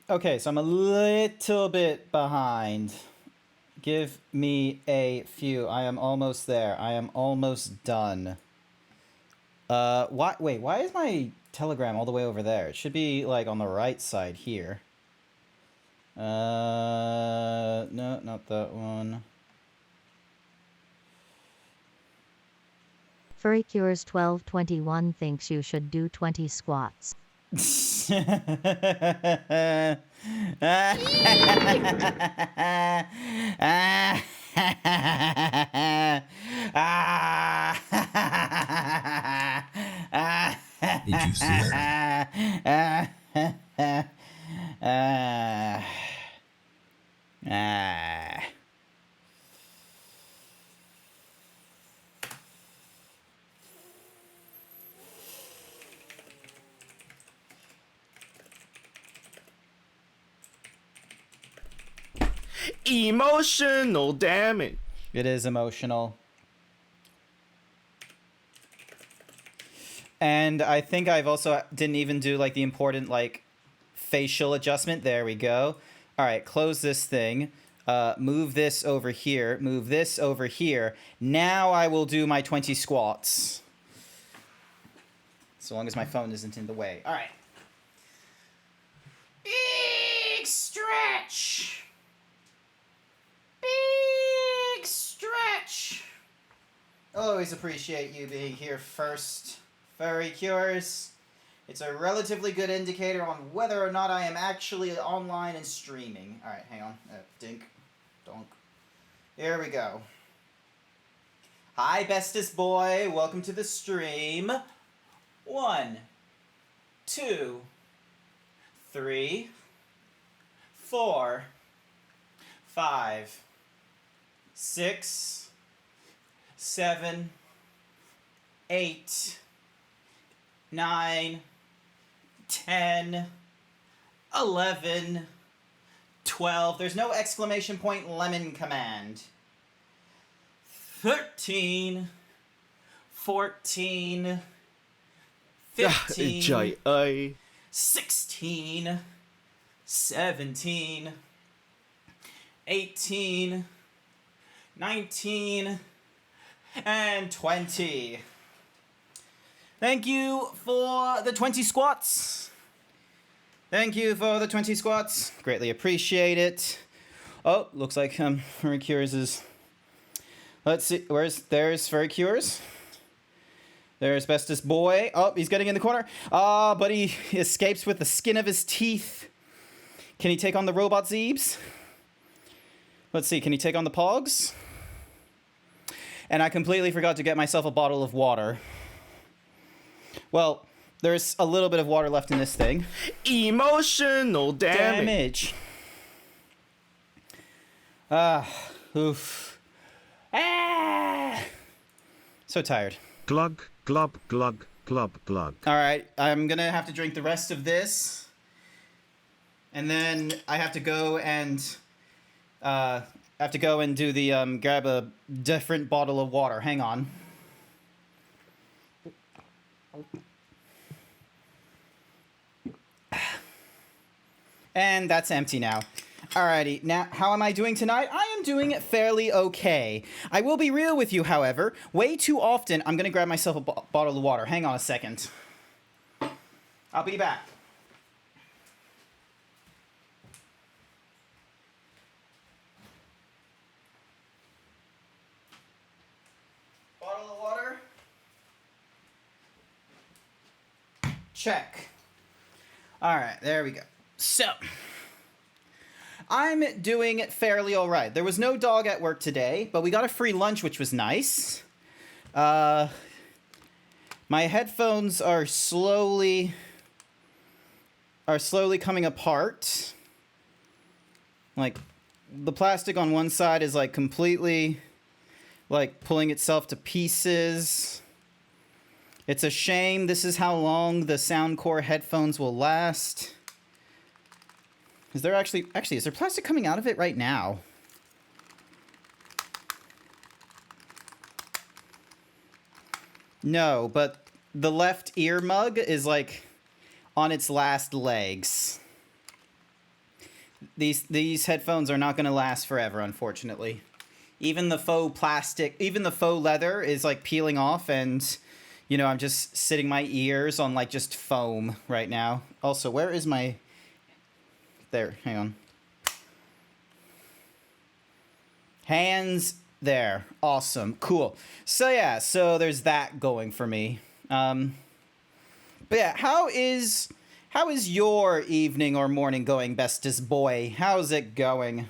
Okay, so I'm a little bit behind. Give me a few. I am almost there. I am almost done. Wait, why is my telegram all the way over there? It should be, like, on the right side here. No, not that one. FurryCures1221 thinks you should do 20 squats. Did you see that? Emotional damage. It is emotional. And I think I've also didn't even do, like, the important, like, facial adjustment. There we go. All right, close this thing. Move this over here. Move this over here. Now I will do my 20 squats. So long as my phone isn't in the way. All right. Big stretch. Big stretch. Always appreciate you being here first. Furry Cures. It's a relatively good indicator on whether or not I am actually online and streaming. Alright, hang on. Dink. Donk. Here we go. Hi, bestest boy. Welcome to the stream. 1, 2, 3, 4, 5, 6, 7, 8, 9, 10, 11, 12. There's no exclamation point lemon command. 13, 14, 15, 16, 17, 18, 19, and 20. Thank you for the 20 squats. Thank you for the 20 squats. Greatly appreciate it. Oh, looks like Furry Cures is... Let's see. There's Furry Cures. There's bestest boy. Oh, he's getting in the corner. But he escapes with the skin of his teeth. Can he take on the robot Zeebs? Let's see. Can he take on the Pogs? And I completely forgot to get myself a bottle of water. Well, there's a little bit of water left in this thing. Emotional damage. Oof. So tired. Glug, glub, glug, glub, glug. Alright, I'm gonna have to drink the rest of this. And then I have to go and... do the, grab a different bottle of water. Hang on. And that's empty now. Alrighty, now, how am I doing tonight? I am doing fairly okay. I will be real with you, however. Way too often, I'm gonna grab myself a bottle of water. Hang on a second. I'll be back. Bottle of water. Check. Alright, there we go. So, I'm doing fairly alright. There was no dog at work today, but we got a free lunch, which was nice. My headphones are slowly coming apart. Like, the plastic on one side is, like, completely, like, pulling itself to pieces. It's a shame. This is how long the Soundcore headphones will last. Is there actually, is there plastic coming out of it right now? No, but the left ear mug is, like, on its last legs. These headphones are not going to last forever, unfortunately. Even the faux plastic, even the faux leather is like peeling off, and you know, I'm just sitting my ears on like just foam right now. Also, where is my... There, hang on. Hands there. Awesome. Cool. So yeah, so there's that going for me. But yeah, how is your evening or morning going, bestest boy? How's it going?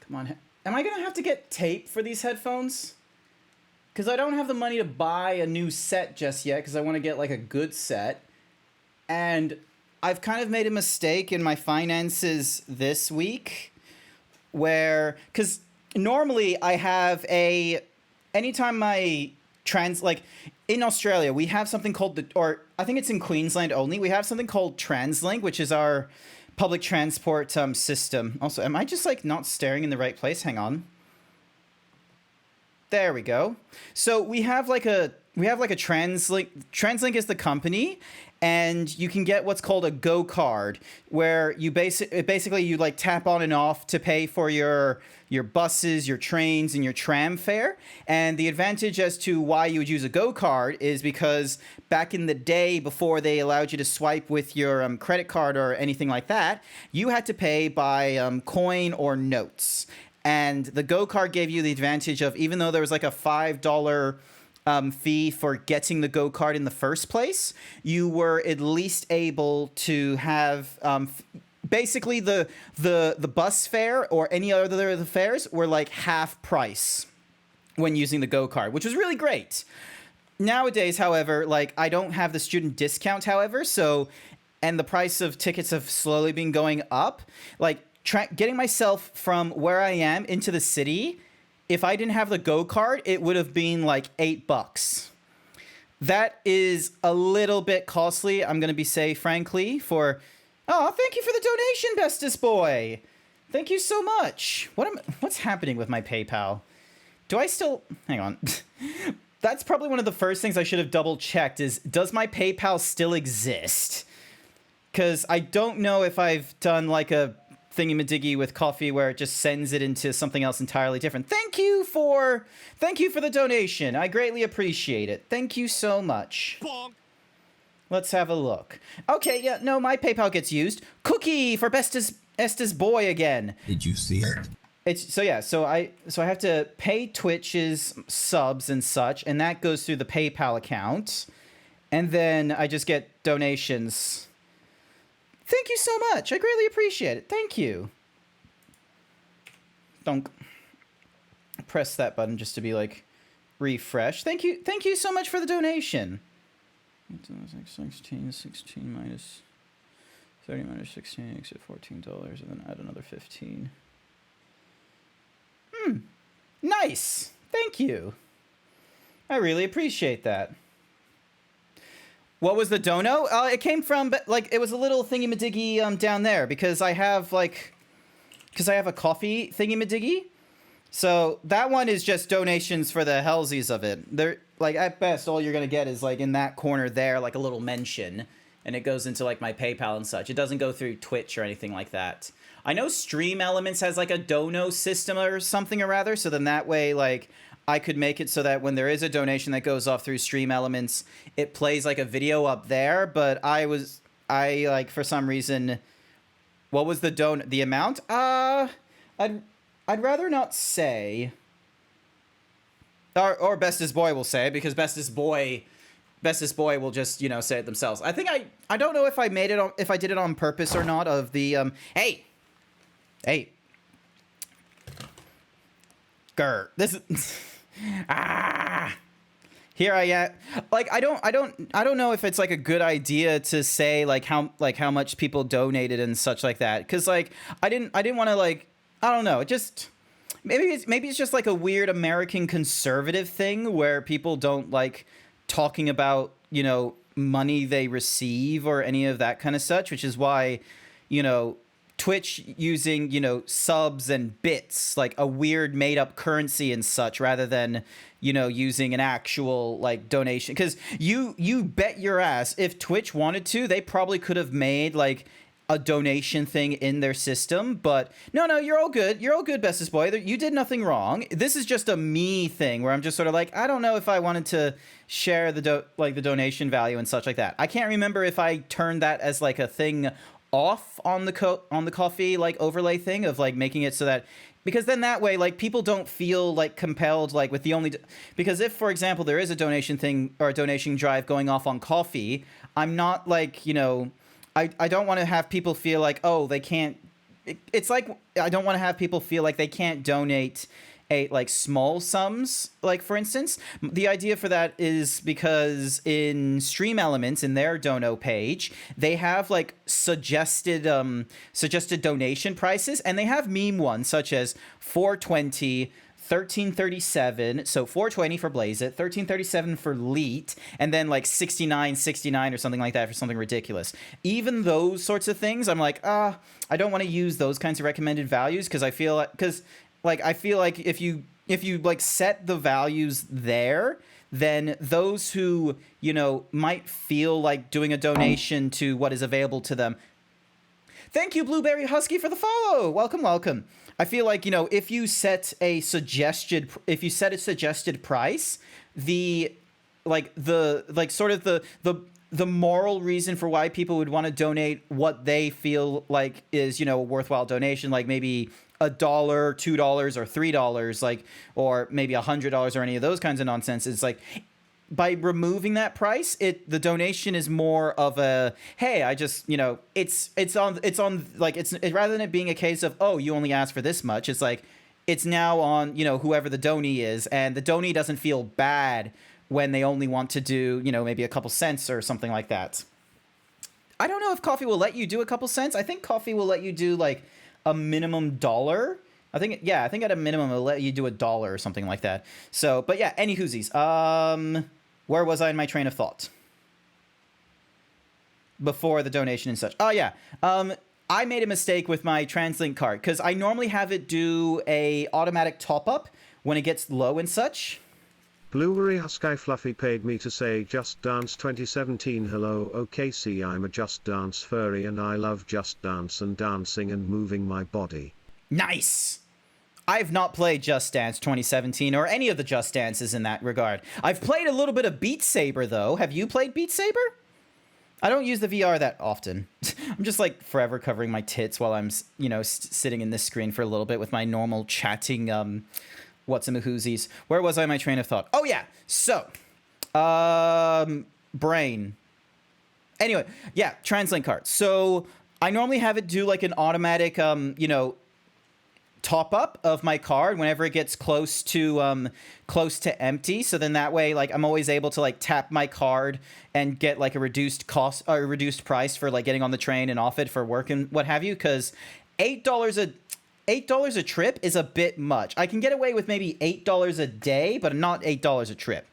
Come on. Am I going to have to get tape for these headphones? Because I don't have the money to buy a new set just yet, because I want to get like a good set. And I've kind of made a mistake in my finances this week where, because normally I have anytime my like in Australia, we have something called or I think it's in Queensland only, we have something called TransLink, which is our public transport system. Also, am I just like not staring in the right place? Hang on. There we go. So we have like a TransLink. TransLink is the company, and you can get what's called a Go card, where you basically you like tap on and off to pay for your buses, your trains, and your tram fare. And the advantage as to why you would use a Go card is because back in the day, before they allowed you to swipe with your credit card or anything like that, you had to pay by coin or notes. And the Go card gave you the advantage of, even though there was like a $5 fee for getting the Go card in the first place, you were at least able to have basically the bus fare or any other of the fares were like half price when using the Go card, which was really great. Nowadays, however, like I don't have the student discount, however, so, and the price of tickets have slowly been going up. Like getting myself from where I am into the city, if I didn't have the Go card, it would have been like $8. That is a little bit costly, I'm going to say, frankly, for... Oh, thank you for the donation, bestest boy. Thank you so much. What's happening with my PayPal? Do I still... Hang on. That's probably one of the first things I should have double-checked is, does my PayPal still exist? Because I don't know if I've done like a thingy-majiggy with coffee where it just sends it into something else entirely different. Thank you for the donation. I greatly appreciate it. Thank you so much. Bonk. Let's have a look. Okay, yeah, no, my PayPal gets used. Cookie for bestest boy again. Did you see it? So I have to pay Twitch's subs and such, and that goes through the PayPal account, and then I just get donations. Thank you so much. I greatly appreciate it. Thank you. Don't press that button just to be like refresh. Thank you. Thank you so much for the donation. 16 minus 30 minus 16 makes it $14, and then add another 15. Nice. Thank you. I really appreciate that. What was the dono? It came from, like, it was a little thingy-majiggy down there, because I have a coffee thingy-majiggy. So that one is just donations for the hellsies of it. They're, like, at best, all you're going to get is, like, in that corner there, like, a little mention. And it goes into, like, my PayPal and such. It doesn't go through Twitch or anything like that. I know Stream Elements has, like, a dono system or something or rather. So then that way, like... I could make it so that when there is a donation that goes off through Stream Elements, it plays like a video up there. But I like, for some reason, what was the amount? I'd rather not say. Or Bestest Boy will say, because Bestest Boy will just, you know, say it themselves. I think I don't know if I made it if I did it on purpose or not. Of the hey. Grr. This is here I am. Like I don't know if it's like a good idea to say like how much people donated and such like that, because like I didn't want to, like, I don't know, it just maybe it's just like a weird American conservative thing where people don't like talking about, you know, money they receive or any of that kind of such, which is why, you know, Twitch using, you know, subs and bits, like a weird made up currency and such, rather than, you know, using an actual like donation. Because you bet your ass if Twitch wanted to, they probably could have made like a donation thing in their system, but no, you're all good. You're all good, bestest boy. You did nothing wrong. This is just a me thing where I'm just sort of like, I don't know if I wanted to share the donation value and such like that. I can't remember if I turned that as like a thing off on the coffee like overlay thing of like making it so that, because then that way like people don't feel like compelled like with the only because if, for example, there is a donation thing or a donation drive going off on coffee, I'm not like, you know, I don't want to have people feel like, oh, they can't. It's like I don't want to have people feel like they can't donate like small sums. Like, for instance, the idea for that is because in Stream Elements, in their dono page, they have like suggested donation prices, and they have meme ones such as 420, 1337, so 420 for Blaze It, 1337 for Leet, and then like 69 or something like that for something ridiculous. Even those sorts of things, I'm like, I don't want to use those kinds of recommended values because I feel like if you like set the values there, then those who, you know, might feel like doing a donation to what is available to them. Thank you, Blueberry Husky, for the follow. Welcome. I feel like, you know, if you set a suggested price, the moral reason for why people would want to donate what they feel like is, you know, a worthwhile donation, like maybe $1, $2, or $3, like, or maybe $100 or any of those kinds of nonsense, is like, by removing that price, the donation is more of a, hey, I just, you know, it's rather than it being a case of, oh, you only asked for this much, it's like, it's now on, you know, whoever the donee is, and the donee doesn't feel bad when they only want to do, you know, maybe a couple cents or something like that. I don't know if Coffee will let you do a couple cents. I think Coffee will let you do like a minimum $1. I think at a minimum it'll let you do $1 or something like that. So, but yeah, any whoosies. Where was I in my train of thought? Before the donation and such. Oh yeah. I made a mistake with my TransLink card because I normally have it do a automatic top up when it gets low and such. Blueberry Husky Fluffy paid me to say Just Dance 2017. Hello OKC, I'm a Just Dance furry and I love Just Dance and dancing and moving my body. Nice! I've not played Just Dance 2017 or any of the Just Dances in that regard. I've played a little bit of Beat Saber, though. Have you played Beat Saber? I don't use the VR that often. I'm just, like, forever covering my tits while I'm, you know, sitting in this screen for a little bit with my normal chatting, what's-a-mahoozies. Where was I in my train of thought? Oh, yeah. So, brain. Anyway, yeah, TransLink card. So, I normally have it do, like, an automatic, you know, top up of my card whenever it gets close to empty, so then that way like I'm always able to like tap my card and get like a reduced cost or a reduced price for like getting on the train and off it for work and what have you, because $8 a trip is a bit much. I can get away with maybe $8 a day, but not $8 a trip.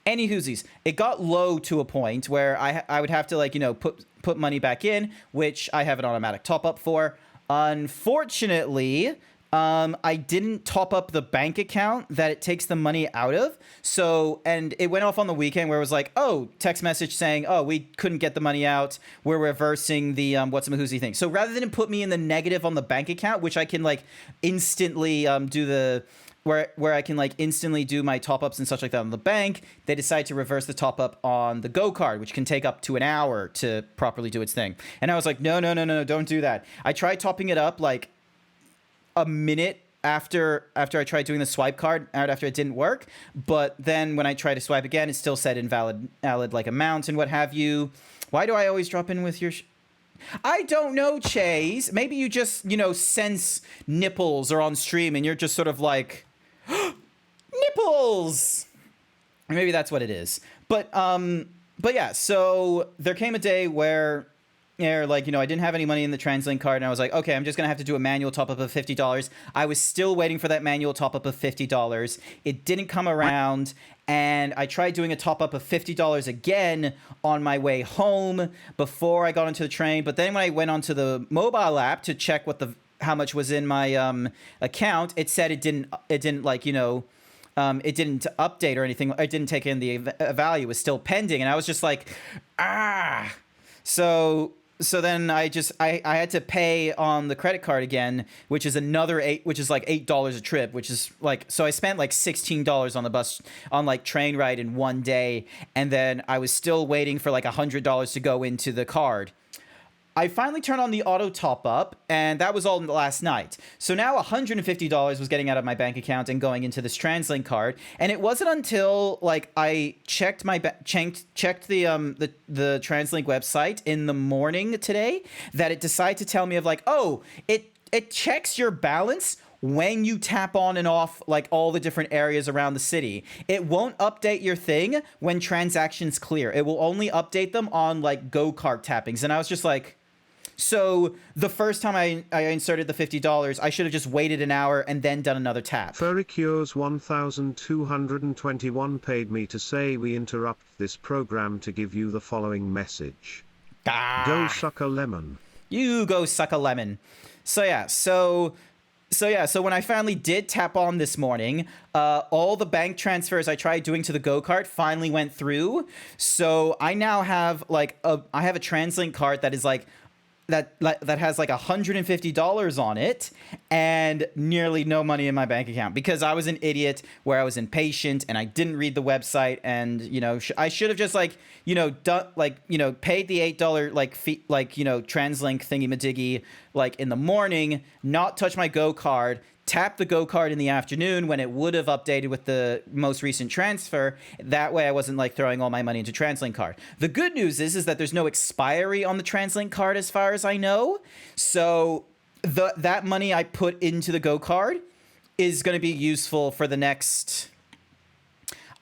Any whoosies, it got low to a point where I would have to like, you know, put money back in, which I have an automatic top up for. Unfortunately, I didn't top up the bank account that it takes the money out of. So, and it went off on the weekend where it was like, oh, text message saying, oh, we couldn't get the money out. We're reversing the what's-a-mahoozy thing. So rather than put me in the negative on the bank account, which I can like instantly do the where I can like instantly do my top ups and such like that on the bank, they decide to reverse the top up on the Go card, which can take up to an hour to properly do its thing. And I was like, no, don't do that. I tried topping it up like a minute after I tried doing the swipe card out after it didn't work, but then when I tried to swipe again, it still said invalid like amount and what have you. Why do I always drop in with your I don't know, Chase. Maybe you just, you know, sense nipples are on stream and you're just sort of like nipples. Or maybe that's what it is. But yeah, so there came a day where like, you know, I didn't have any money in the TransLink card, and I was like, okay, I'm just gonna have to do a manual top up of $50. I was still waiting for that manual top up of $50. It didn't come around, and I tried doing a top up of $50 again on my way home before I got onto the train. But then when I went onto the mobile app to check how much was in my account, it said it didn't like, you know, it didn't update or anything. It didn't take in the value. It was still pending, and I was just like, So then I had to pay on the credit card again, which is another which is like $8 a trip, which is like, so I spent like $16 on the bus, on like train ride in one day, and then I was still waiting for like $100 to go into the card. I finally turned on the auto top up, and that was all last night. So now $150 was getting out of my bank account and going into this TransLink card. And it wasn't until like I checked checked the TransLink website in the morning today that it decided to tell me of like, oh, it checks your balance when you tap on and off like all the different areas around the city. It won't update your thing when transactions clear. It will only update them on like go-kart tappings. And I was just like, so the first time I inserted the $50, I should have just waited an hour and then done another tap. Furrycures 1221 paid me to say we interrupt this program to give you the following message. Go suck a lemon. You go suck a lemon. So when I finally did tap on this morning, all the bank transfers I tried doing to the go-kart finally went through. So I now have like I have a TransLink card that is like that has like $150 on it and nearly no money in my bank account because I was an idiot where I was impatient and I didn't read the website, and I should have just like done like paid the $8 like fee, like TransLink thingy-madiggy like in the morning, not touch my go card, tap the go card in the afternoon when it would have updated with the most recent transfer. That way I wasn't like throwing all my money into TransLink card. The good news is that there's no expiry on the TransLink card as far as I know. So that money I put into the go card is going to be useful for the next...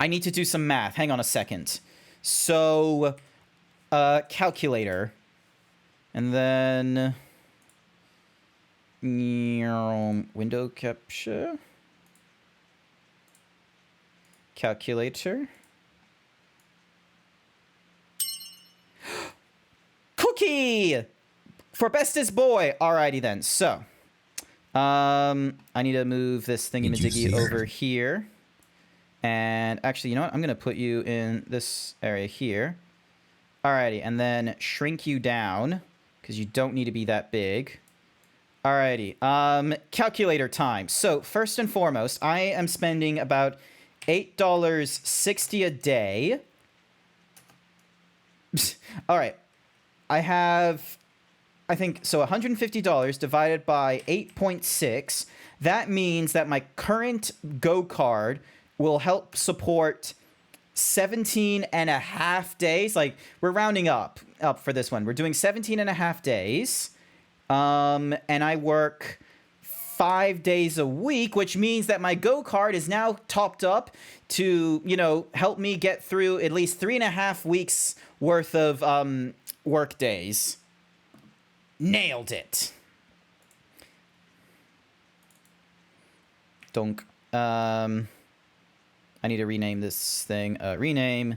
I need to do some math. Hang on a second. So calculator. And then... window capture, calculator, cookie for bestest boy. Alrighty then. So, I need to move this thingy-majiggy over here, and actually, you know what? I'm gonna put you in this area here. Alrighty, and then shrink you down because you don't need to be that big. Alrighty, calculator time. So first and foremost, I am spending about $8.60 a day. All right, I have, I think, so $150 divided by 8.6. That means that my current Go card will help support 17 and a half days. Like, we're rounding up for this one. We're doing 17 and a half days. And I work 5 days a week, which means that my Go card is now topped up to, help me get through at least 3.5 weeks worth of work days. Nailed it. Donk. I need to rename this thing. Rename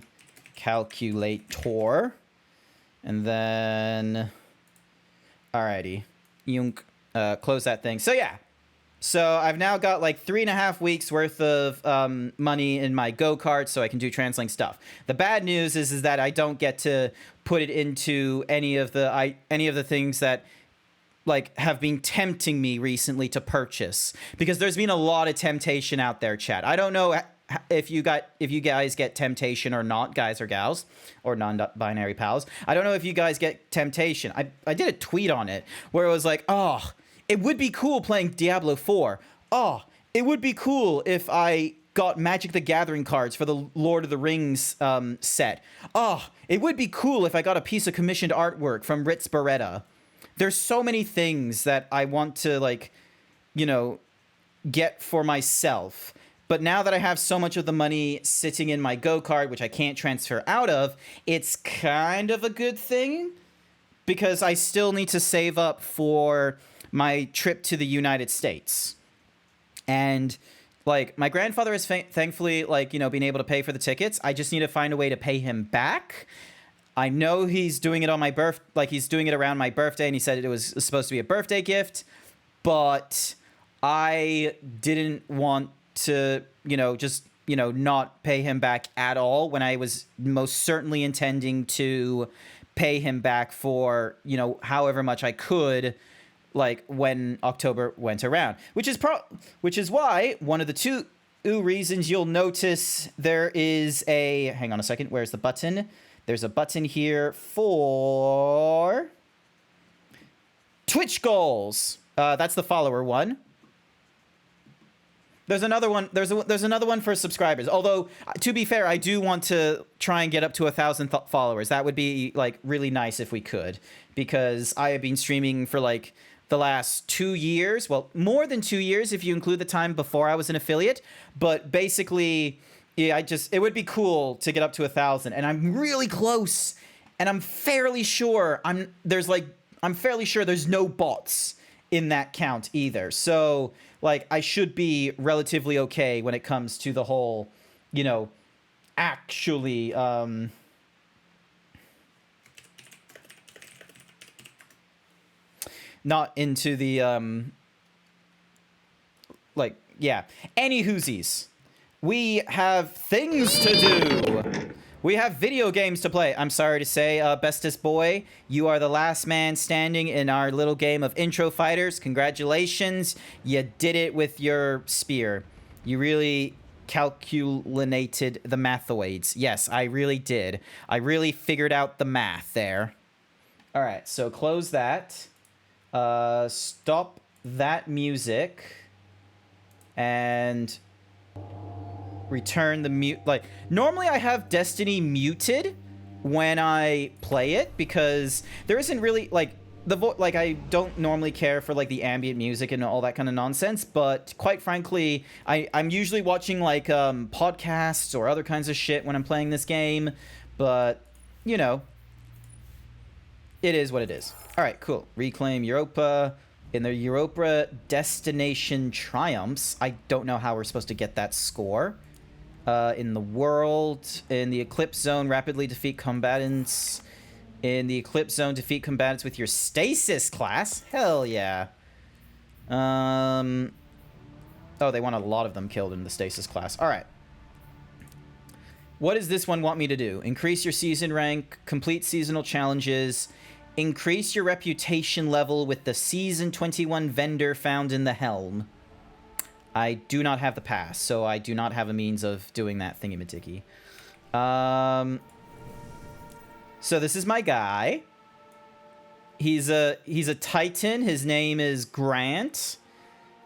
calculator. And then... Alrighty. Yunk. Close that thing. So yeah. So I've now got like 3.5 weeks worth of money in my Go card so I can do TransLink stuff. The bad news is that I don't get to put it into any of the things that like have been tempting me recently to purchase, because there's been a lot of temptation out there, chat. I don't know if you guys get temptation or not, guys or gals, or non-binary pals. I don't know if you guys get temptation. I did a tweet on it where it was like, oh, it would be cool playing Diablo 4. Oh, it would be cool if I got Magic the Gathering cards for the Lord of the Rings set. Oh, it would be cool if I got a piece of commissioned artwork from Ritz Beretta. There's so many things that I want to, like, get for myself. But now that I have so much of the money sitting in my Go card, which I can't transfer out of, it's kind of a good thing, because I still need to save up for my trip to the United States. And, like, my grandfather has thankfully, like, been able to pay for the tickets. I just need to find a way to pay him back. I know he's doing it on my he's doing it around my birthday, and he said it was supposed to be a birthday gift, but I didn't want to, not pay him back at all when I was most certainly intending to pay him back for, you know, however much I could, like when October went around, which is why one of the two reasons you'll notice there is a, hang on a second, where's the button? There's a button here for Twitch goals. That's the follower one. There's another one. There's another one for subscribers. Although, to be fair, I do want to try and get up to 1,000 followers. That would be like really nice if we could, because I have been streaming for like the last 2 years. Well, more than 2 years if you include the time before I was an affiliate. But basically, yeah, it would be cool to get up to 1,000, and I'm really close. And I'm fairly sure there's no bots in that count either. So, like, I should be relatively okay when it comes to the whole, you know, actually, not into the, like, yeah. Any whoosies. We have things to do. We have video games to play. I'm sorry to say, bestest boy, you are the last man standing in our little game of intro fighters. Congratulations. You did it with your spear. You really calculated the mathoids. Yes, I really did. I really figured out the math there. All right, so close that. Stop that music. And return the mute. Like, normally I have Destiny muted when I play it, because there isn't really like like, I don't normally care for like the ambient music and all that kind of nonsense, but quite frankly, I'm usually watching like podcasts or other kinds of shit when I'm playing this game. But you know, it is what it is. All right, cool. Reclaim Europa. In the Europa destination triumphs, I don't know how we're supposed to get that score. In the world, in the Eclipse Zone, rapidly defeat combatants. In the Eclipse Zone, defeat combatants with your Stasis class. Hell yeah. Oh, they want a lot of them killed in the Stasis class. All right. What does this one want me to do? Increase your season rank, complete seasonal challenges, increase your reputation level with the Season 21 vendor found in the Helm. I do not have the pass, so I do not have a means of doing that thingy-majiggy. So this is my guy. He's a Titan. His name is Grant.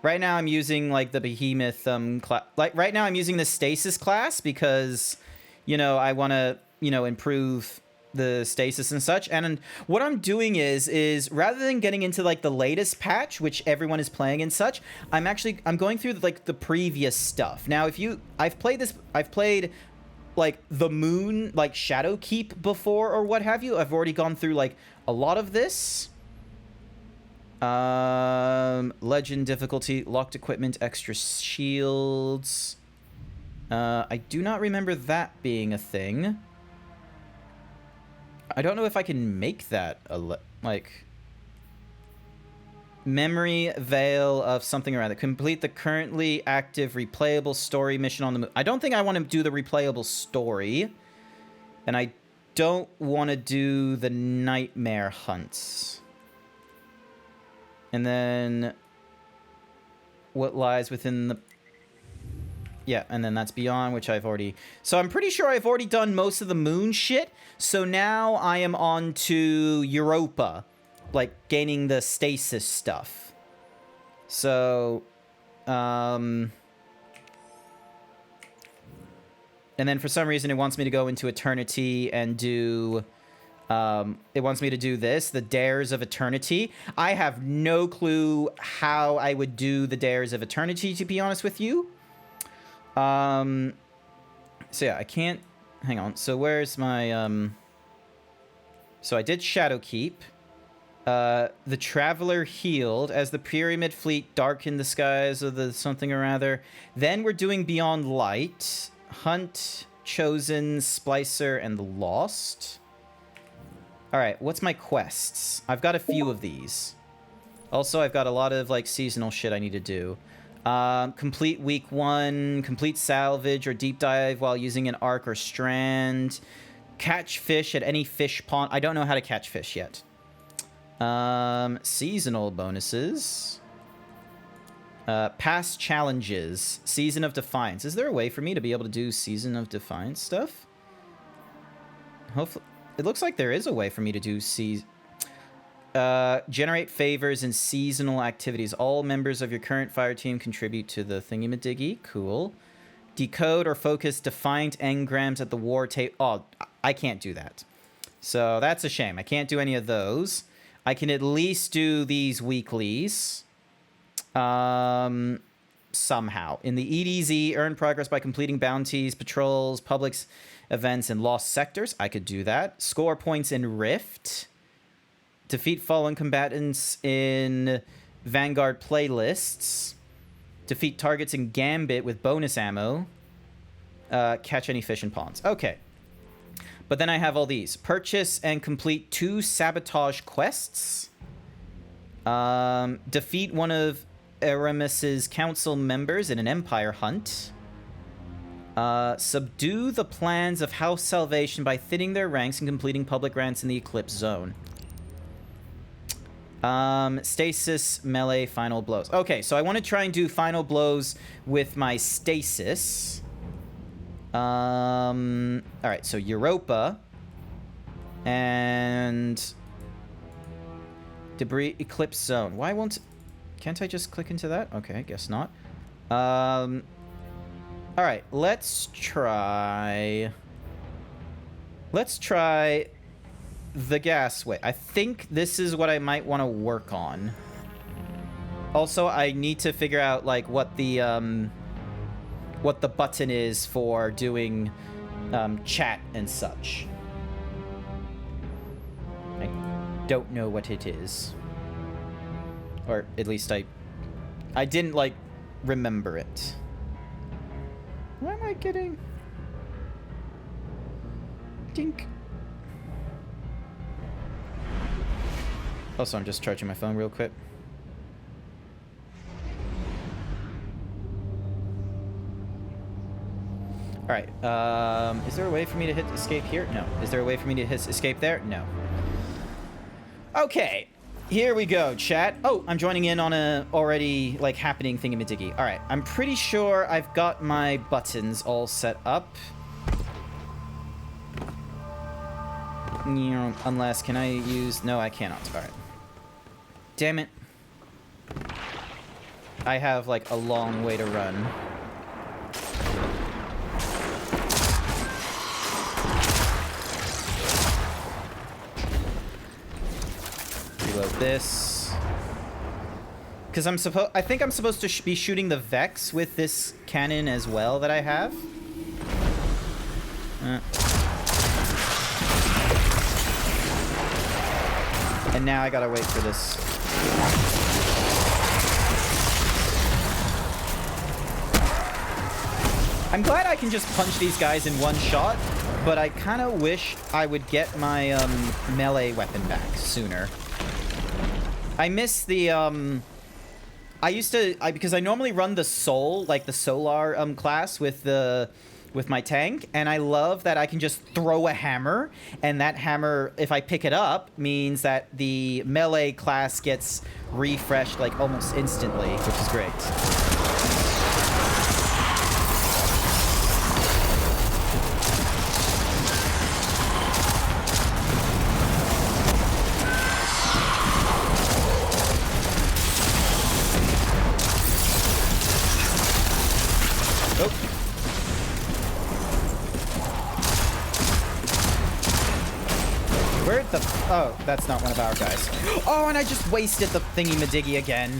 Right now I'm using like the Behemoth right now I'm using the Stasis class because, you know, I want to, you know, improve the stasis and such. And what I'm doing is rather than getting into like the latest patch, which everyone is playing and such, I'm going through like the previous stuff. Now, I've played like the Moon, like Shadowkeep before or what have you. I've already gone through like a lot of this. Legend difficulty, locked equipment, extra shields. I do not remember that being a thing. I don't know if I can make that like memory veil of something or other. Complete the currently active replayable story mission on the moon. I don't think I want to do the replayable story, and I don't want to do the nightmare hunts. And then what lies within the... Yeah, and then that's beyond, which I've already... So I'm pretty sure I've already done most of the moon shit. So now I am on to Europa. Like, gaining the stasis stuff. So... And then for some reason it wants me to go into Eternity and do... it wants me to do this, the Dares of Eternity. I have no clue how I would do the Dares of Eternity, to be honest with you. So yeah, I can't... Hang on. So where's my... So I did Shadowkeep. The Traveler healed as the Pyramid Fleet darkened the skies of the something or other. Then we're doing Beyond Light, Hunt, Chosen, Splicer, and the Lost. Alright, what's my quests? I've got a few of these. Also, I've got a lot of, like, seasonal shit I need to do. Complete week 1, complete salvage or deep dive while using an arc or strand. Catch fish at any fish pond. I don't know how to catch fish yet. Seasonal bonuses. Past challenges. Season of Defiance. Is there a way for me to be able to do Season of Defiance stuff? Hopefully. It looks like there is a way for me to do generate favors and seasonal activities. All members of your current fire team contribute to the thingy-majiggy. Cool. Decode or focus defiant engrams at the war tape. Oh, I can't do that. So that's a shame. I can't do any of those. I can at least do these weeklies. Somehow. In the EDZ, earn progress by completing bounties, patrols, publics, events, and lost sectors. I could do that. Score points in Rift. Defeat fallen combatants in Vanguard playlists. Defeat targets in Gambit with bonus ammo. Catch any fish in ponds. Okay. But then I have all these. Purchase and complete 2 sabotage quests. Defeat one of Aramis's council members in an Empire hunt. Subdue the plans of House Salvation by thinning their ranks and completing public grants in the Eclipse Zone. Stasis, melee, final blows. Okay, so I want to try and do final blows with my stasis. Alright, so Europa. And... Debris, Eclipse Zone. Why won't... Can't I just click into that? Okay, I guess not. Alright, let's try... the gas way. I think this is what I might want to work on. Also, I need to figure out like what the button is for doing chat and such. I don't know what it is. Or at least I didn't like remember it. Why am I getting dink? Also, I'm just charging my phone real quick. Alright, is there a way for me to hit escape here? No. Is there a way for me to hit escape there? No. Okay, here we go, chat. Oh, I'm joining in on a already, like, happening thingy-majiggy. Alright, I'm pretty sure I've got my buttons all set up. Unless, can I use... No, I cannot. Alright. Damn it. I have, like, a long way to run. Reload this. Because I think I'm supposed to be shooting the Vex with this cannon as well that I have. And now I gotta wait for this. I'm glad I can just punch these guys in one shot, but I kind of wish I would get my melee weapon back sooner. I miss the because I normally run the Soul, like the Solar class with my tank, and I love that I can just throw a hammer, and that hammer, if I pick it up, means that the melee class gets refreshed like almost instantly, which is great. Oh, that's not one of our guys. Oh, and I just wasted the thingy-majiggy again.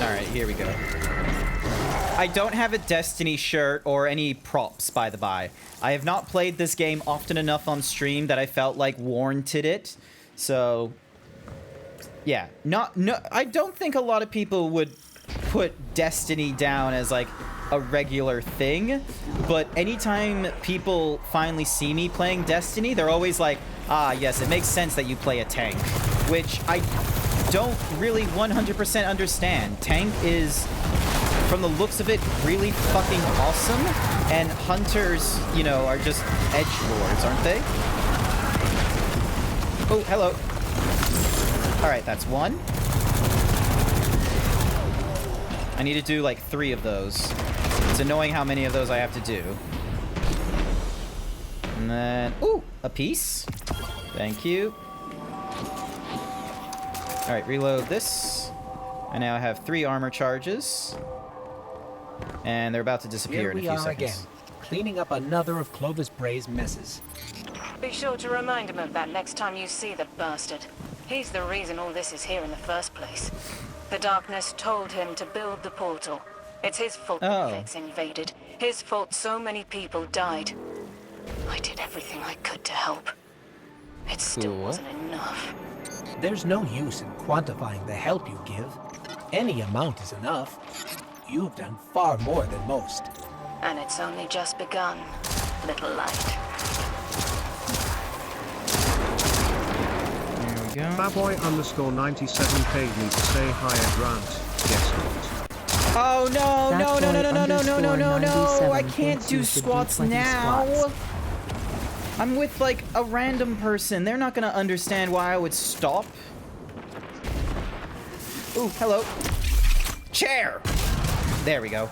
Alright, here we go. I don't have a Destiny shirt or any props, by the by. I have not played this game often enough on stream that I felt like warranted it. So, yeah. No, I don't think a lot of people would put Destiny down as, like, a regular thing, but anytime people finally see me playing Destiny, they're always like, ah, yes, it makes sense that you play a tank, which I don't really 100% understand. Tank is, from the looks of it, really fucking awesome, and hunters, you know, are just edgelords, aren't they? Oh, hello. Alright, that's one. I need to do like 3 of those. It's annoying how many of those I have to do. And then, ooh, a piece. Thank you. Alright, reload this. I now have 3 armor charges. And they're about to disappear in a few seconds. Here we are again, cleaning up another of Clovis Bray's messes. Be sure to remind him of that next time you see the bastard. He's the reason all this is here in the first place. The darkness told him to build the portal. It's his fault the Vex invaded. His fault so many people died. I did everything I could to help. It still wasn't enough. There's no use in quantifying the help you give. Any amount is enough. You've done far more than most. And it's only just begun, little light. There we go. Fatboy_97 paid me to say hi at Grant. Guess what? Oh no, I can't do squats now. I'm with like a random person. They're not gonna understand why I would stop. Ooh, hello. Chair! There we go.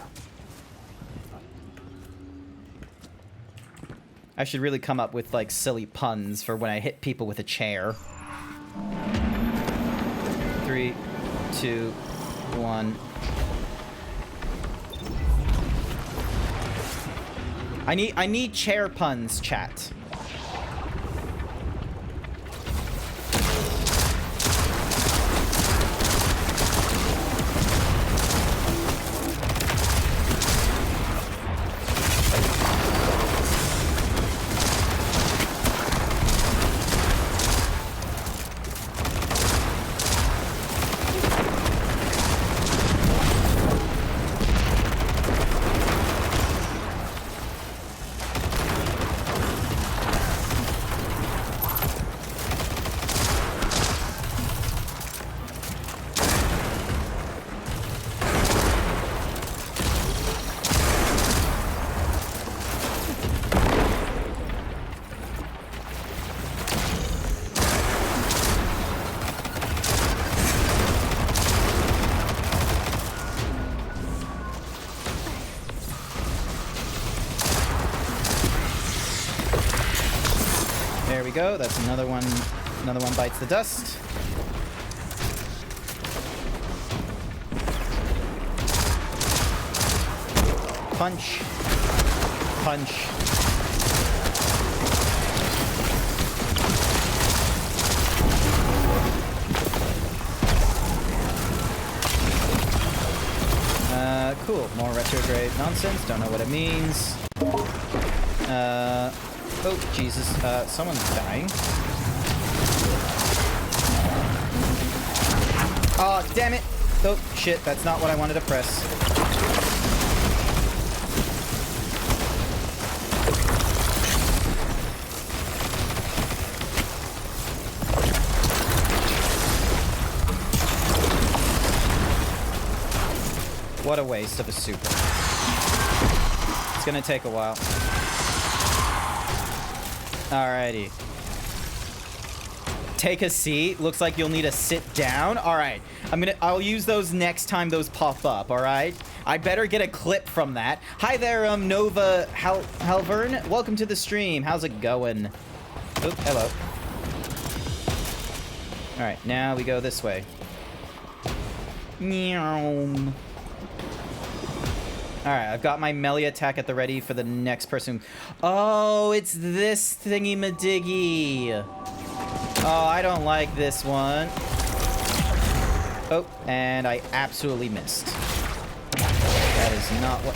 I should really come up with like silly puns for when I hit people with a chair. 3, 2, 1. I need chair puns, chat. There we go. That's another one. Another one bites the dust. Punch. Punch. Cool. More retrograde nonsense. Don't know what it means. Oh, Jesus. Someone's dying. Oh, damn it. Oh, shit. That's not what I wanted to press. What a waste of a super. It's gonna take a while. Alrighty. Take a seat. Looks like you'll need to sit down. Alright. I'll use those next time those pop up, alright? I better get a clip from that. Hi there, Nova Halvern. Welcome to the stream. How's it going? Oop, hello. Alright, now we go this way. Meow. Alright, I've got my melee attack at the ready for the next person. Oh, it's this thingy-madiggy. Oh, I don't like this one. Oh, and I absolutely missed. That is not what...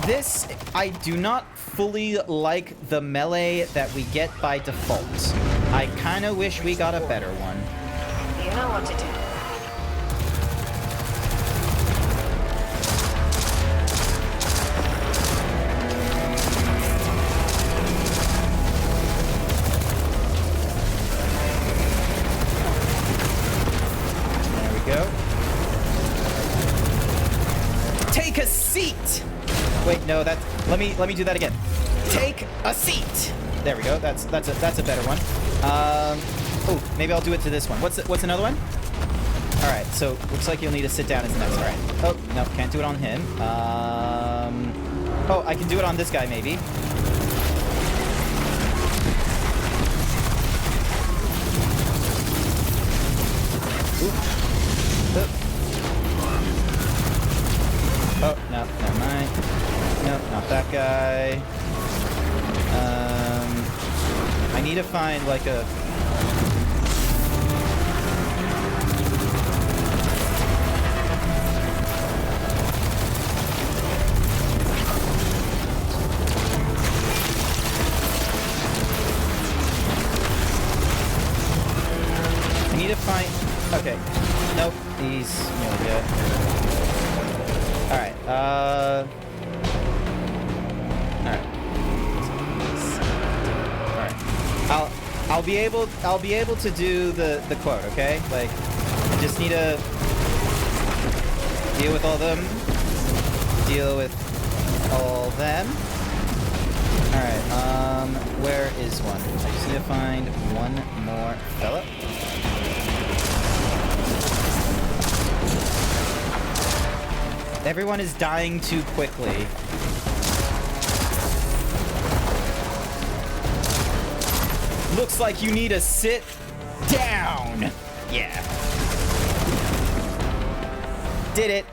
This, I do not fully like the melee that we get by default. I kind of wish we got a better one. You know what to do. Wait, no, that's... Let me do that again. Take a seat! There we go. That's a better one. Oh, maybe I'll do it to this one. What's another one? All right, so looks like you'll need to sit down as the next. All right. Oh, no, can't do it on him. Oh, I can do it on this guy, maybe. Oop. Oop. Oh, no, never mind. No, not that guy. I need to find, like, a... I need to find... Okay. Nope. He's really good. Alright, Alright. Alright. I'll be able to do the quote, okay? Like, I just need to deal with all them. Deal with all them. Alright, where is one? I just need to find one more fella. Everyone is dying too quickly. Looks like you need to sit down. Yeah. Did it.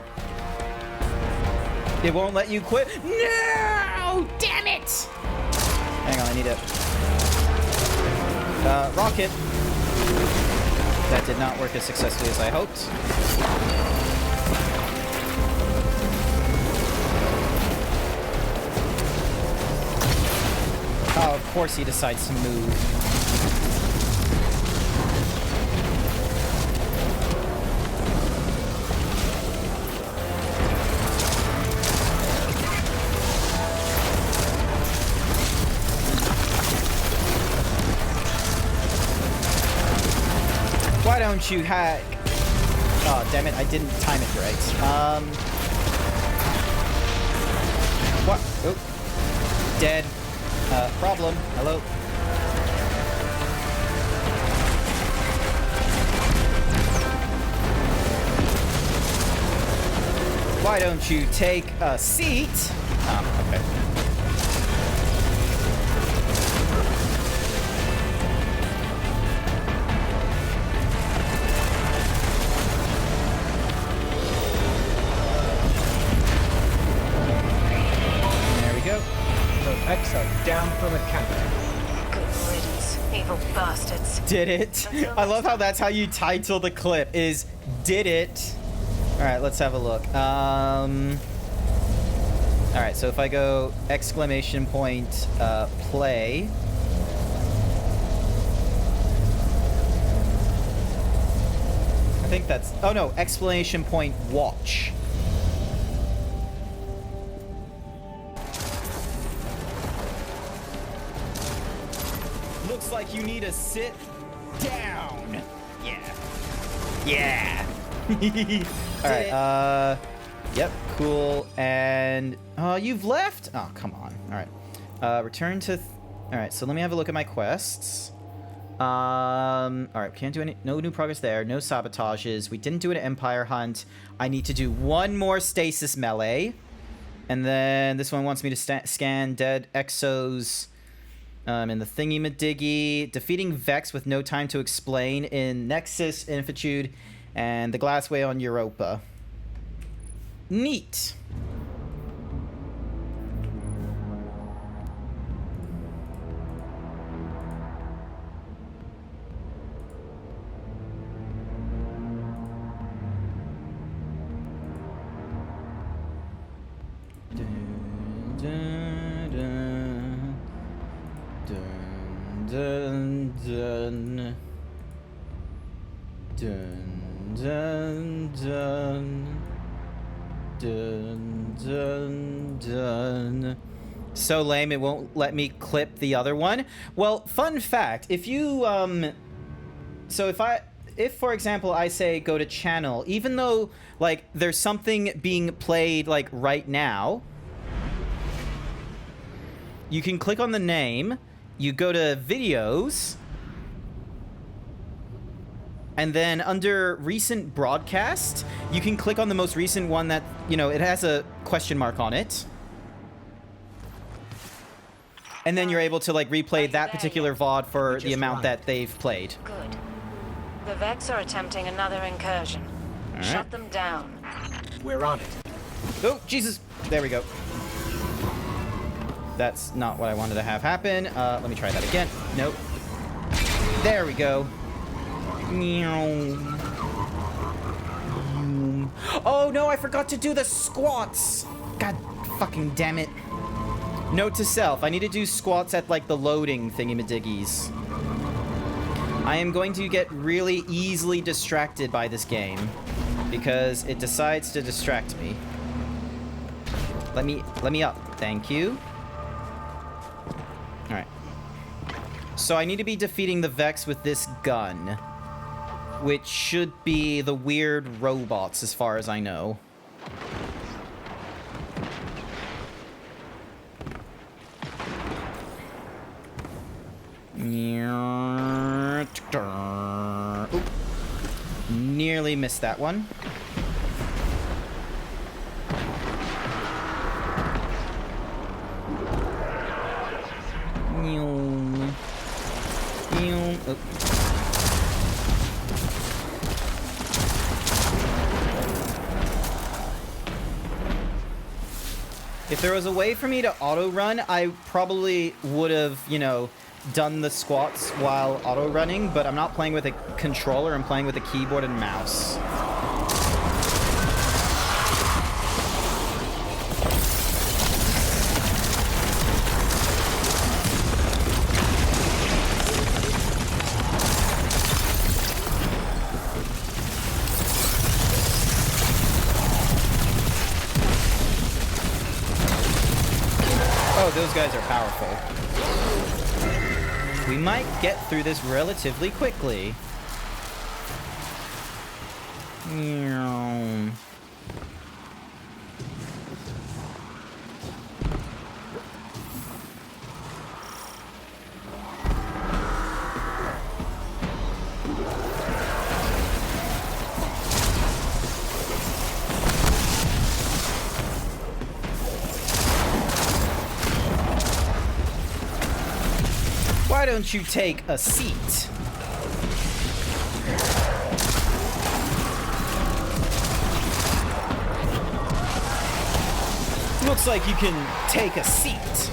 It won't let you quit. No! Damn it! Hang on, I need a... rocket. That did not work as successfully as I hoped. Oh, of course he decides to move. Why don't you hack? Oh, damn it, I didn't time it right. What? Oh. Dead. Problem. Hello. Why don't you take a seat? Oh, okay. Exo down from the counter. Good riddance, evil bastards. Did it? I love how that's how you title the clip, is did it. Alright, let's have a look. Alright, so if I go exclamation point play. I think that's, oh no, exclamation point watch. Looks like you need to sit down. Yeah. Yeah. All right. Yep. Cool. And you've left. Oh, come on. All right. Return to. All right. So let me have a look at my quests. All right. Can't do any. No new progress there. No sabotages. We didn't do an Empire hunt. I need to do one more stasis melee, and then this one wants me to scan dead exos. In the thingy-madiggy, defeating Vex with no time to explain in Nexus, Infitude, and the Glassway on Europa. Neat. Dun, dun. Dun, dun, dun. Dun, dun, dun. So lame, it won't let me clip the other one. Well, fun fact, if you, so if for example, I say go to channel, even though, like, there's something being played, like, right now, you can click on the name, you go to videos, and then under recent broadcast, you can click on the most recent one that, you know, it has a question mark on it. And then you're able to, like, replay that particular VOD for the amount that they've played. Good. The Vex are attempting another incursion. Alright. Shut them down. We're on it. Oh, Jesus. There we go. That's not what I wanted to have happen. Let me try that again. Nope. There we go. Oh, no, I forgot to do the squats. God fucking damn it. Note to self, I need to do squats at, like, the loading thingy-madiggies. I am going to get really easily distracted by this game because it decides to distract me. Let me up. Thank you. Alright. So I need to be defeating the Vex with this gun, which should be the weird robots as far as I know. Oop. Nearly missed that one. Oop. If there was a way for me to auto-run, I probably would have, you know, done the squats while auto-running, but I'm not playing with a controller, I'm playing with a keyboard and mouse. Oh, those guys are powerful. We might get through this relatively quickly. Why don't you take a seat? Looks like you can take a seat.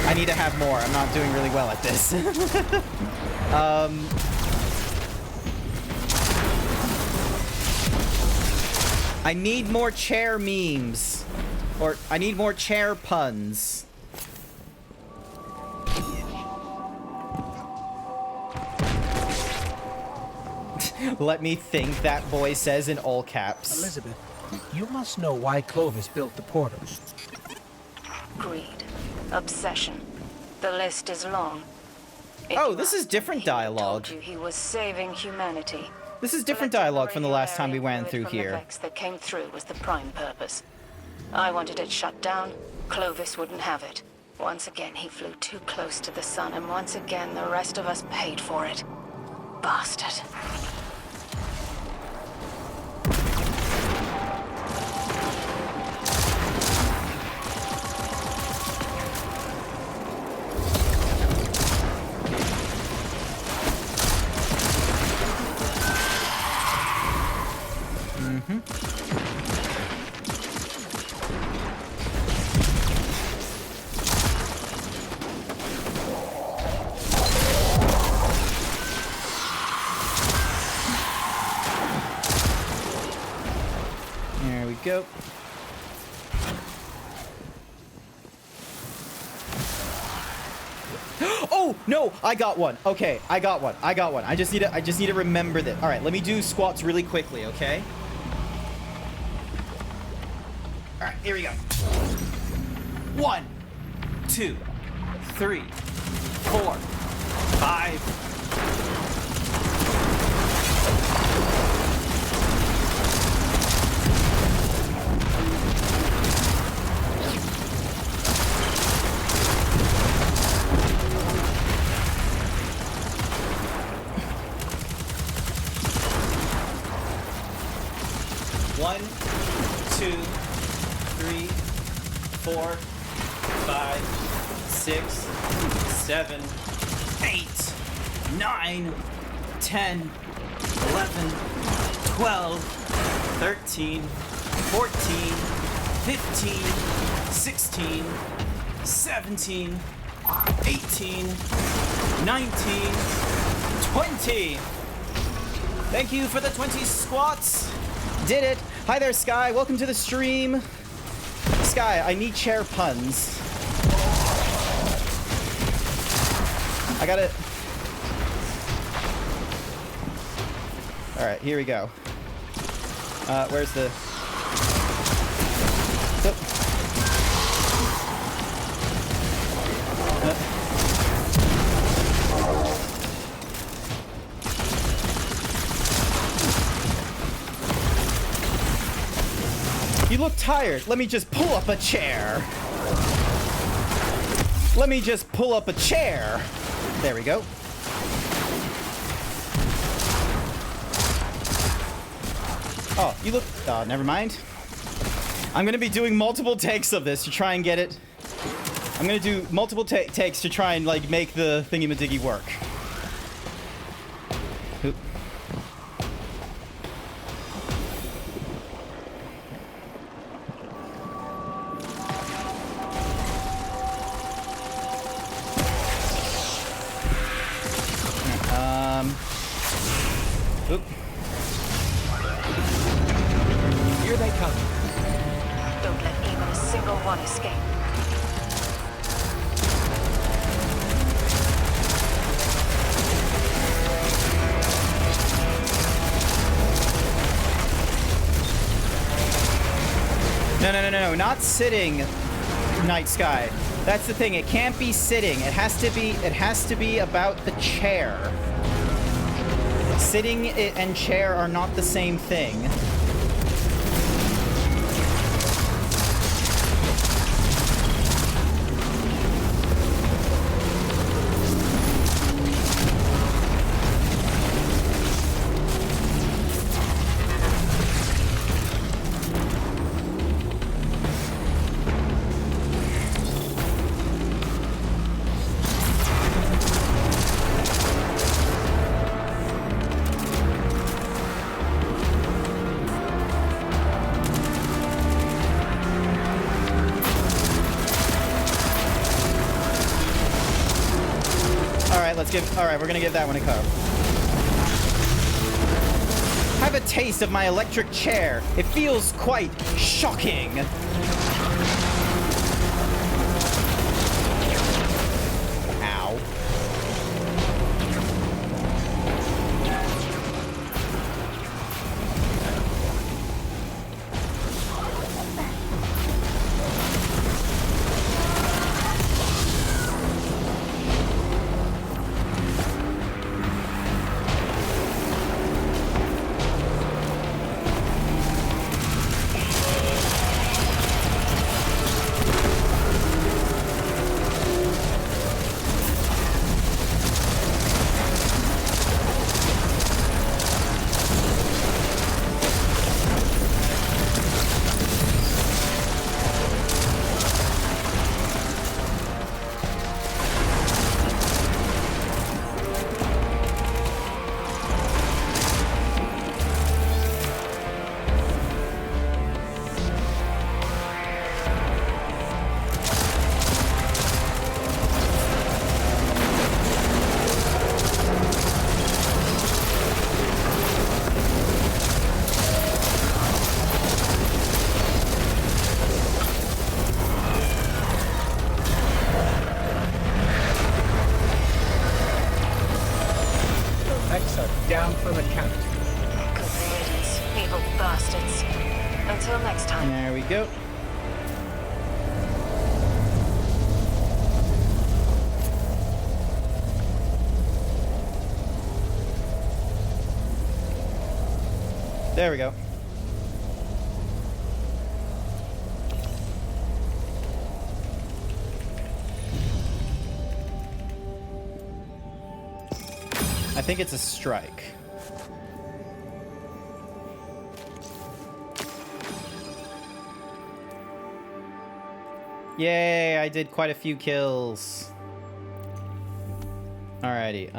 I need to have more. I'm not doing really well at this. I need more chair memes. Or I need more chair puns. Let me think, that boy says in all caps. Elizabeth, you must know why Clovis built the portal. Greed. Obsession. The list is long. If Oh, you this is asked different me, he dialogue. told you he was saving humanity. This is different Collecting dialogue from the last time we radioactive went through fluid from the here. Vex that came through was the prime purpose. I wanted it shut down. Clovis wouldn't have it. Once again, he flew too close to the sun, and once again, the rest of us paid for it. Bastard. There we go. Oh no! I got one. Okay, I got one. I just need to remember this. All right, let me do squats really quickly. Okay. All right, here we go. 1, 2, 3, 4, 5. 4, 5, 6, 7, 8, 9, 10, 11, 12, 13, 14, 15, 16, 17, 18, 19, 20. Thank you for the 20 squats. Did it. Hi there, Sky. Welcome to the stream. Sky, I need chair puns. I gotta... Alright, here we go. Where's the... You look tired. Let me just pull up a chair. Let me just pull up a chair. There we go. Oh, you look... Oh, never mind. I'm going to be doing multiple takes of this to try and get it. I'm going to do multiple takes to try and, like, make the thingy-majiggy work. Oop. Oop. Here they come. Don't let even a single one escape. No, not sitting, Night Sky. That's the thing, it can't be sitting. It has to be about the chair. Sitting and chair are not the same thing. Alright, we're gonna give that one a go. Have a taste of my electric chair. It feels quite shocking. Ow. Down for the count. Good riddance, evil bastards. Until next time. There we go. There we go. I think it's a strike. Yay, I did quite a few kills. Alrighty,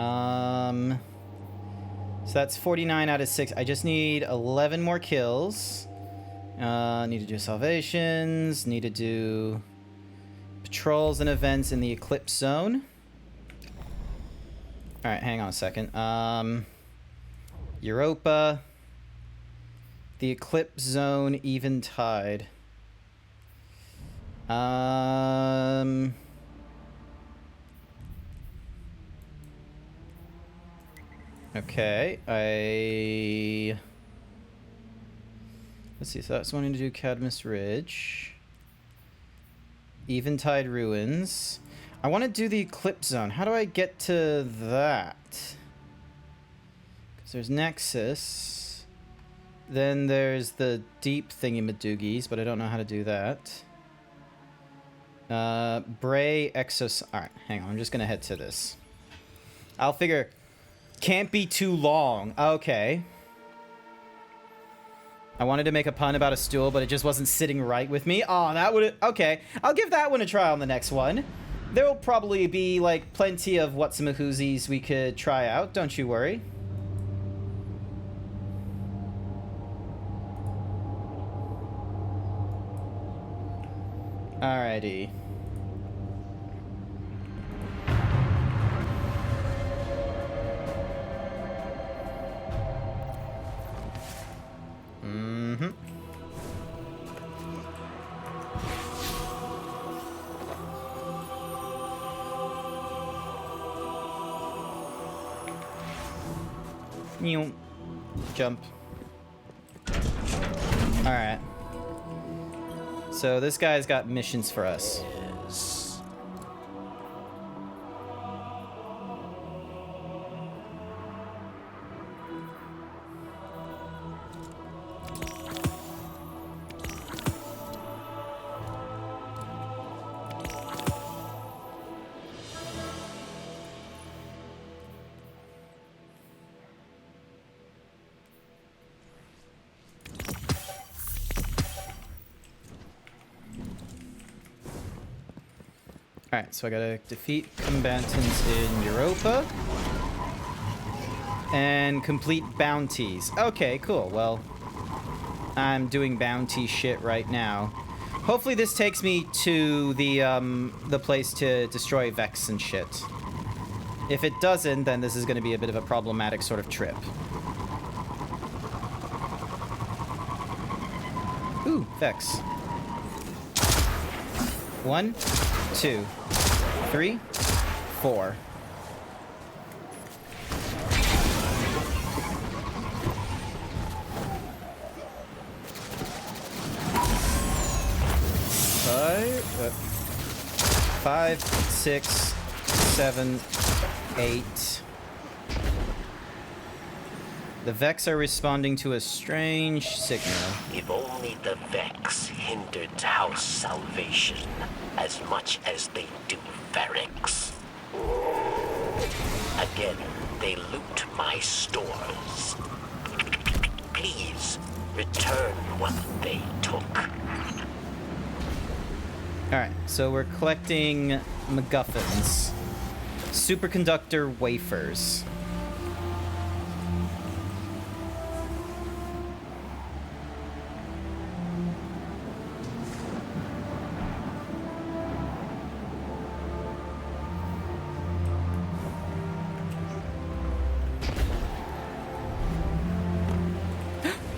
so that's 49 out of 6. I just need 11 more kills. Need to do salvations, need to do patrols and events in the Eclipse Zone. Alright, hang on a second. Europa, the Eclipse Zone, Eventide. Okay, let's see, so that's wanting to do Cadmus Ridge. Eventide Ruins. I want to do the Eclipse Zone. How do I get to that? Because there's Nexus. Then there's the deep thingy-madoogies, but I don't know how to do that. Bray Exos... Alright, hang on. I'm just going to head to this. I'll figure... Can't be too long. Okay. I wanted to make a pun about a stool, but it just wasn't sitting right with me. Oh, that would... Okay. I'll give that one a try on the next one. There will probably be, like, plenty of whatsamahoozies we could try out. Don't you worry. Alrighty. Mm-hmm. New jump. Alright. So this guy's got missions for us. Yes. Alright, so I gotta defeat combatants in Europa. And complete bounties. Okay, cool. Well, I'm doing bounty shit right now. Hopefully this takes me to the place to destroy Vex and shit. If it doesn't, then this is gonna be a bit of a problematic sort of trip. Ooh, Vex. 1, 2, 3, 4. Five, 6, 7, 8. The Vex are responding to a strange signal. If only the Vex hindered House salvation as much as they do Varix. Again, they loot my stores. Please, return what they took. Alright, so we're collecting MacGuffins. Superconductor wafers.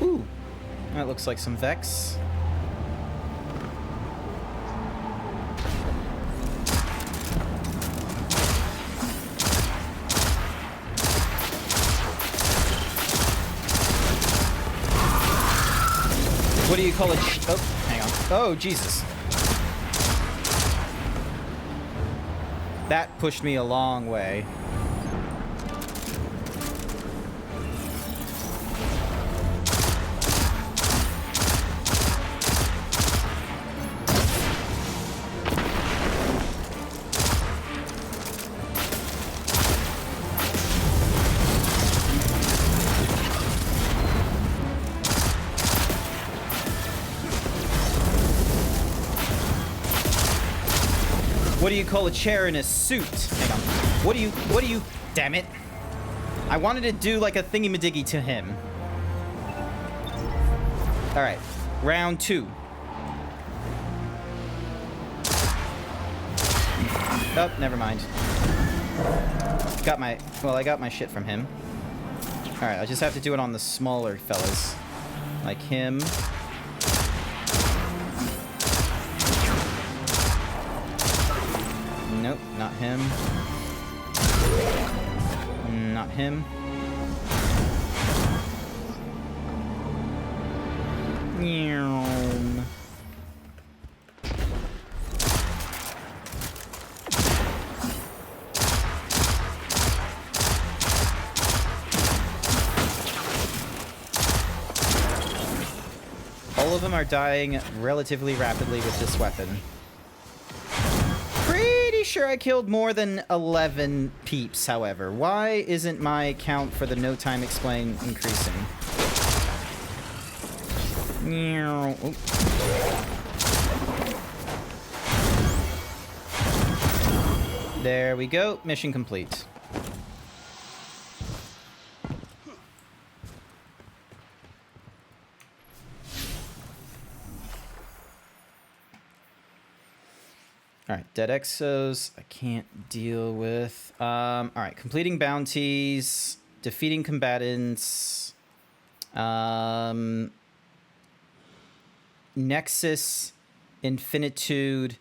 Ooh, that looks like some Vex. What do you call it? Oh, hang on. Oh, Jesus. That pushed me a long way. do you call a chair in a suit? Hang on. What do you, damn it. I wanted to do like a thingy-madiggy to him. All right, round 2. Oh, never mind. I got my shit from him. All right, I just have to do it on the smaller fellas. Like him. Nope, not him. Not him. All of them are dying relatively rapidly with this weapon. Pretty sure I killed more than 11 peeps, however. Why isn't my count for the no time explain increasing? Oh. There we go. Mission complete. Alright, dead exos, I can't deal with. Alright, completing bounties, defeating combatants, Nexus, Infinitude,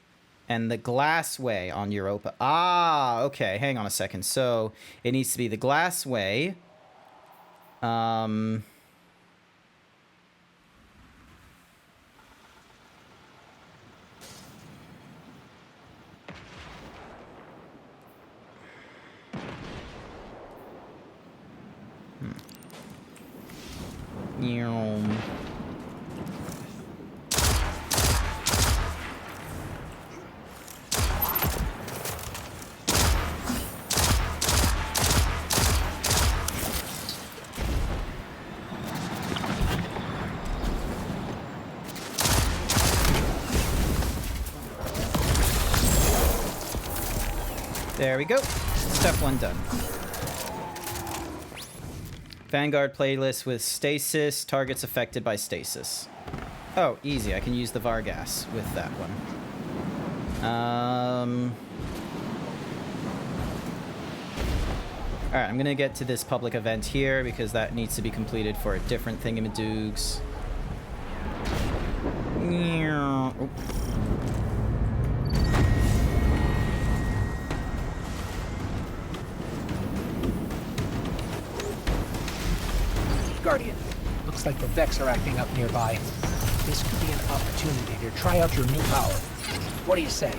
and the Glassway on Europa. Ah, okay, hang on a second. So, it needs to be the Glassway. There we go. Step 1 done. Vanguard playlist with stasis. Targets affected by stasis. Oh, easy. I can use the Vargas with that one. Alright, I'm gonna get to this public event here because that needs to be completed for a different thingamadoogs. Oh. Guardian, looks like the Vex are acting up nearby. This could be an opportunity to try out your new power. What do you say?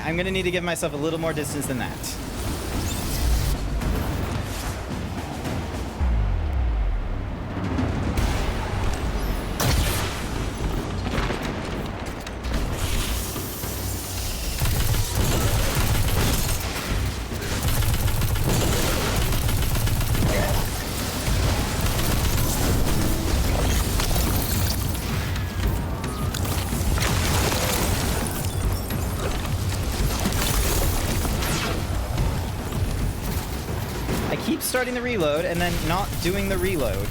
I'm gonna need to give myself a little more distance than that. Starting the reload and then not doing the reload.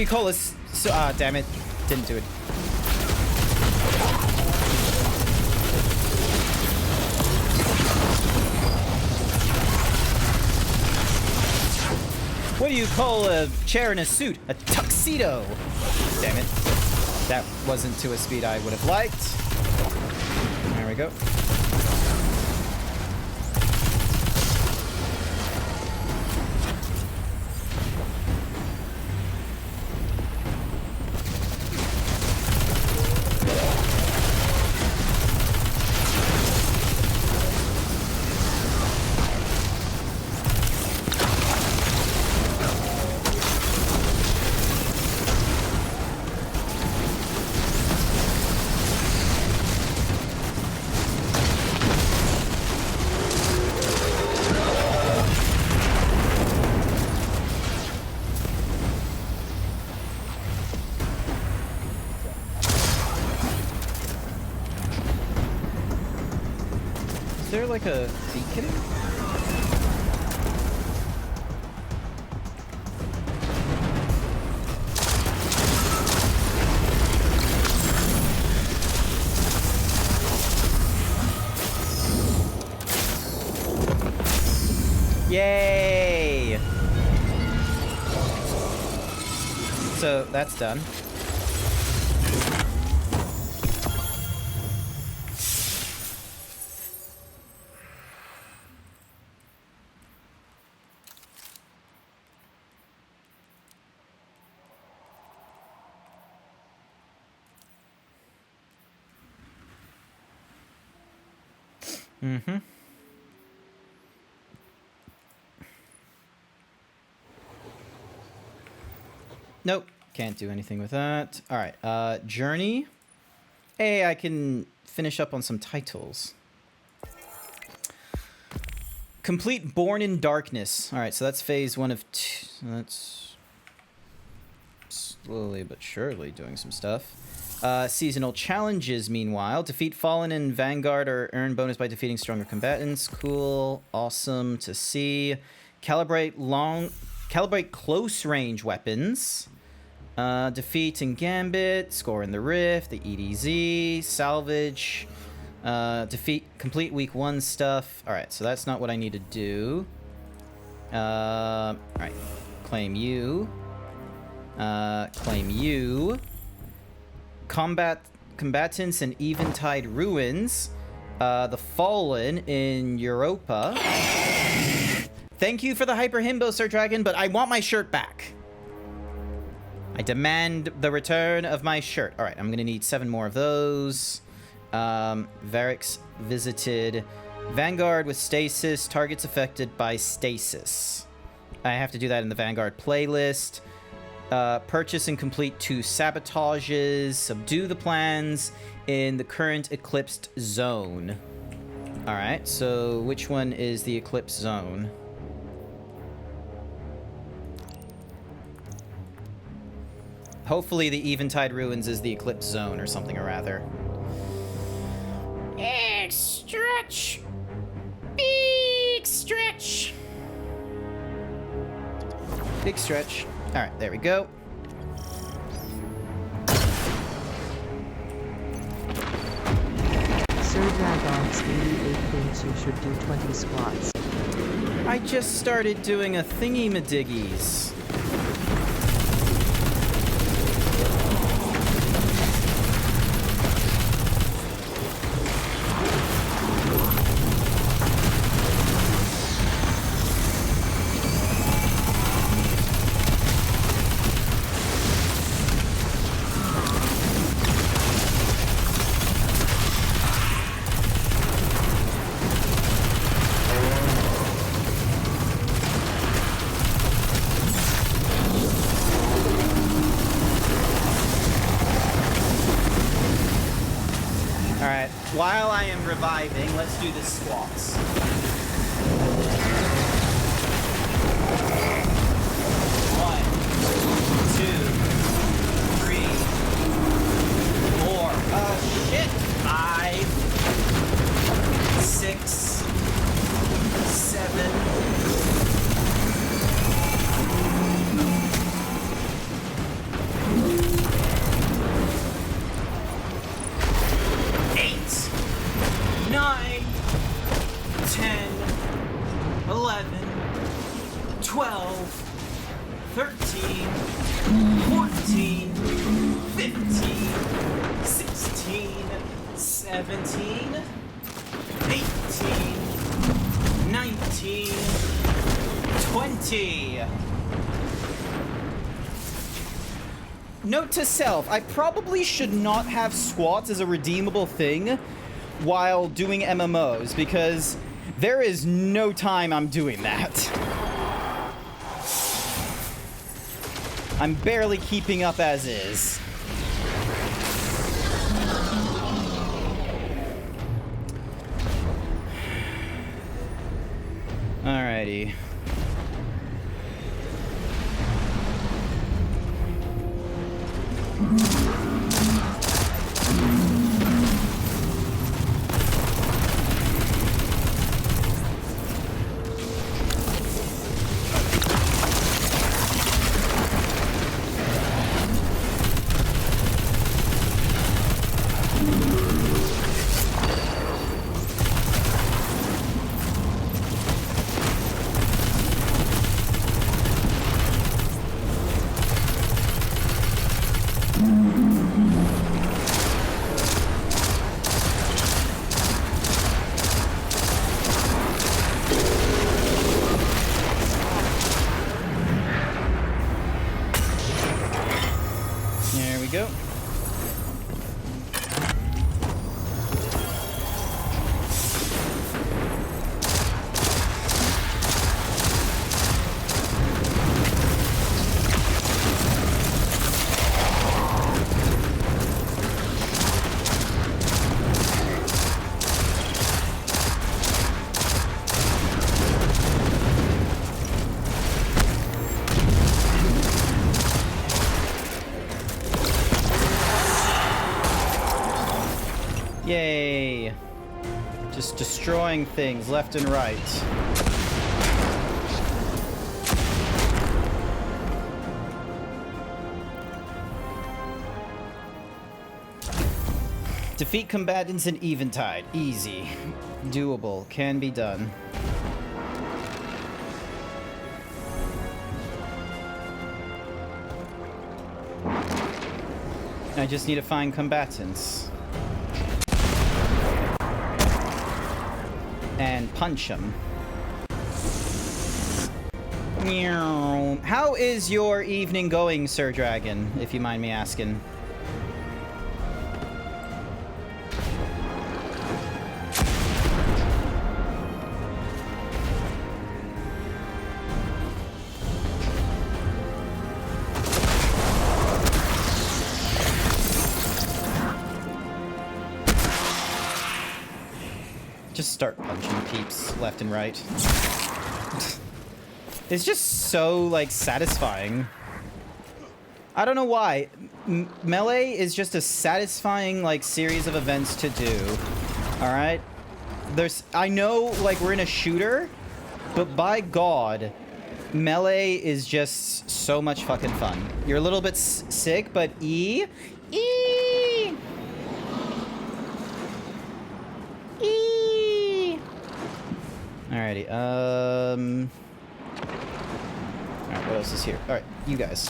you call us? So, damn it. Didn't do it. What do you call a chair in a suit? A tuxedo. Damn it. That wasn't to a speed I would have liked. There we go. Is there like a beacon? Yay! So that's done. Mm-hmm. Nope, can't do anything with that. All right, Journey. Hey, I can finish up on some titles. Complete Born in Darkness. All right, so that's phase 1 of 2. That's slowly but surely doing some stuff. Seasonal challenges, meanwhile. Defeat Fallen and Vanguard or earn bonus by defeating stronger combatants. Cool. Awesome to see. Calibrate close range weapons. Defeat in Gambit. Score in the Rift. The EDZ. Salvage. Complete week 1 stuff. Alright, so that's not what I need to do. Alright. Claim you. Claim you. Combatants in Eventide Ruins. The Fallen in Europa. Thank you for the Hyper Himbo, Sir Dragon, but I want my shirt back. I demand the return of my shirt. All right, I'm going to need 7 more of those. Varix visited. Vanguard with stasis. Targets affected by stasis. I have to do that in the Vanguard playlist. Purchase and complete 2 sabotages. Subdue the plans in the current eclipsed zone. Alright, so which one is the eclipsed zone? Hopefully the Eventide Ruins is the eclipsed zone or something or rather. Big stretch! Big stretch! Big stretch. Alright, there we go. Sir Dragon's 88 thinks you should do 20 squats. I just started doing a thingy-madiggies. While I am reviving, let's do the squats. 1, 2, 3, 4. Oh shit! 5, 6, 7. 16, 17, 18, 19, 20. Note to self, I probably should not have squats as a redeemable thing while doing MMOs, because there is no time I'm doing that. I'm barely keeping up as is. Alrighty. There we go. Yay. Just destroying things left and right. Defeat combatants in Eventide. Easy. Doable. Can be done. I just need to find combatants. And punch him. How is your evening going, Sir Dragon, if you mind me asking? Just start punching peeps left and right. It's just so, like, satisfying. I don't know why. Melee is just a satisfying, like, series of events to do. Alright? I know, like, we're in a shooter, but by God, Melee is just so much fucking fun. You're a little bit sick, but Alrighty, alright, what else is here? Alright, you guys.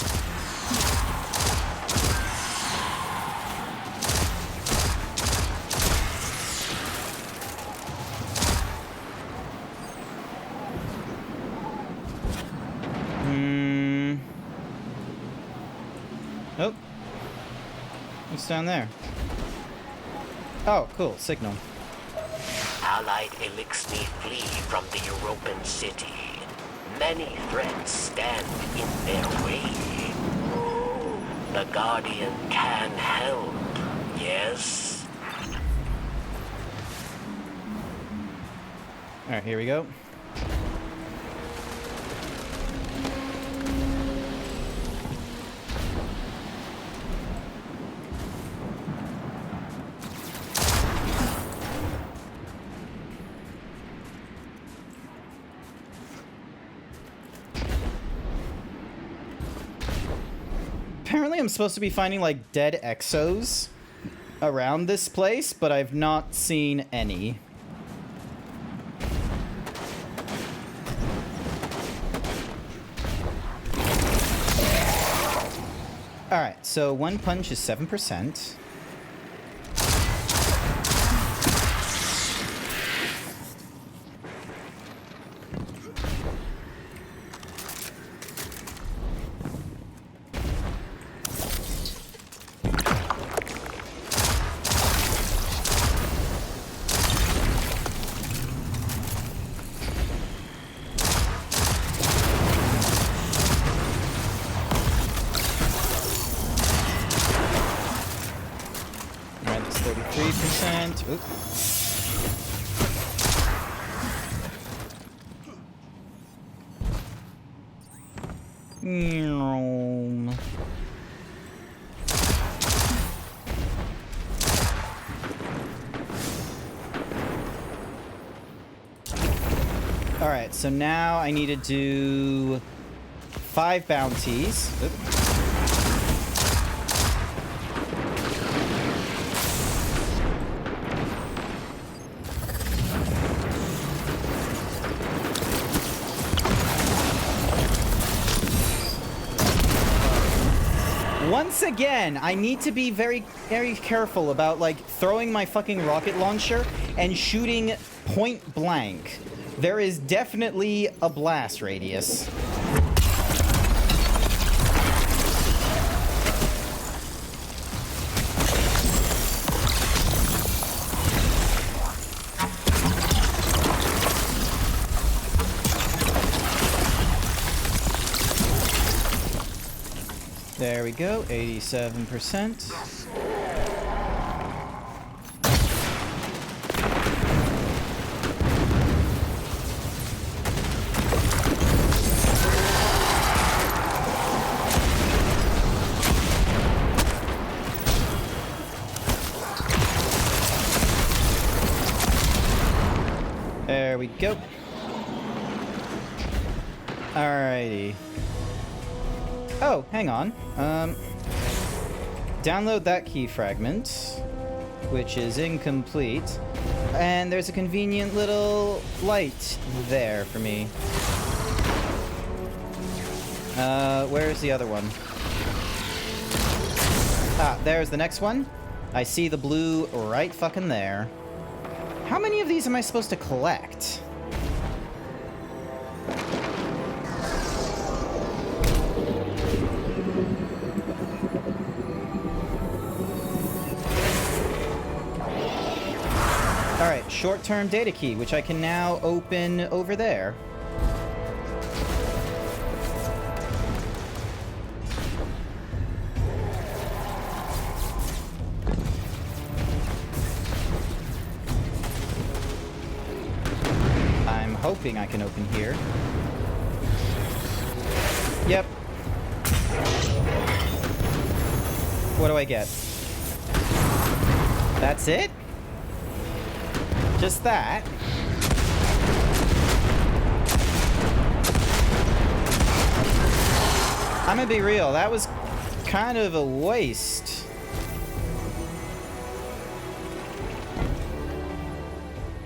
Oh. What's down there? Oh, cool, signal. Allied Elixni flee from the European city. Many threats stand in their way. The Guardian can help, yes? Alright, here we go. Apparently I'm supposed to be finding, like, dead exos around this place, but I've not seen any. Alright, so one punch is 7%. 33%. Oop. Alright, so now I need to do 5 bounties. Oop. Once again, I need to be very, very careful about, like, throwing my fucking rocket launcher and shooting point blank. There is definitely a blast radius. There we go, 87%. There we go. Alrighty. Oh, hang on. Download that key fragment, which is incomplete. And there's a convenient little light there for me. Where's the other one? Ah, there's the next one. I see the blue right fucking there. How many of these am I supposed to collect? Alright, short-term data key, which I can now open over there. I'm hoping I can open here. Yep. What do I get? That's it? Just that? I'm gonna be real, that was kind of a waste.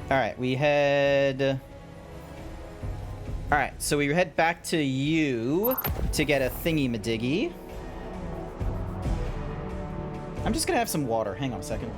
Alright, we head... Alright, so we head back to you to get a thingy-madiggy. I'm just gonna have some water. Hang on a second.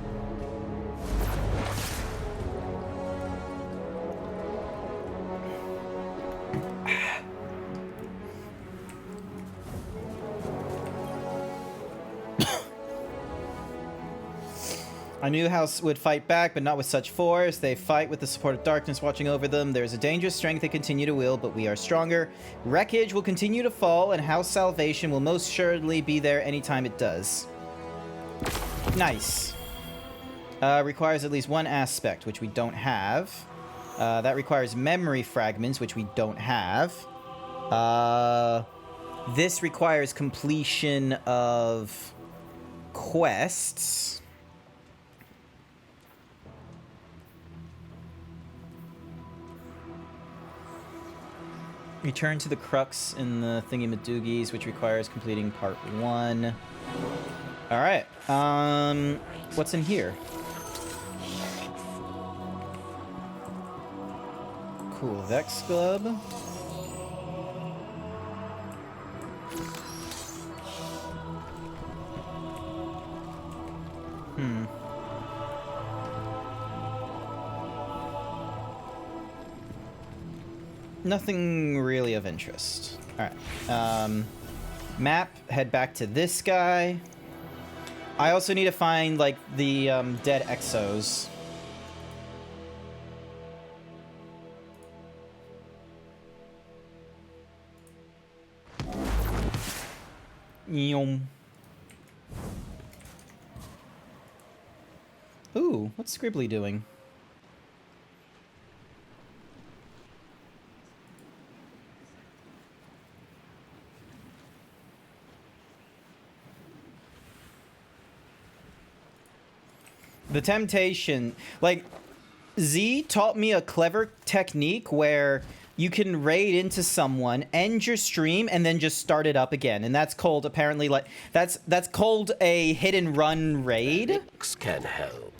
I knew House would fight back, but not with such force. They fight with the support of darkness watching over them. There's a dangerous strength they continue to wield, but we are stronger. Wreckage will continue to fall, and House Salvation will most assuredly be there anytime it does. Nice. Requires at least one aspect, which we don't have. That requires memory fragments, which we don't have. This requires completion of quests. Return to the crux in the thingy-madoogies, which requires completing part 1. Alright, what's in here? Cool, Vex Glove. Nothing really of interest. Alright. Map, head back to this guy. I also need to find, like, the dead exos. Yum. Ooh, what's Scribbly doing? The temptation, like, Z taught me a clever technique where you can raid into someone, end your stream, and then just start it up again. And that's called, apparently, like, that's called a hit and run raid. Medics can help.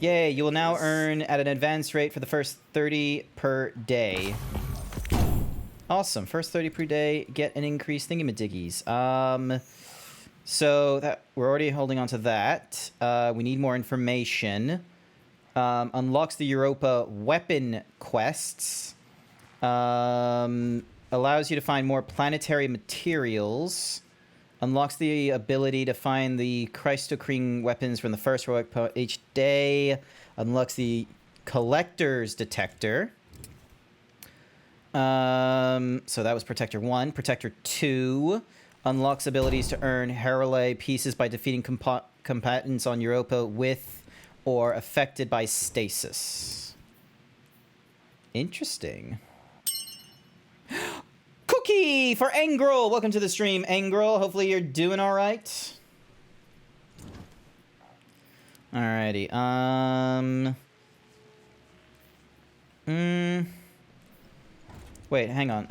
Yay, you will now earn at an advanced rate for the first 30 per day. Awesome, first 30 per day, get an increased thingamadiggies. So that we're already holding on to that. We need more information. Unlocks the Europa weapon quests. Allows you to find more planetary materials. Unlocks the ability to find the Christokring weapons from the first heroic poet each day. Unlocks the collector's detector. So that was Protector 1. Protector 2 unlocks abilities to earn Herale pieces by defeating combatants on Europa with or affected by stasis. Interesting. Cookie for Angrel! Welcome to the stream, Angrel. Hopefully you're doing alright. Alrighty, wait, hang on.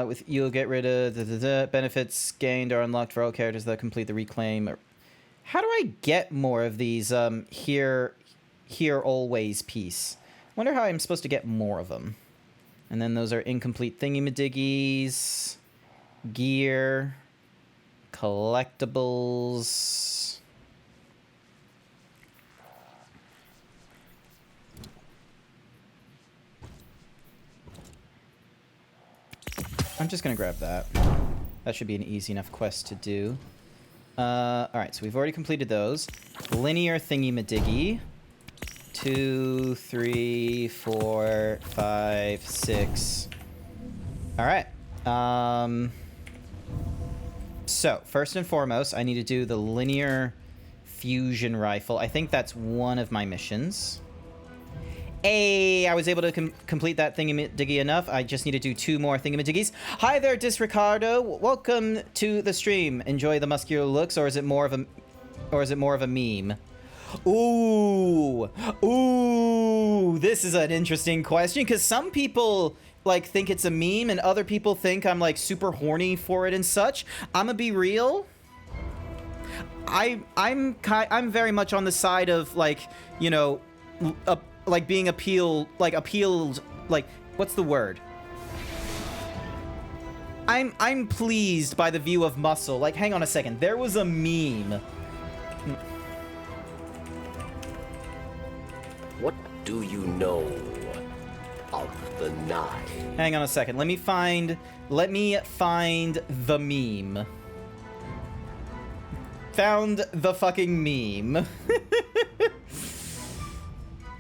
With you'll get rid of the benefits gained are unlocked for all characters that complete the reclaim. How do I get more of these here always piece? Wonder how I'm supposed to get more of them. And then those are incomplete thingy-madiggies, gear, collectibles. I'm just gonna grab that. That should be an easy enough quest to do. Alright, so we've already completed those. Linear thingy-madiggy. 2, 3, 4, 5, 6. Alright. So, first and foremost, I need to do the linear fusion rifle. I think that's one of my missions. Hey, I was able to complete that thingy-madiggy enough. I just need to do 2 more thingy-madiggies. Hi there, Disricardo. Welcome to the stream. Enjoy the muscular looks, or is it more of a meme? Ooh, this is an interesting question, because some people like think it's a meme and other people think I'm like super horny for it and such. I'ma be real. I'm very much on the side of, like, you know, like being appealed, like what's the word? I'm pleased by the view of muscle. Like, hang on a second. There was a meme. What do you know of the Nine? Hang on a second. Let me find the meme. Found the fucking meme.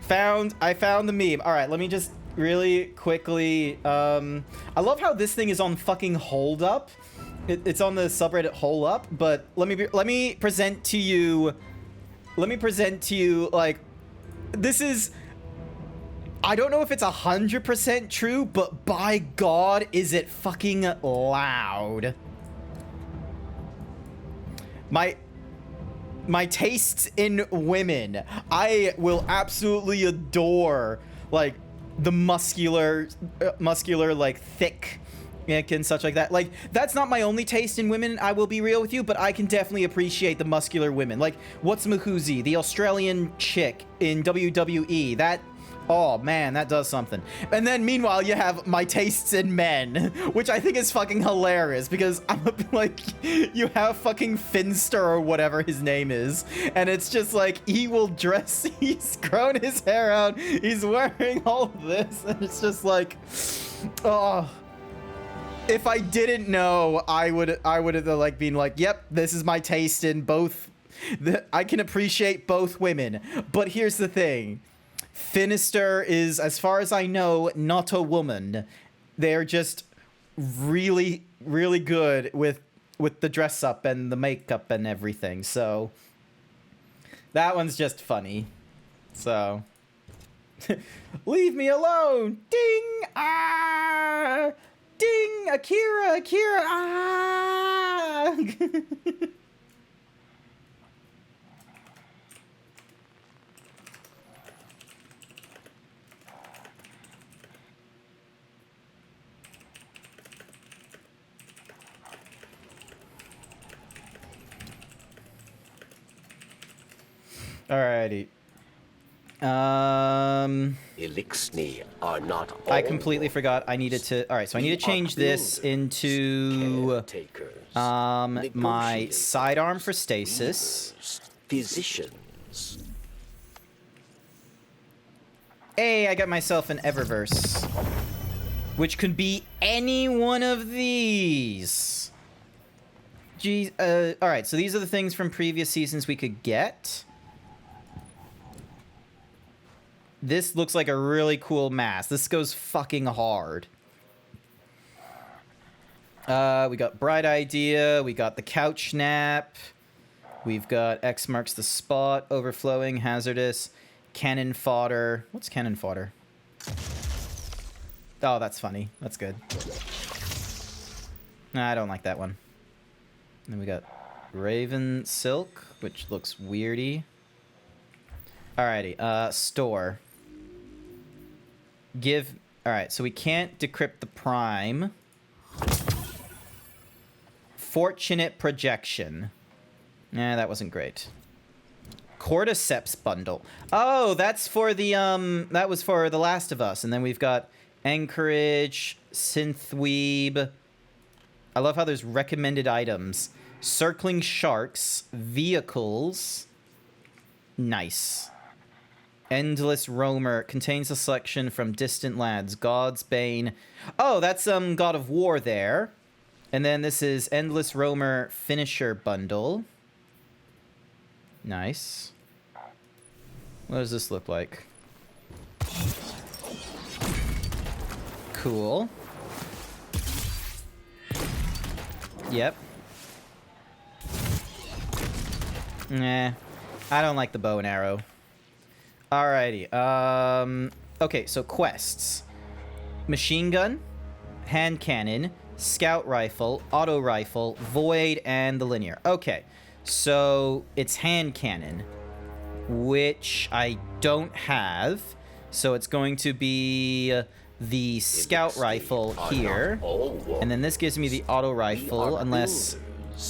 I found the meme. All right, let me just really quickly. I love how this thing is on fucking hold up. It's on the subreddit hold up, but let me present to you. Like, this is. I don't know if it's 100% true, but by God, is it fucking loud. My tastes in women. I will absolutely adore, like, the muscular, like, thick and such like that. Like, that's not my only taste in women, I will be real with you, but I can definitely appreciate the muscular women. Like, what's Mahuzi, the Australian chick in WWE? That... Oh, man, that does something. And then, meanwhile, you have my tastes in men, which I think is fucking hilarious, because I'm like, you have fucking Finster or whatever his name is, and it's just like, he will dress, he's grown his hair out, he's wearing all of this, and it's just like, oh. If I didn't know, I would have, like, been like, yep, this is my taste in both. I can appreciate both women. But here's the thing. Finister is, as far as I know, not a woman. They're just really, really good with the dress up and the makeup and everything. So that one's just funny. So, leave me alone. Ding! Ah! Ding! Akira! Akira! Ah! Alrighty. Elixni are not all I completely forgot I needed to... Alright, so I need to change this into... caretakers, my negotiators, sidearm for stasis. weavers, physicians. Hey, I got myself an Eververse. Which could be any one of these. Geez, alright, so these are the things from previous seasons we could get. This looks like a really cool mask. This goes fucking hard. We got Bright Idea. We got the Couch Nap. We've got X marks the spot. Overflowing. Hazardous. Cannon Fodder. What's Cannon Fodder? Oh, that's funny. That's good. Nah, I don't like that one. Then we got Raven Silk, which looks weirdy. Alrighty, store. Give... Alright, so we can't decrypt the prime. Fortunate Projection. Nah, that wasn't great. Cordyceps bundle. Oh, that's for the, that was for The Last of Us. And then we've got Anchorage, Synthweeb. I love how there's recommended items. Circling Sharks, Vehicles. Nice. Endless Roamer contains a selection from Distant Lands. God's Bane. Oh, that's God of War there. And then this is Endless Roamer Finisher Bundle. Nice. What does this look like? Cool. Yep. Nah. I don't like the bow and arrow. Alrighty. Okay, so quests. Machine gun, hand cannon, scout rifle, auto rifle, void, and the linear. Okay, so it's hand cannon, which I don't have. So it's going to be the scout rifle here. And then this gives me the auto rifle, unless...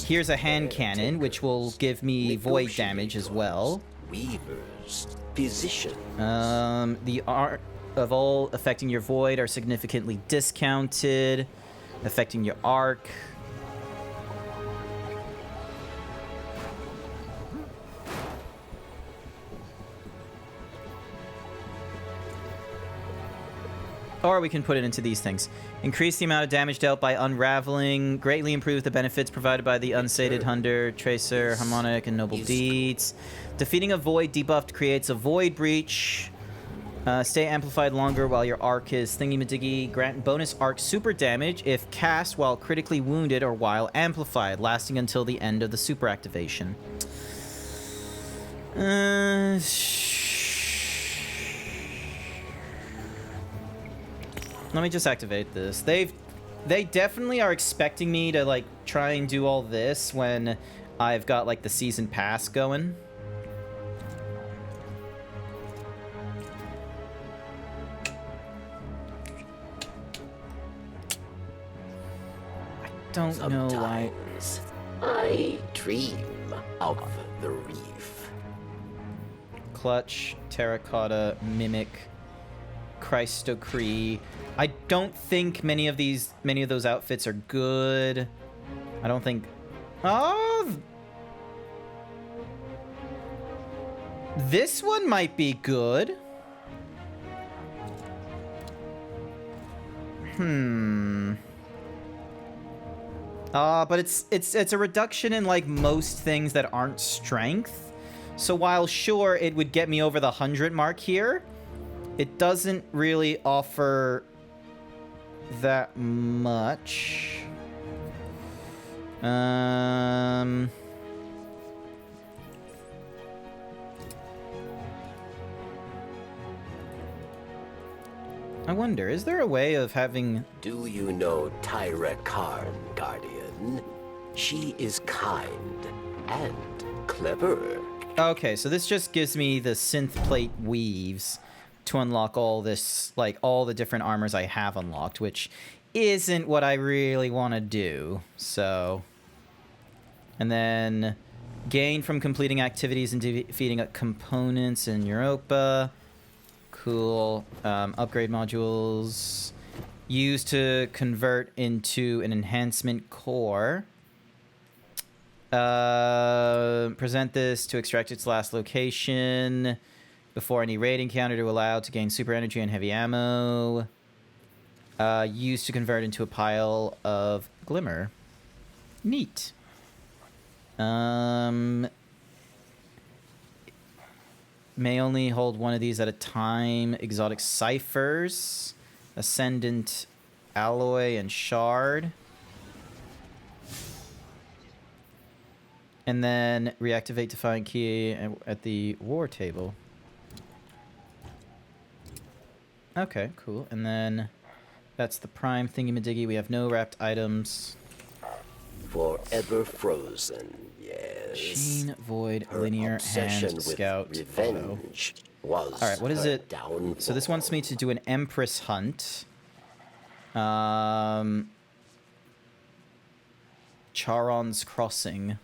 Here's a hand cannon, which will give me void damage as well. Weavers, physician. The art of all affecting your void are significantly discounted, affecting your arc. Or we can put it into these things. Increase the amount of damage dealt by unraveling. Greatly improve the benefits provided by the unsated Hunter, Tracer, Harmonic, and Noble Deeds. Defeating a void debuffed creates a void breach. Stay amplified longer while your arc is thingy-majiggy. Grant bonus arc super damage if cast while critically wounded or while amplified, lasting until the end of the super activation. Let me just activate this. They definitely are expecting me to, like, try and do all this when I've got, like, the season pass going. I don't know why. Sometimes I dream of the reef. Clutch, Terracotta, Mimic, Christocree. I don't think many of those outfits are good. I don't think... Oh! This one might be good. But it's a reduction in, like, most things that aren't strength. So while sure it would get me over the 100 mark here, it doesn't really offer that much. I wonder, is there a way of having... Do you know Tyra Karn, Guardian? She is kind and clever. Okay, so this just gives me the synth plate weaves to unlock all this, like, all the different armors I have unlocked, which isn't what I really want to do, so... And then gain from completing activities and defeating components in Europa. Cool. Upgrade modules. Used to convert into an enhancement core. Present this to extract its last location before any raid encounter to allow to gain super energy and heavy ammo. Used to convert into a pile of glimmer. Neat. May only hold one of these at a time. Exotic ciphers. Ascendant alloy and shard. And then reactivate to find key at the war table. Okay, cool. And then that's the prime thingy-majiggy. We have no wrapped items. Forever frozen, yes. Sheen, void, Her linear, obsession hand, with scout, revenge was Alright, what is her it? downfall. So this wants me to do an Empress hunt. Charon's Crossing,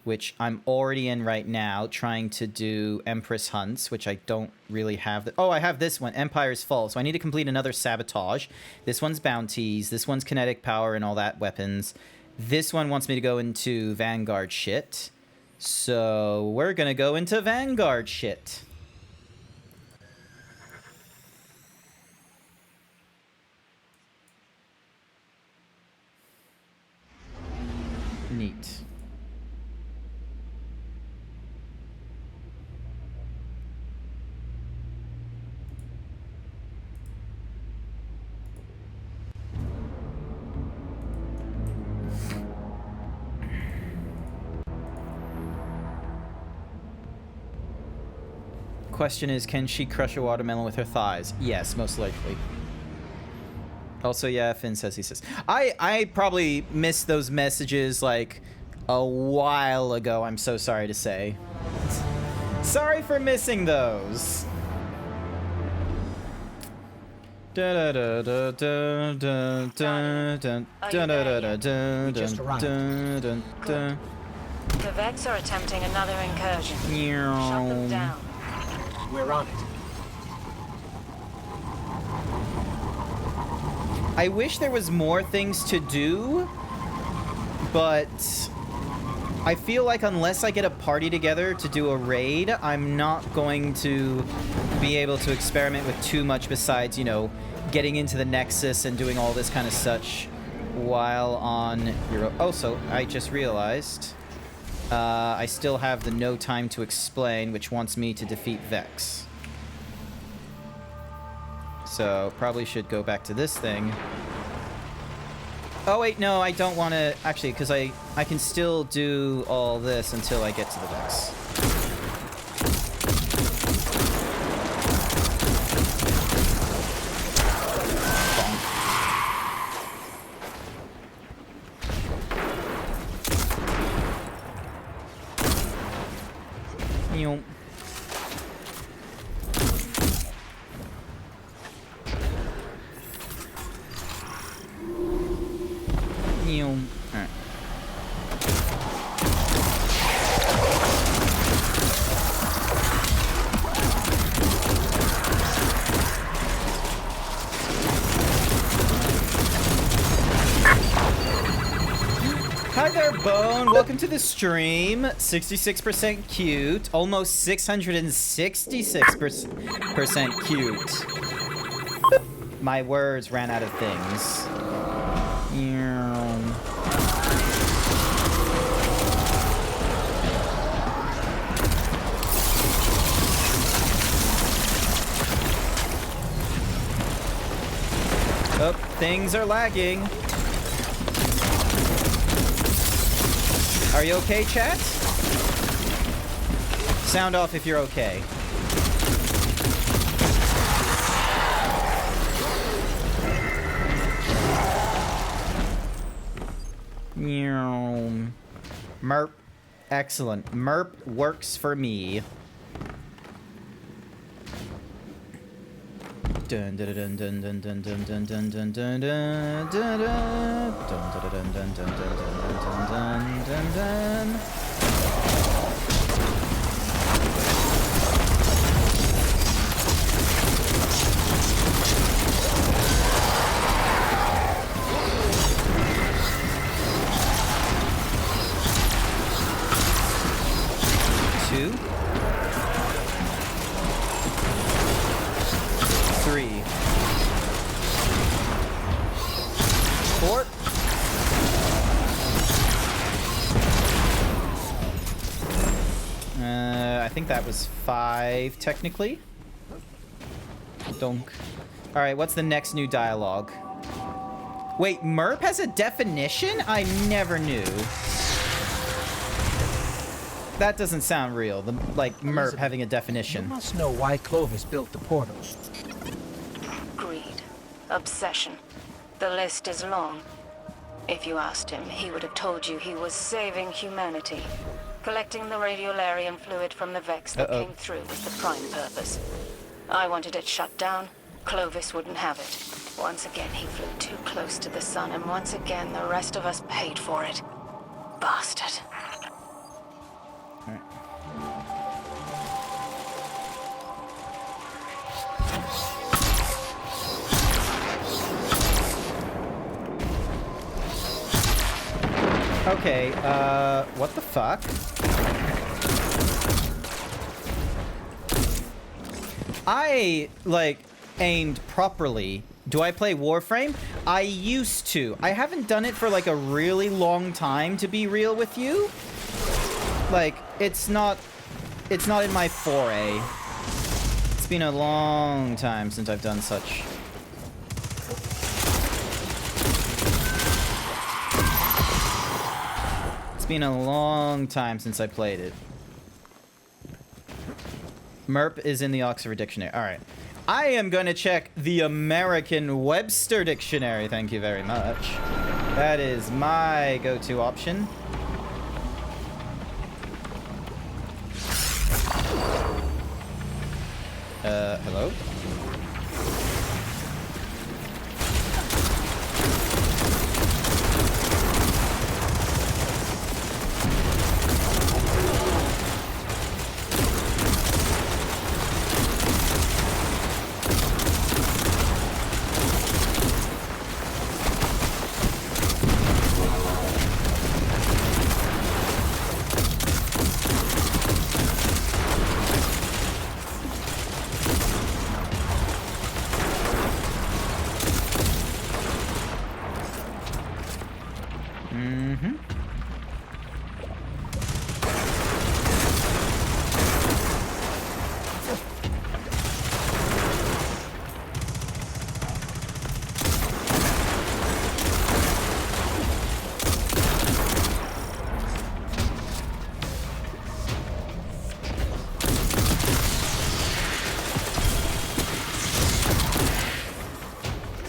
which I'm already in right now, trying to do Empress hunts, which I don't really have. Oh, I have this one, Empire's Fall. So I need to complete another Sabotage. This one's bounties. This one's kinetic power and all that weapons. This one wants me to go into Vanguard shit. So we're gonna go into Vanguard shit. Neat. Question is, can she crush a watermelon with her thighs? Yes, most likely. Also, yeah, Finn says he says. I probably missed those messages like a while ago, I'm so sorry to say. Sorry for missing those. We just arrived. The Vex are attempting another incursion. Shut them down. We're on it. I wish there was more things to do, but I feel like unless I get a party together to do a raid, I'm not going to be able to experiment with too much besides, you know, getting into the Nexus and doing all this kind of such while on Euro. Also, I just realized I still have the No Time to Explain, which wants me to defeat Vex. So, probably should go back to this thing. Oh wait, no, I don't want to... Actually, because I can still do all this until I get to the Vex. Bonk. Alright. Hi there, Bone. Welcome to the stream. 66% cute. Almost 666% cute. My words ran out of things. Oh, things are lagging. Are you okay, chat? Sound off if you're okay. Merp. Excellent. Merp works for me. Dun dun dun dun dun dun dun dun dun dun dun dun dun dun dun dun dun dun dun. Two. 3. 4. I think that was 5, technically. Donk. Alright, what's the next new dialogue? Wait, MERP has a definition? I never knew. That doesn't sound real. Like, MERP having a definition. You must know why Clovis built the portal. Greed. Obsession. The list is long. If you asked him, he would have told you he was saving humanity. Collecting the radiolarian fluid from the Vex that came through was the prime purpose. I wanted it shut down. Clovis wouldn't have it. Once again, he flew too close to the sun, and once again, the rest of us paid for it. Bastard. Okay, what the fuck? I, like, aimed properly. Do I play Warframe? I used to. I haven't done it for, like, a really long time, to be real with you. Like, it's not in my foray. It's been a long time since I've done such. It's been a long time since I played it. MERP is in the Oxford Dictionary. Alright. I am going to check the American Webster Dictionary. Thank you very much. That is my go-to option. Hello?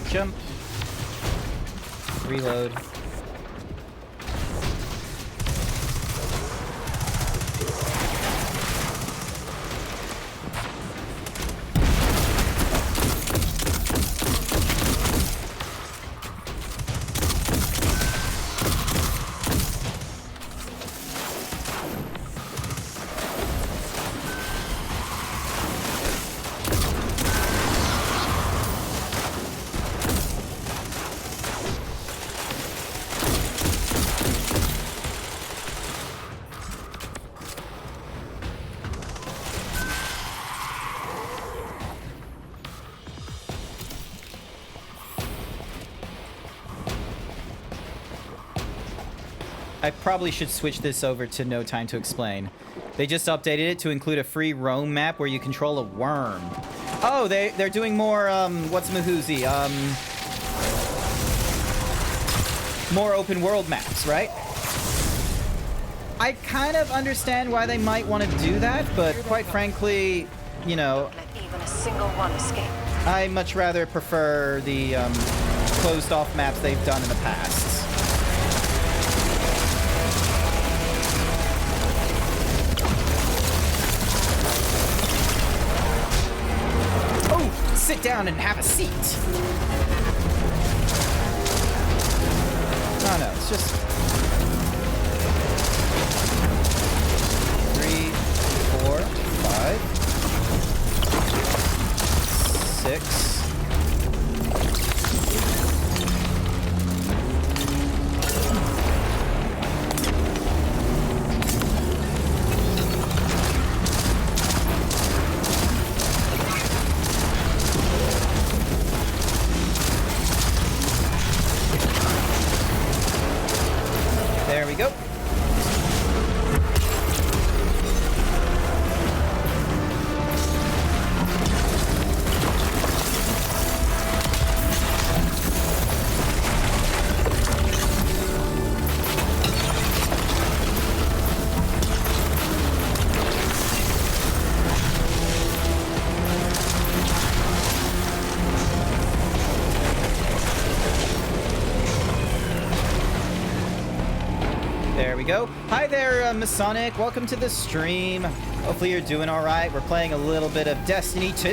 Jump. Reload. I probably should switch this over to No Time to Explain. They just updated it to include a free roam map where you control a worm. Oh, they're doing more, what's Mahoozy? More open world maps, right? I kind of understand why they might want to do that, but quite frankly, you know, Let even a single one escape. I much rather prefer the closed off maps they've done in the past. sit down and have a seat. Oh no, it's just 3, 4, 5, 6. There we go. There we go. Hi there, Masonic. Welcome to the stream. Hopefully you're doing all right. We're playing a little bit of Destiny 2.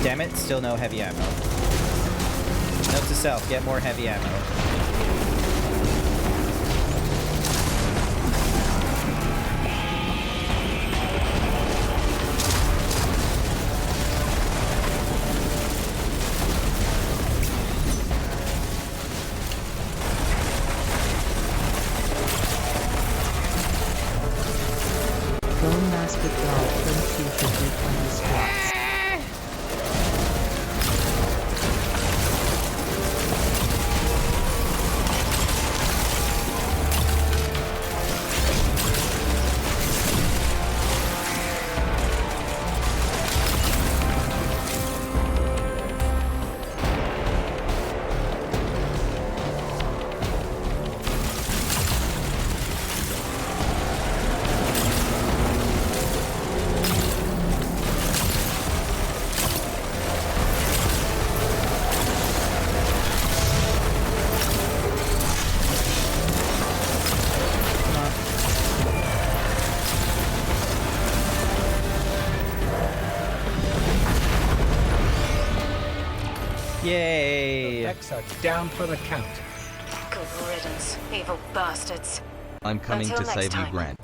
Damn it, still no heavy ammo. Note to self, get more heavy ammo. Bone Master Dog thinks you should do 20 squats. Yay! Vex are down for the count. Good riddance, evil bastards. I'm coming Until to next save you, time. Grant.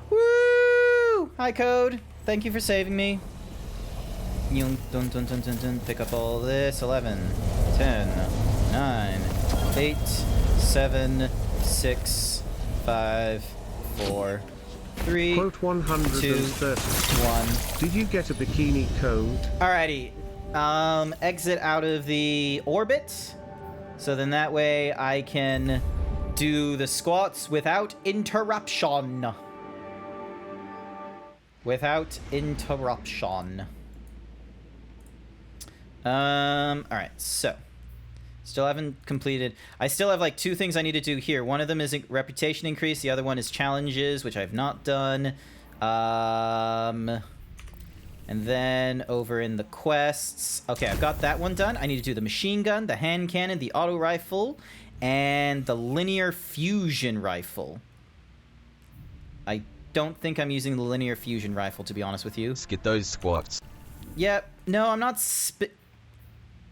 Woo! Hi, Code. Thank you for saving me. Dun, dun, dun, dun, dun, dun. Pick up all this. 11, 10, 9, 8, 7, 6, 5, 4, 3, Quote 130. 1. Did you get a bikini code? Alrighty. Exit out of the orbit. So then that way I can do the squats without interruption. Without interruption. Alright, so. Still haven't completed. I still have like 2 things I need to do here. One of them is a reputation increase. The other one is challenges, which I've not done. And then over in the quests. Okay, I've got that one done. I need to do the machine gun, the hand cannon, the auto rifle, and the linear fusion rifle. I don't think I'm using the linear fusion rifle, to be honest with you. Let's get those squats. Yep. No, I'm not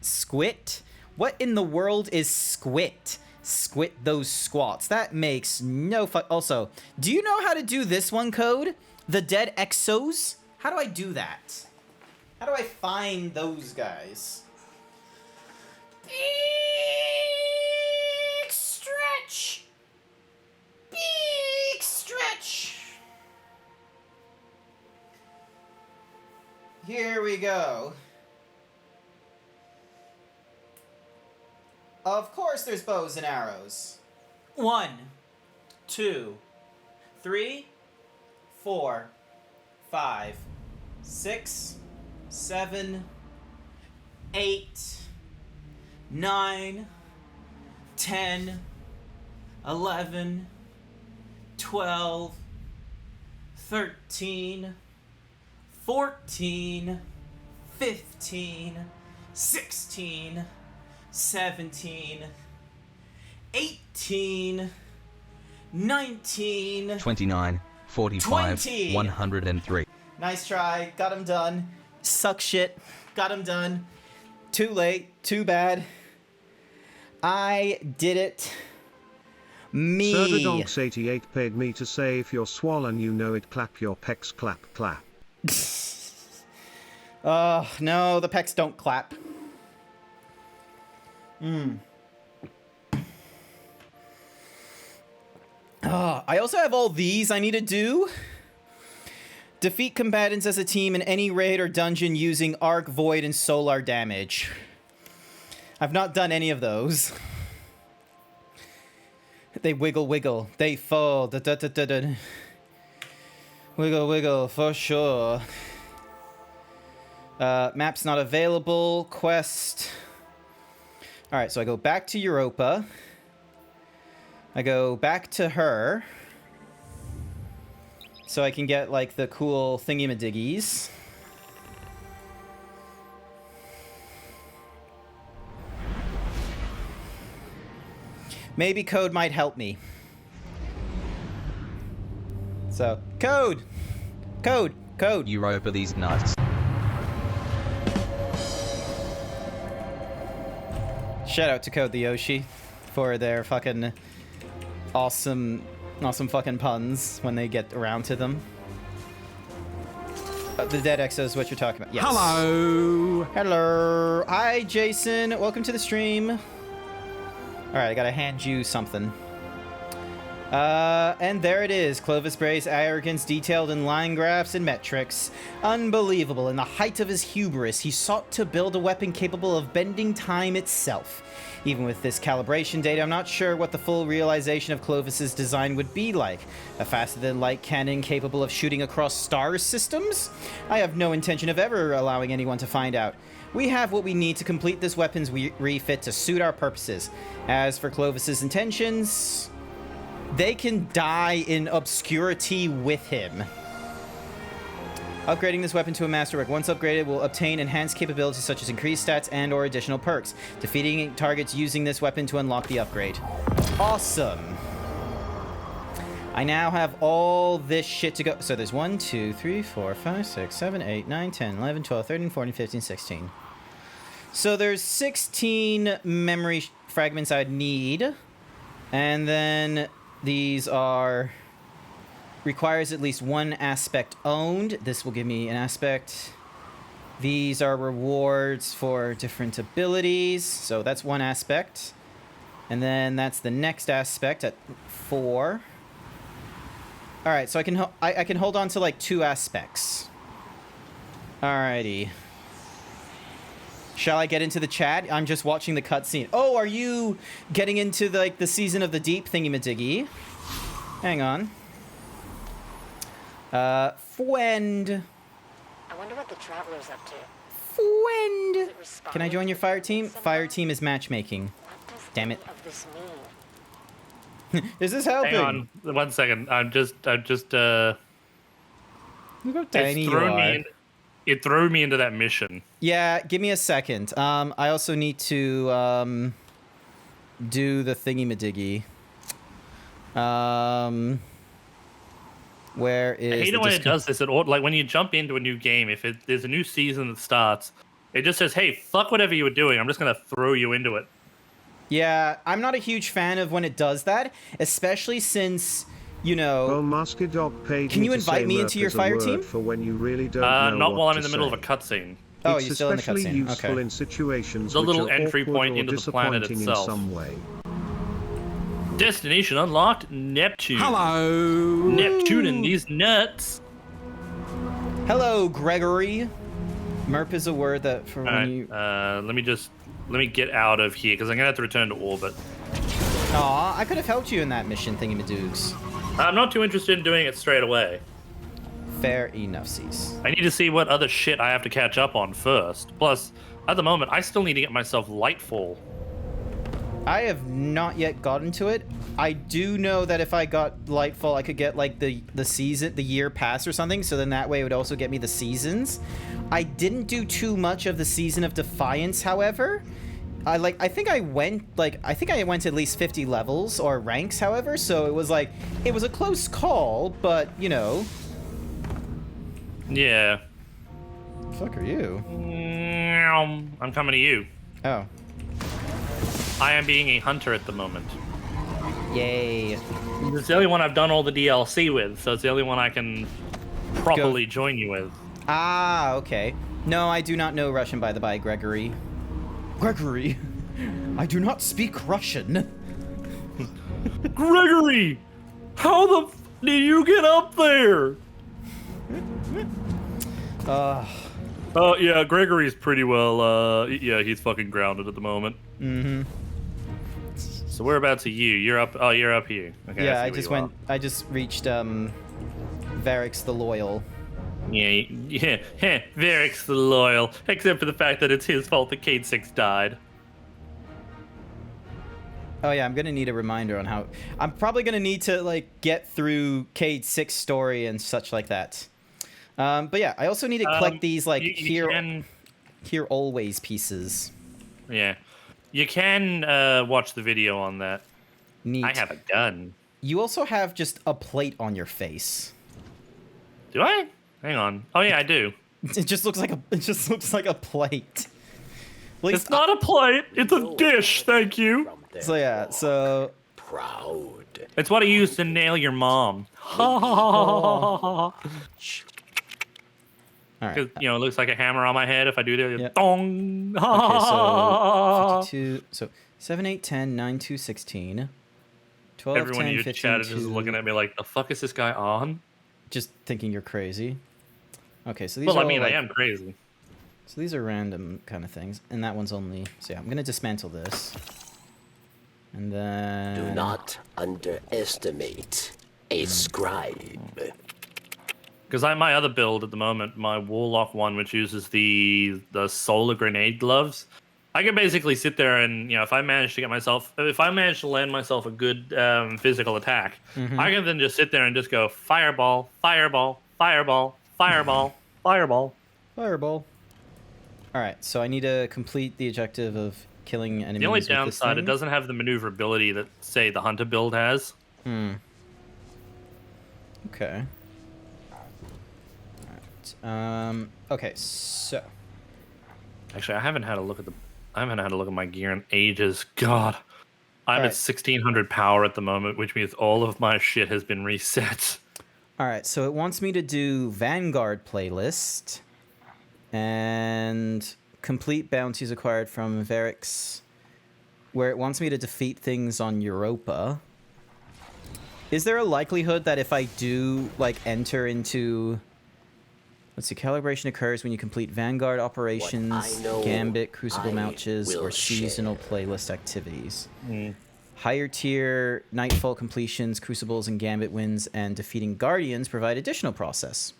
Squit? What in the world is squit? Squit those squats. That makes no Also, do you know how to do this one, Code? The dead exos? How do I do that? How do I find those guys? Big stretch! Big stretch! Here we go. Of course there's bows and arrows. 1, 2, 3, 4, 5, 6, 7, 8, 9, 10, 11, 12, 13, 14, 15, 16, 17, 18, 19, 29, 45, 20. 103. Nice try. Got him done. Suck shit. Got him done. Too late. Too bad. I did it. Me. Serdadonks88 paid me to say if you're swollen you know it, clap your pecs, clap clap. Oh, no, the pecs don't clap. Oh, I also have all these I need to do. Defeat combatants as a team in any raid or dungeon using Arc, Void, and Solar damage. I've not done any of those. They wiggle, wiggle. They fall. Da, da, da, da, da. Wiggle, wiggle, for sure. Map's not available. Quest. Alright, so I go back to Europa. I go back to her. So I can get, like, the cool thingy-madiggies. Maybe code might help me. So, code! Code! Code! Europa these nuts. Shout out to Code the Yoshi for their fucking awesome fucking puns when they get around to them. The Dead Exo is what you're talking about. Yes. Hello. Hello. Hi, Jason. Welcome to the stream. Alright, I gotta hand you something. And there it is. Clovis Bray's arrogance detailed in line graphs and metrics. Unbelievable. In the height of his hubris, he sought to build a weapon capable of bending time itself. Even with this calibration data, I'm not sure what the full realization of Clovis's design would be like. A faster-than-light cannon capable of shooting across star systems? I have no intention of ever allowing anyone to find out. We have what we need to complete this weapon's refit to suit our purposes. As for Clovis's intentions, they can die in obscurity with him. Upgrading this weapon to a masterwork. Once upgraded, will obtain enhanced capabilities such as increased stats and or additional perks. Defeating targets using this weapon to unlock the upgrade. Awesome. I now have all this shit to go. So there's 1, 2, 3, 4, 5, 6, 7, 8, 9, 10, 11, 12, 13, 14, 15, 16. So there's 16 memory fragments I'd need. And then these are... requires at least one aspect owned. This will give me an aspect. These are rewards for different abilities. So that's one aspect. And then that's the next aspect at 4. Alright, so I can hold on to like 2 aspects. Alrighty. Shall I get into the chat? I'm just watching the cutscene. Oh, are you getting into like the Season of the Deep thingy-madiggy? Hang on. Friend. I wonder what the Traveler's up to. Friend. Can I join your fire team? Fire team is matchmaking. Damn it. Of this mean? Is this helping? Hang on, 1 second. I'm just. Look how tiny you are. It threw me into that mission. Yeah, give me a second. I also need to do the thingy-madiggy. Where is? I hate it when it does this. Like when you jump into a new game, if there's a new season that starts, it just says, "Hey, fuck whatever you were doing. I'm just gonna throw you into it." Yeah, I'm not a huge fan of when it does that, especially since, you know... Well, Masker Dog paid can you invite me into your fire team? For when you really don't know not what while I'm to in the middle say. of a cutscene. Oh, It's you're still in the especially cutscene. useful Okay. in situations The which little are entry awkward point or into the planet disappointing itself. in some way. Destination unlocked. Neptune. Hello. Neptune and these nuts. Hello, Gregory. Merp is a word that for when Alright, you... let me get out of here because I'm gonna have to return to orbit. Aw, I could have helped you in that mission thingy-madoogs. I'm not too interested in doing it straight away. Fair enough, Cease. I need to see what other shit I have to catch up on first. Plus, at the moment, I still need to get myself Lightfall. I have not yet gotten to it. I do know that if I got Lightfall, I could get like the season, the year pass or something. So then that way it would also get me the seasons. I didn't do too much of the Season of Defiance, however. I think I went at least 50 levels or ranks, however. So it was a close call, but you know. Yeah. Fuck are you? I'm coming to you. Oh. I am being a hunter at the moment. Yay. It's the only one I've done all the DLC with, so it's the only one I can properly join you with. Ah, okay. No, I do not know Russian, by the by, Gregory. Gregory, I do not speak Russian. Gregory, how the f did you get up there? Yeah, Gregory's pretty well, yeah, he's fucking grounded at the moment. Mm-hmm. So whereabouts are you? You're up, oh, you're up here. Okay, Yeah, I I just reached, Varix the Loyal. Yeah, Varix the Loyal, except for the fact that it's his fault that Cade 6 died. Oh yeah, I'm gonna need a reminder on how... I'm probably gonna need to, like, get through Cade 6 story and such like that. But yeah, I also need to collect these, like, here always pieces. Yeah. You can watch the video on that. Neat. I have a gun. You also have just a plate on your face. Do I? Hang on. Oh yeah, I do. It just looks like a plate. It's not a plate. It's a dish. Thank you. So yeah, so Proud. It's what I used to nail your mom. all right. Because you know, it looks like a hammer on my head if I do that. Yep. Dong. Okay, so 52. So 7, 8, 10, 9, 2, 16. 12, Everyone 10, in your 15, chat is 2. just looking at me like, the fuck is this guy on? Just thinking you're crazy. Okay, so these Well, are I mean, all, like, I am crazy. So these are random kind of things, and that one's only... So yeah, I'm gonna dismantle this. And then... Do not underestimate a scribe. Because my other build at the moment, my Warlock one, which uses the solar grenade gloves, I can basically sit there and, you know, if I manage to land myself a good physical attack, I can then just sit there and just go fireball, fireball, fireball, fireball, fireball. Fireball. Alright, so I need to complete the objective of killing enemies. The only with this downside, it thing. doesn't have the maneuverability that, say, the Hunter build has. Okay. Alright. Okay, so... Actually, I haven't had a look at my gear in ages. God. I'm at 1600 power at the moment, which means all of my shit has been reset. Alright, so it wants me to do Vanguard playlist. And complete bounties acquired from Varix. Where it wants me to defeat things on Europa. Is there a likelihood that if I do, like, enter into... Let's see, calibration occurs when you complete Vanguard operations, Gambit, Crucible matches, or seasonal playlist activities. Higher tier Nightfall completions, Crucibles, and Gambit wins, and defeating Guardians provide additional process.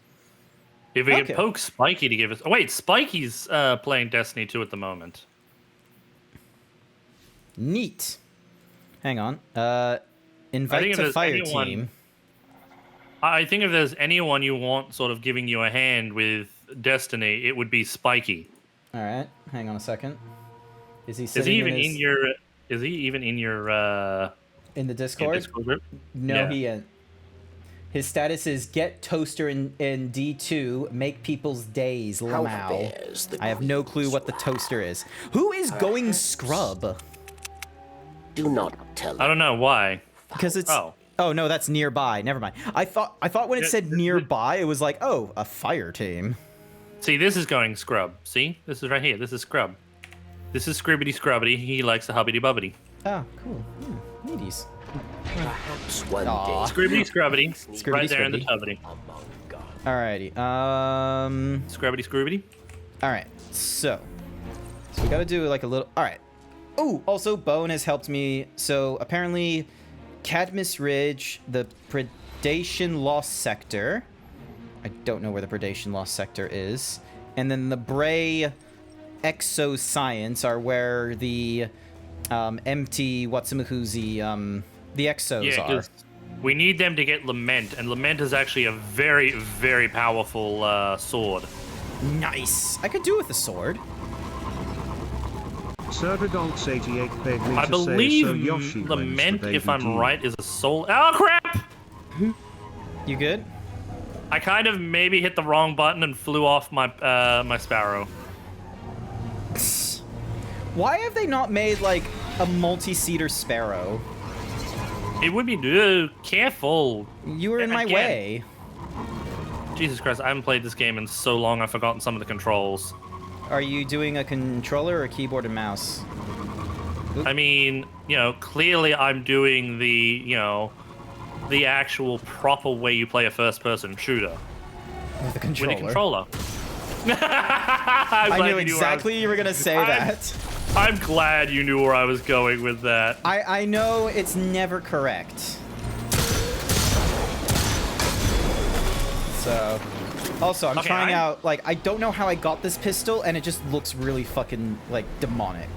If we could poke Spiky to give us... Oh, wait, Spiky's playing Destiny 2 at the moment. Neat. Hang on. Invite to fire team. I think if there's anyone you want sort of giving you a hand with Destiny, it would be Spiky. All right. Hang on a second. Is he even in your... Is he even in your... in the Discord? Discord group? No, Yeah. he ain't. His status is get toaster in D2, make people's days. Lamau. I have no clue what the toaster is. Who is going scrub? Do not tell. I don't know why. Because it's... Oh, no, that's nearby. Never mind. I thought when it said nearby, it was like, oh, a fire team. See, this is going scrub. See? This is right here. This is scrub. This is Scribbity Scrubbity. He likes the hubbity bubbity. Oh, cool. Neaties. Perhaps one day. Scribbity Scrubbity. Scribbity Right there in the Scrubbity. tubbity. Alrighty. Scrubbity Scrubbity. Alright, so we gotta do like a little... Alright. Oh, also, Bone has helped me. So, apparently, Cadmus Ridge, the Predation Lost Sector. I don't know where the Predation Lost Sector is. And then the Bray Exoscience are where the empty whatsamahoozy, the Exos are. We need them to get Lament, and Lament is actually a very, very powerful sword. Nice. I could do with a sword. Serverdonks88 paid me I to say believe so Yoshi Lament, wins the if I'm baby right, is a soul. Oh crap! You good? I kind of maybe hit the wrong button and flew off my my sparrow. Why have they not made like a multi-seater sparrow? It would be careful. You were in my way. Jesus Christ, I haven't played this game in so long I've forgotten some of the controls. Are you doing a controller or a keyboard and mouse? Oop. I mean, you know, clearly I'm doing the, you know, the actual proper way you play a first-person shooter. With a controller. With a controller. I knew exactly you were gonna say that. I'm glad you knew where I was going with that. I know it's never correct. So, also, I'm trying out, like, I don't know how I got this pistol, and it just looks really fucking, like, demonic.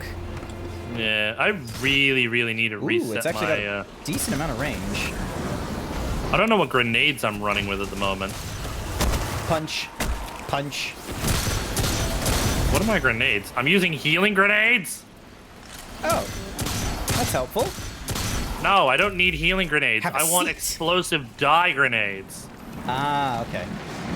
Yeah, I really, really need to reset it's actually my... got a decent amount of range. I don't know what grenades I'm running with at the moment. Punch. Punch. What are my grenades? I'm using healing grenades? Oh, that's helpful. No, I don't need healing grenades. Have a I want seat. explosive dye grenades. Ah, okay.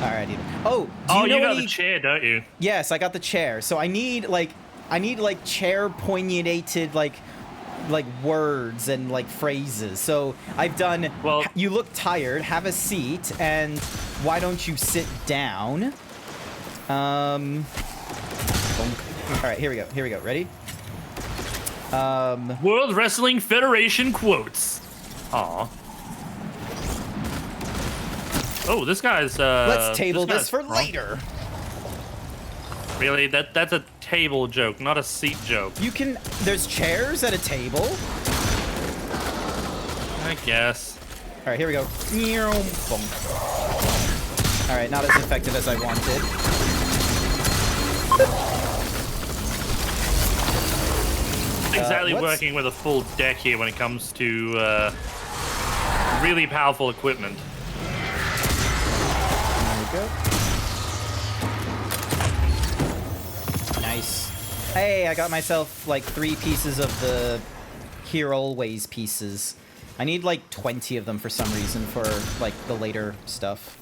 Alrighty. Oh, you got the chair, don't you? Yes, I got the chair. So I need chair poignantated like words and like phrases. So I've done. Well, you look tired. Have a seat, and why don't you sit down? All right, here we go. Here we go. Ready? World Wrestling Federation quotes. Aw. Oh, this guy's. Let's table this for later. Really? That's a table joke, not a seat joke. You can. There's chairs at a table. I guess. All right, here we go. All right, not as effective as I wanted. Exactly working with a full deck here when it comes to really powerful equipment. There we go. Nice. Hey, I got myself like 3 pieces of the here always pieces. I need like 20 of them for some reason for like the later stuff.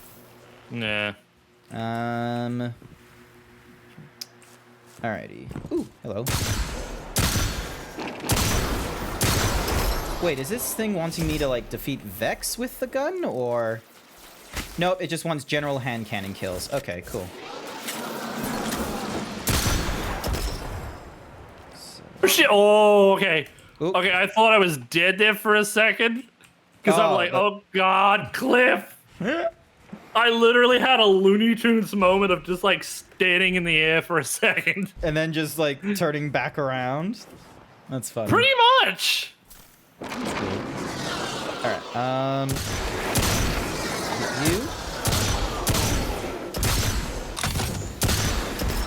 Yeah. Alrighty. Ooh, hello. Wait, is this thing wanting me to like defeat Vex with the gun or? Nope, it just wants general hand cannon kills. Okay, cool. Oh shit! Oh, okay. Oop. Okay, I thought I was dead there for a second. Because I'm like, oh god, Cliff! I literally had a Looney Tunes moment of just like standing in the air for a second. And then just like turning back around. That's fun. Pretty much! Alright, you?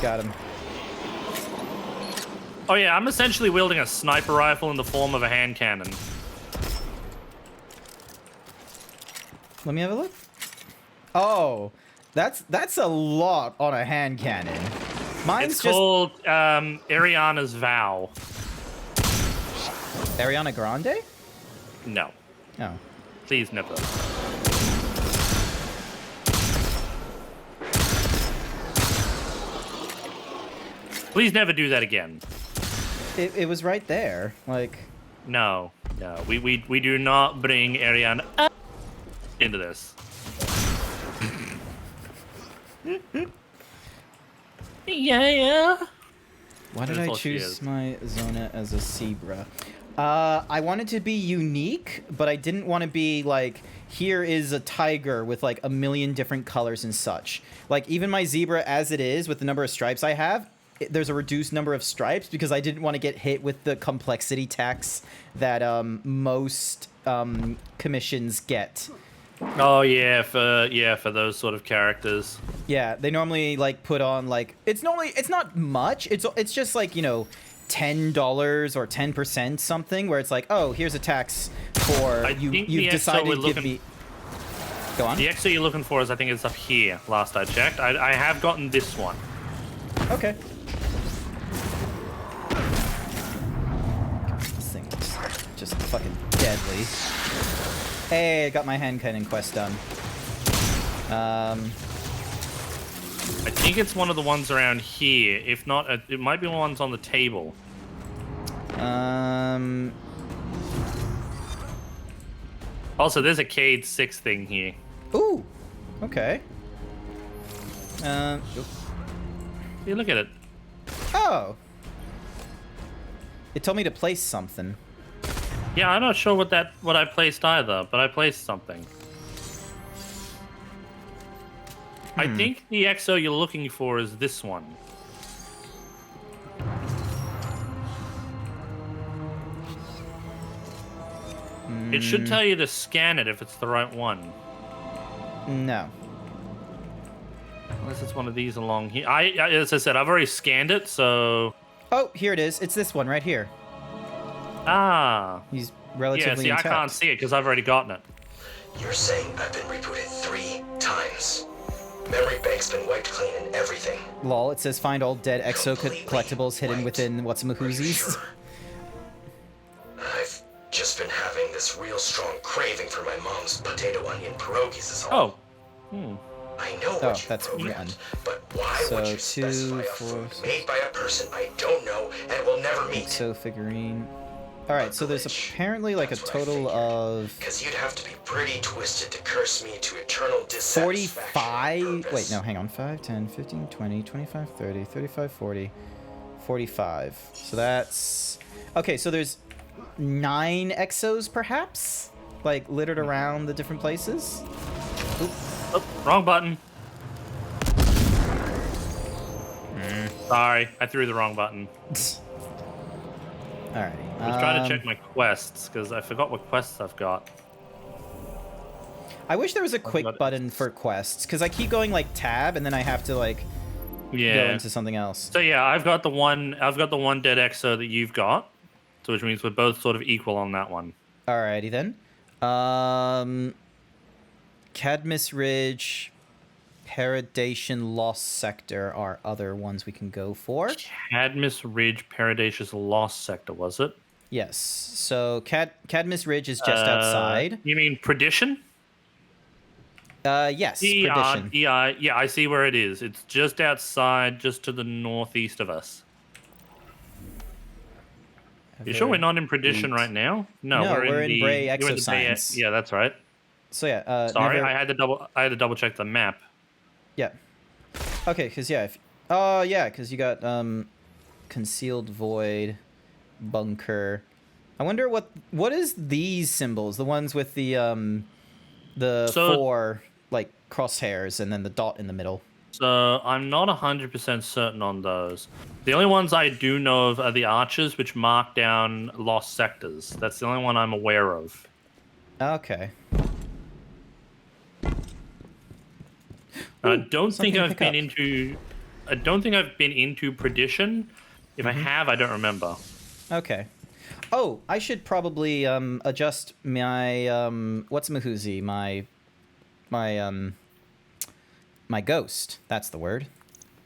Got him. Oh yeah, I'm essentially wielding a sniper rifle in the form of a hand cannon. Let me have a look. Oh, that's a lot on a hand cannon. Mine's It's called Ariana's Vow. Ariana Grande? No. Oh. Please never. Please never do that again. It was right there. Like. No. We do not bring Ariana into this. Yeah. Why did I choose my Zona as a zebra? I wanted to be unique, but I didn't want to be like, here is a tiger with like a million different colors and such. Like even my zebra as it is with the number of stripes I have, there's a reduced number of stripes because I didn't want to get hit with the complexity tax that most commissions get. Oh yeah, for those sort of characters. Yeah, they normally like put on like it's not much. It's just like, you know, $10 or 10% something where it's like, oh, here's a tax for you've decided to give me. Go on. The exo you're looking for is, I think it's up here. Last I checked, I have gotten this one. Okay. This thing is just fucking deadly. Hey, I got my hand cannon quest done. I think it's one of the ones around here. If not, it might be one of the ones on the table. Also, there's a Cade 6 thing here. Ooh. Okay. Yeah, look at it. Oh. It told me to place something. Yeah, I'm not sure what I placed either, but I placed something. I think the EXO you're looking for is this one. It should tell you to scan it if it's the right one. No. Unless it's one of these along here. As I said, I've already scanned it, so... Oh, here it is. It's this one right here. Ah. He's relatively Yeah, see, intact. I can't see it because I've already gotten it. You're saying I've been rebooted 3 times. Memory bank's been wiped clean and everything. Lol, it says find all dead exo Completely collectibles hidden within Are you what's-a-mahoozies. sure? I've just been having this real strong craving for my mom's potato onion pierogies is all. Oh. I know Oh, what you that's programmed, one. but why would So you specify 2, a 4, food made by a person I don't know and will never meet? Exo figurine. Alright, so there's apparently like a total of... Because you'd have to be pretty twisted to curse me to eternal dissatisfaction. 45... Wait, no, hang on. 5, 10, 15, 20, 25, 30, 35, 40, 45. So that's... Okay, so there's 9 exos, perhaps? Like, littered around the different places? Oop. Oh, wrong button. Sorry, I threw the wrong button. Alright. I was trying to check my quests, because I forgot what quests I've got. I wish there was a quick button for quests, because I keep going, like, tab, and then I have to, like, go into something else. So yeah, I've got the one dead exo that you've got, so which means we're both sort of equal on that one. Alrighty then. Cadmus Ridge, Paradation Lost Sector are other ones we can go for. Cadmus Ridge, Paradacious Lost Sector, was it? Yes. So Cadmus Ridge is just outside. You mean Perdition? Yes, Perdition. Yeah, I see where it is. It's just outside, just to the northeast of us. You sure we're not in Perdition right now? No, we're in Bray you're in the Bay- Exoscience. Yeah, that's right. So yeah. Sorry, I had to double check the map. Yeah. Okay, because yeah, because you got Concealed Void, Bunker. I wonder what is these symbols? The ones with the 4 like crosshairs and then the dot in the middle. So I'm not 100% certain on those. The only ones I do know of are the archers, which mark down lost sectors. That's the only one I'm aware of. Okay. I don't think something to I've pick been up. into. I don't think I've been into Perdition. If I have, I don't remember. Okay. Oh, I should probably adjust my what's-a-mahoozy, my ghost. That's the word.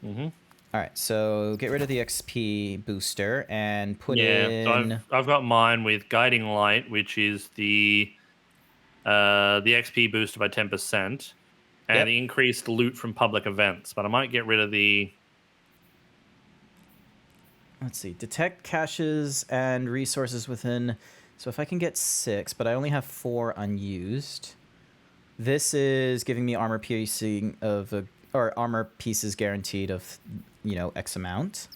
Mm-hmm. All right, so get rid of the XP booster and put in. So I've got mine with Guiding Light, which is the XP booster by 10%, and the increased loot from public events. But I might get rid of the. Let's see, detect caches and resources within. So if I can get 6, but I only have 4 unused. This is giving me armor piercing or armor pieces guaranteed of, X amount.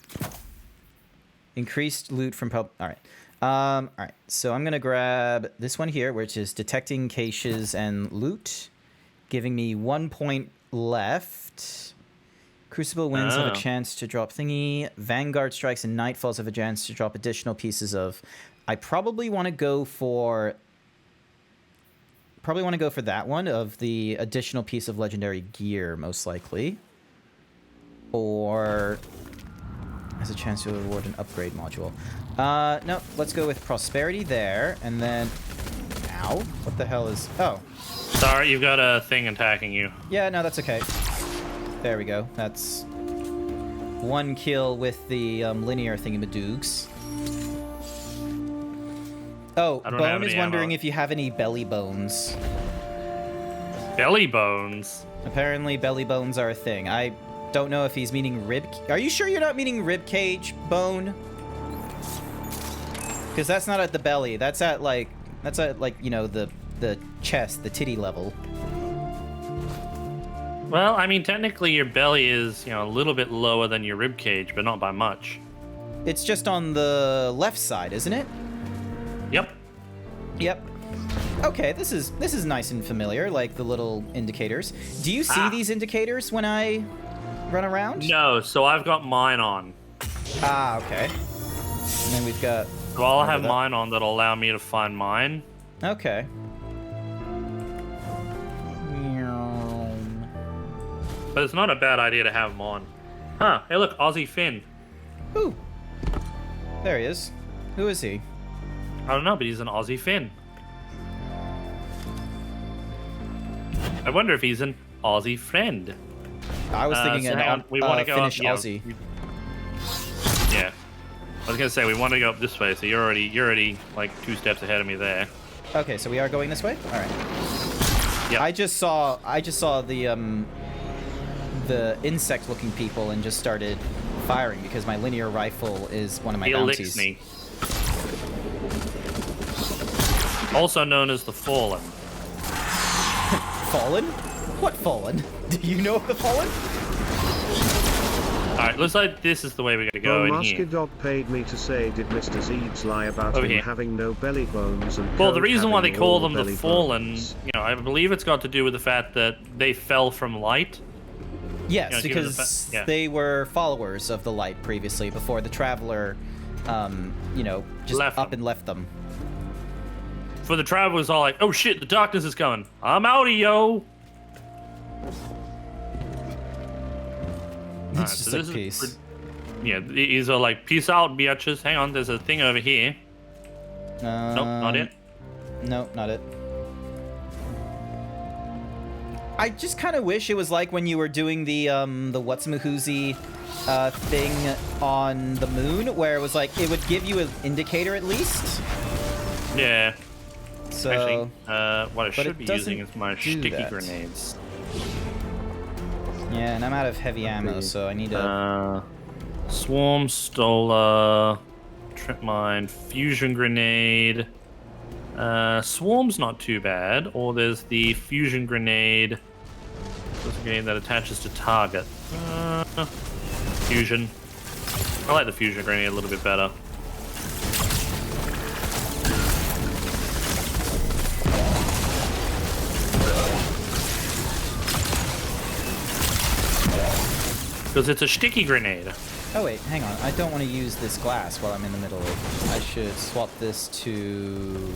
Increased loot from all right. All right. So I'm gonna grab this one here, which is detecting caches and loot, giving me 1 point left. Crucible Winds have a chance to drop thingy. Vanguard Strikes and Nightfalls have a chance to drop additional pieces of. I probably want to go for that one of the additional piece of legendary gear, most likely. Or has a chance to reward an upgrade module. No, let's go with Prosperity there, and then. Ow! What the hell is? Oh. Sorry, you've got a thing attacking you. Yeah, no, that's okay. There we go. That's 1 kill with the linear thingamadoogs. Oh, Bone is wondering if you have any belly bones. Belly bones? Apparently belly bones are a thing. I don't know if he's meaning rib... Are you sure you're not meaning rib cage bone? Because that's not at the belly. That's at, like, you know, the chest, the titty level. Well, I mean, technically your belly is, you know, a little bit lower than your rib cage, but not by much. It's just on the left side, isn't it? Yep. Yep. Okay, this is nice and familiar, like the little indicators. Do you see these indicators when I run around? No, so I've got mine on. Ah, okay. And then we've got... So I'll have mine on that'll allow me to find mine. Okay. But it's not a bad idea to have them on. Huh, hey look, Aussie Finn. Ooh. There he is. Who is he? I don't know, but he's an Aussie Finn. I wonder if he's an Aussie friend. I was thinking we want to go Finnish up, Aussie. Yeah. I was gonna say we want to go up this way, so you're already like 2 steps ahead of me there. Okay, so we are going this way? Alright. Yeah. I just saw the insect-looking people and just started firing because my linear rifle is one of my bounties. Elixir. Also known as the Fallen. Fallen? What Fallen? Do you know of the Fallen? Alright, looks like this is the way we gotta go in here. Masked Dog paid me to say, did Mr. Zeebs lie about Over him here. having no belly bones and Well, the Code reason why they having call all them the belly Fallen, bones? you know, I believe it's got to do with the fact that they fell from light. Yes, You know, given the because yeah. they were followers of the light previously, before the Traveler, you know, just Left up them. and left them. For the Travelers all like, oh shit, the darkness is coming. I'm outie, yo! It's just so like this peace. is yeah, these are like, peace out, biatches. Hang on, there's a thing over here. Nope, not it. Nope, not it. I just kind of wish it was like when you were doing the Whatsamahoozy thing on the moon, where it was like, it would give you an indicator at least. Yeah. So, Actually, what I but should it be doesn't using is my do sticky that. grenades. yeah, and I'm out of heavy ammo, so I need to... Swarm, Stola, Trip Mine, Fusion Grenade. Swarm's not too bad, or there's the Fusion Grenade. That's a grenade that attaches to target. Fusion. I like the Fusion Grenade a little bit better. Because it's a sticky grenade. Oh wait, hang on. I don't want to use this glass while I'm in the middle. I should swap this to...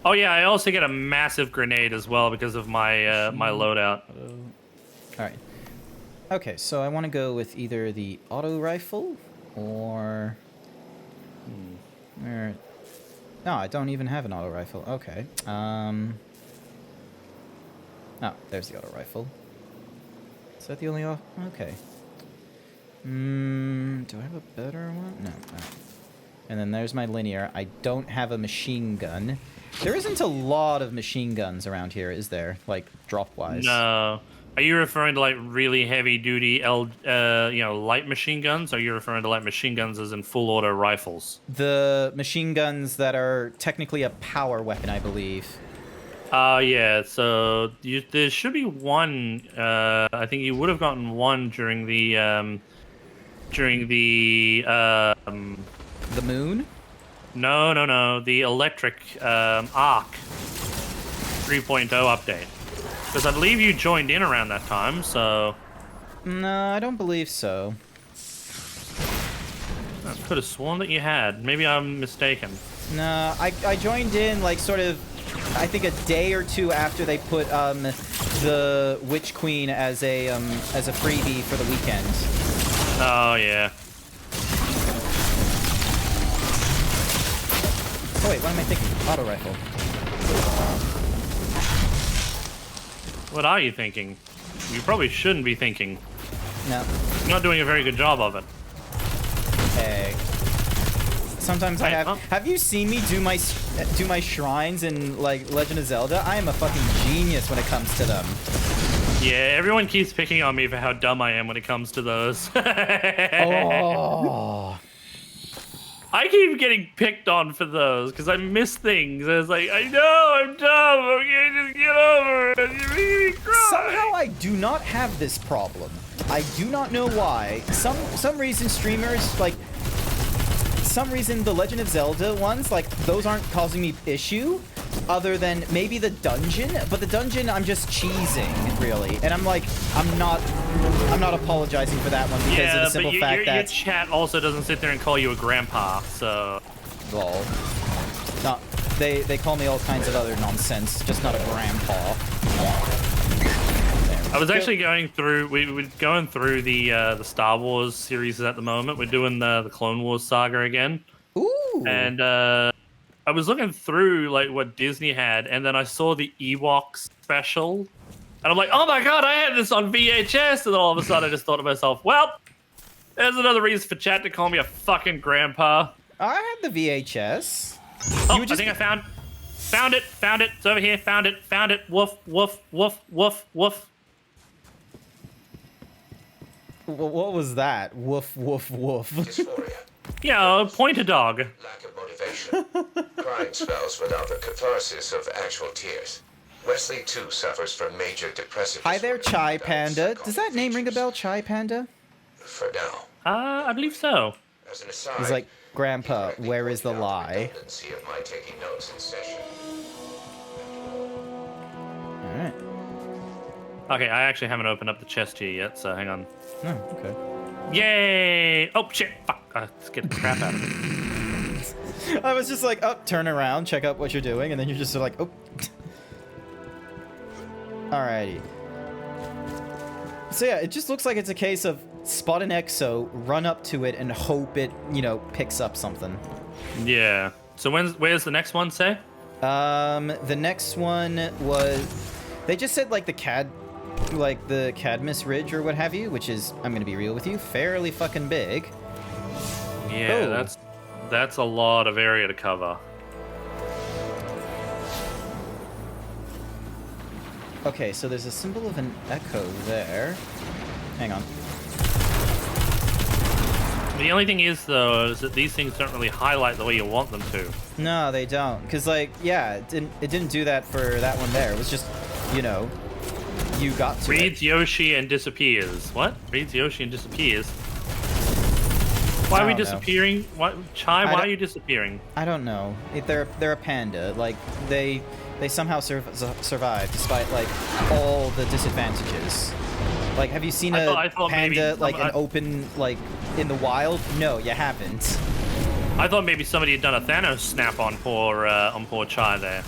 Oh yeah, I also get a massive grenade as well because of my my loadout. Alright. Okay, so I want to go with either the auto rifle or... Where... No, I don't even have an auto rifle. Okay. Oh, there's the auto rifle. Is that the only auto? Okay. Do I have a better one? No. And then there's my linear. I don't have a machine gun. There isn't a lot of machine guns around here, is there? Like, drop-wise. No. Are you referring to like really heavy-duty, light machine guns? Or are you referring to like machine guns as in full-auto rifles? The machine guns that are technically a power weapon, I believe. Yeah. So there should be one. I think you would have gotten one during the The moon? No. The electric arc 3.0 update. Because I believe you joined in around that time, so... No, I don't believe so. I could have sworn that you had. Maybe I'm mistaken. No, I joined in, like, sort of, I think a day or two after they put, the Witch Queen as a freebie for the weekend. Oh, yeah. Oh, wait, what am I thinking? Auto rifle. What are you thinking? You probably shouldn't be thinking. No. You're not doing a very good job of it. Hey. Sometimes I have. Have you seen me do my shrines in like Legend of Zelda? I am a fucking genius when it comes to them. Yeah, everyone keeps picking on me for how dumb I am when it comes to those. Oh. I keep getting picked on for those because I miss things. I was like, I know I'm dumb. Okay, just get over it. You're making me cry. Somehow I do not have this problem. I do not know why. Some reason streamers like. Some reason the Legend of Zelda ones, like, those aren't causing me issue, other than maybe the dungeon, but the dungeon I'm just cheesing, really, and I'm like, I'm not apologizing for that one because of the simple fact that... your chat also doesn't sit there and call you a grandpa, so... Lol. No, they call me all kinds of other nonsense, just not a grandpa. I was actually going through. We're going through the Star Wars series at the moment. We're doing the Clone Wars saga again. Ooh. And I was looking through like what Disney had, and then I saw the Ewoks special, and I'm like, oh my god, I had this on VHS. And then all of a sudden, I just thought to myself, well, there's another reason for chat to call me a fucking grandpa. I had the VHS. Oh, I think I found it. It's over here. Found it. Woof, woof, woof, woof, woof. What was that? Woof, woof, woof. Dysphoria. Yeah, point a dog. Lack of motivation. Crying spells without the catharsis of actual tears. Wesley, too, suffers from major depressive Hi there, disorder Chai without Panda. Does that name ring a features. bell, Chai Panda? For now. I believe so. As an aside, He's like, Grandpa, where is the lie? redundancy of my taking notes in session. Alright. Okay, I actually haven't opened up the chest here yet, so hang on. Oh, okay. Yay! Oh shit! Fuck! Let's get the crap out of it. I was just like, oh, turn around, check out what you're doing, and then you're just like, oh. Alrighty. So yeah, it just looks like it's a case of spot an exo, run up to it, and hope it, you know, picks up something. Yeah. So where's the next one, say? The next one was... They just said, like, the Cadmus Ridge or what have you, which is, I'm gonna be real with you, fairly fucking big. Yeah, Oh. that's a lot of area to cover. Okay, so there's a symbol of an echo there. Hang on. The only thing is, though, is that these things don't really highlight the way you want them to. No, they don't. Because, like, yeah, it didn't do that for that one there. It was just, you know, you got to Reads Yoshi and disappears. What? Reads Yoshi and disappears? Why are we disappearing? What, Chai, why are you disappearing? I don't know. They're a panda. Like, they somehow survive despite, like, all the disadvantages. Like, have you seen I thought panda, maybe like, an open, like, in the wild? No, you haven't. I thought maybe somebody had done a Thanos snap on poor Chai there.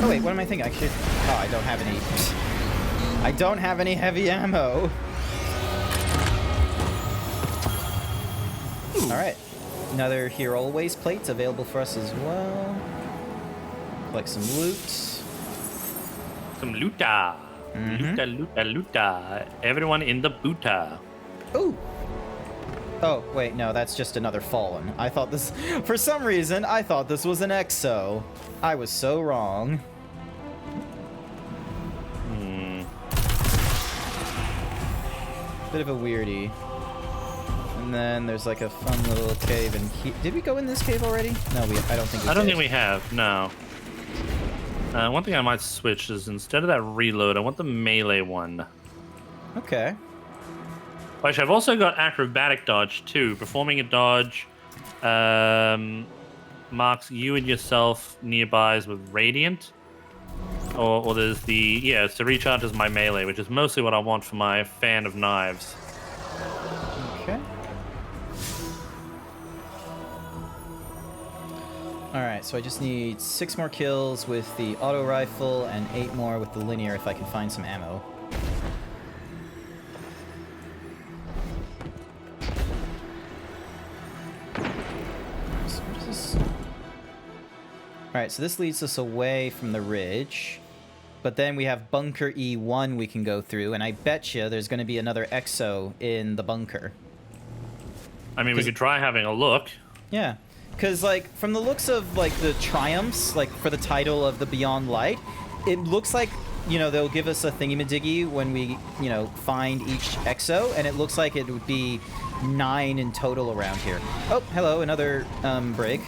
Oh wait, what am I thinking? Actually, oh, I don't have any. I don't have any heavy ammo. All right, another Here Always plates available for us as well. Like some loot. Some loota. Loota. Everyone in the boota. Ooh. Oh, wait, no, that's just another Fallen. I thought this... For some reason, I thought this was an Exo. I was so wrong. Bit of a weirdie. And then there's like a fun little cave in here. Did we go in this cave already? No, I don't think we did. I don't think we have, no. One thing I might switch is instead of that reload, I want the melee one. Okay. Actually, I've also got acrobatic dodge too. Performing a dodge marks you and yourself nearbys with radiant. Or there's it's to recharge as my melee, which is mostly what I want for my fan of knives. Okay. Alright, so I just need 6 more kills with the auto rifle and 8 more with the linear if I can find some ammo. Alright, so this leads us away from the ridge. But then we have Bunker E1 we can go through, and I bet you there's going to be another exo in the bunker. I mean, we could try having a look. Yeah, because, like, from the looks of, like, the triumphs, like, for the title of the Beyond Light, it looks like, you know, they'll give us a thingy-majiggy when we, you know, find each exo, and it looks like it would be 9 in total around here. Oh, hello, another, brig.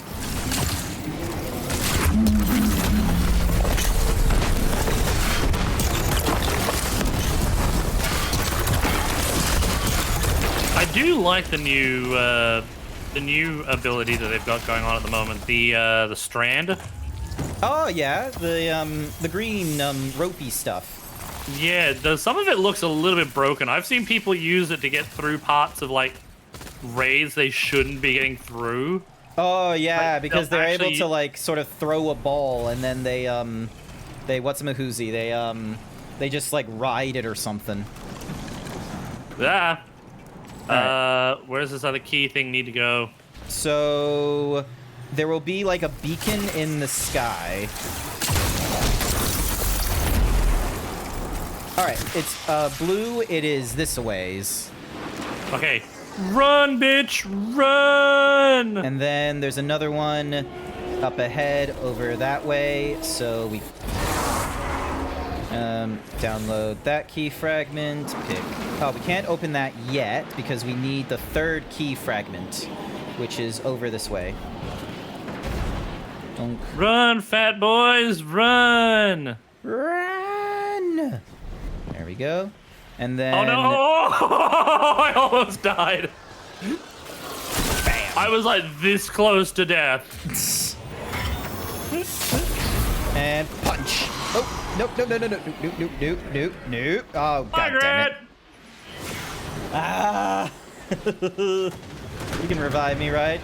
I do like the new ability that they've got going on at the moment. The strand. Oh yeah, the green ropey stuff. Yeah, some of it looks a little bit broken. I've seen people use it to get through parts of like raids they shouldn't be getting through. Oh yeah, like, because they're able actually... to like sort of throw a ball and then they what's-a-mahoozy, they just like ride it or something. Yeah. Right. Where's this other key thing need to go? So there will be like a beacon in the sky. All right, it's blue. It is this a ways. Okay, run, bitch, run! And then there's another one up ahead over that way. So we download that key fragment. Pick. Oh, we can't open that yet because we need the third key fragment, which is over this way. Donk. Run, fat boys, run! Run! There we go. And then... Oh, no! I almost died. Bam. I was like this close to death. And punch. Oh, nope. Oh, god damn it. Ah! You can revive me, right?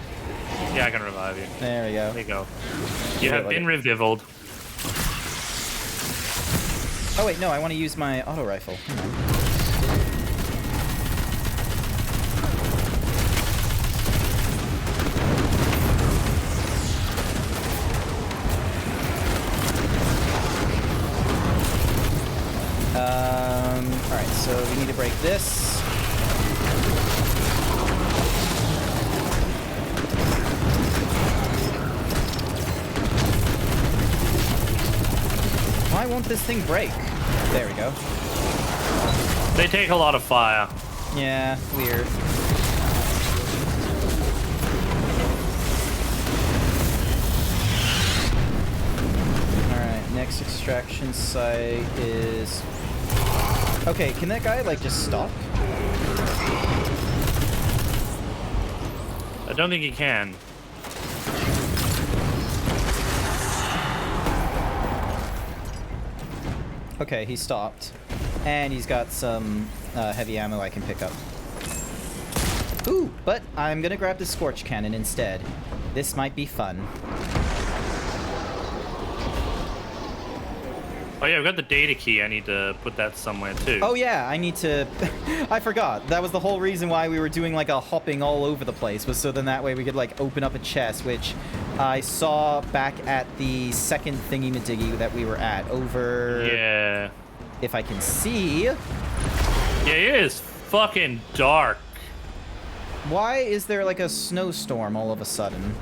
Yeah, I can revive you. There we go. There you go. You have been revived. Oh wait, no, I want to use my auto rifle. Hang on. Alright, so we need to break this. Why won't this thing break? There we go. They take a lot of fire. Yeah, weird. Alright, next extraction site is... Okay, can that guy, like, just stop? I don't think he can. Okay, he stopped. And he's got some heavy ammo I can pick up. Ooh, but I'm gonna grab the Scorch Cannon instead. This might be fun. Oh yeah, I've got the data key. I need to put that somewhere too. Oh yeah, I need to... I forgot. That was the whole reason why we were doing like a hopping all over the place, was so then that way we could like open up a chest, which I saw back at the second thingy-majiggy that we were at over... Yeah. If I can see... Yeah, it is fucking dark. Why is there like a snowstorm all of a sudden?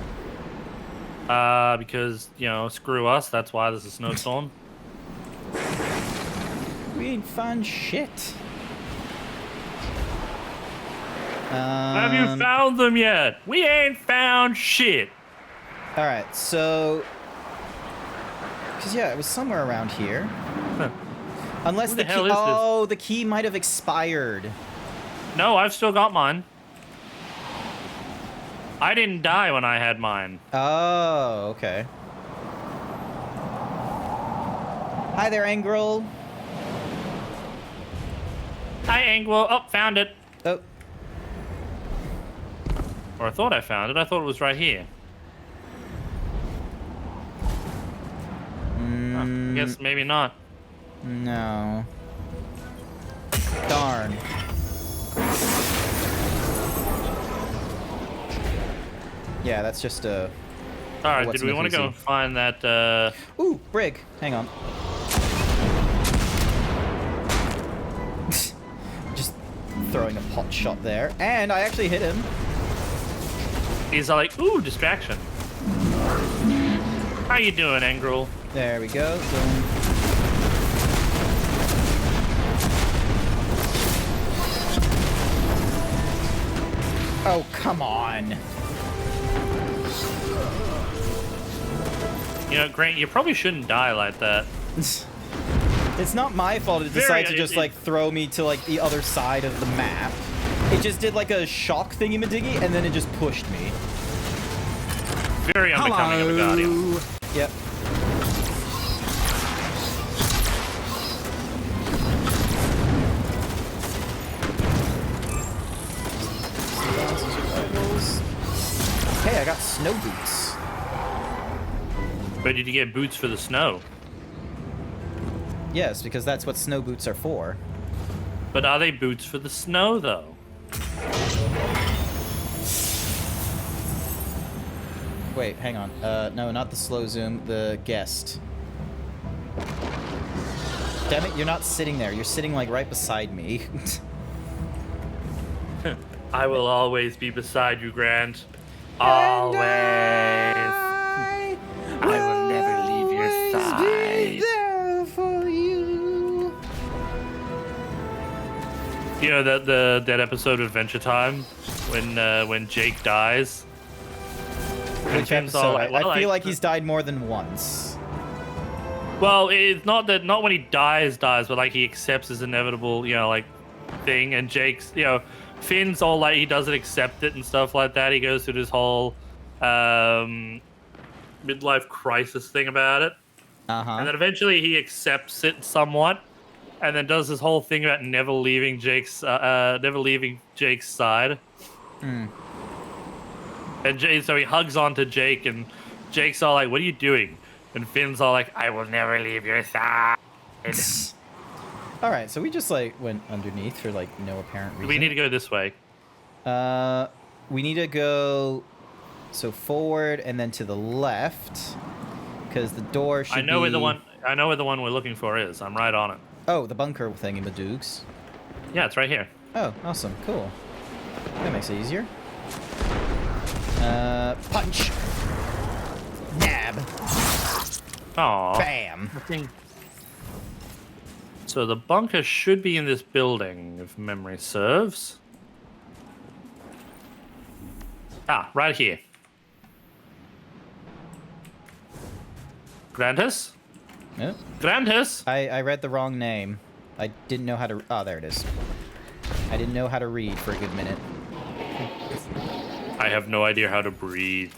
Because, you know, screw us. That's why there's a snowstorm. We ain't found shit. Have you found them yet? We ain't found shit. Alright, so... Because, yeah, it was somewhere around here. Huh. Unless the key... Oh, the key might have expired. No, I've still got mine. I didn't die when I had mine. Oh, okay. Hi there, Angrel. Hi, Anglo. Oh, found it. Oh. Or I thought I found it. I thought it was right here. I guess maybe not. No. Darn. Yeah, that's just a... Alright, did we want to go find that, Ooh, brig. Hang on. throwing a pot shot there. And I actually hit him. He's like, ooh, distraction. How you doing, Engrel? There we go. Boom. Oh, come on. You know, Grant, you probably shouldn't die like that. It's not my fault it decided to just, like, throw me to, like, the other side of the map. It just did, like, a shock thingy-majiggy, and then it just pushed me. Very unbecoming of a Guardian. Yep. Hey, I got snow boots. But did you get boots for the snow? Yes, because that's what snow boots are for. But are they boots for the snow, though? Wait, hang on. No, not the slow zoom, the guest. Damn it, you're not sitting there. You're sitting, like, right beside me. I will always be beside you, Grant. Always. I will never leave your side. Be there for you. You know that episode of Adventure Time when Jake dies. Which Finn's episode? all like, well, I feel like he's died more than once. Well, it's not when he dies, but like he accepts his inevitable, like thing, and Jake's, Finn's all like he doesn't accept it and stuff like that. He goes through this whole midlife crisis thing about it, and then eventually he accepts it somewhat, and then does this whole thing about never leaving Jake's side. And so he hugs onto Jake, and Jake's all like, "What are you doing?" And Finn's all like, "I will never leave your side." All right, so we just like went underneath for like no apparent reason. We need to go this way. We need to go forward and then to the left, because the door should. I know where the one we're looking for is. I'm right on it. Oh, the bunker thingy, Madoogs. Yeah, it's right here. Oh, awesome, cool. That makes it easier. Punch. Nab. Aww. Bam. So the bunker should be in this building, if memory serves. Ah, right here. Grantus? Yeah. Grantus? I read the wrong name. I didn't know how to... Oh, there it is. I didn't know how to read for a good minute. I have no idea how to breathe.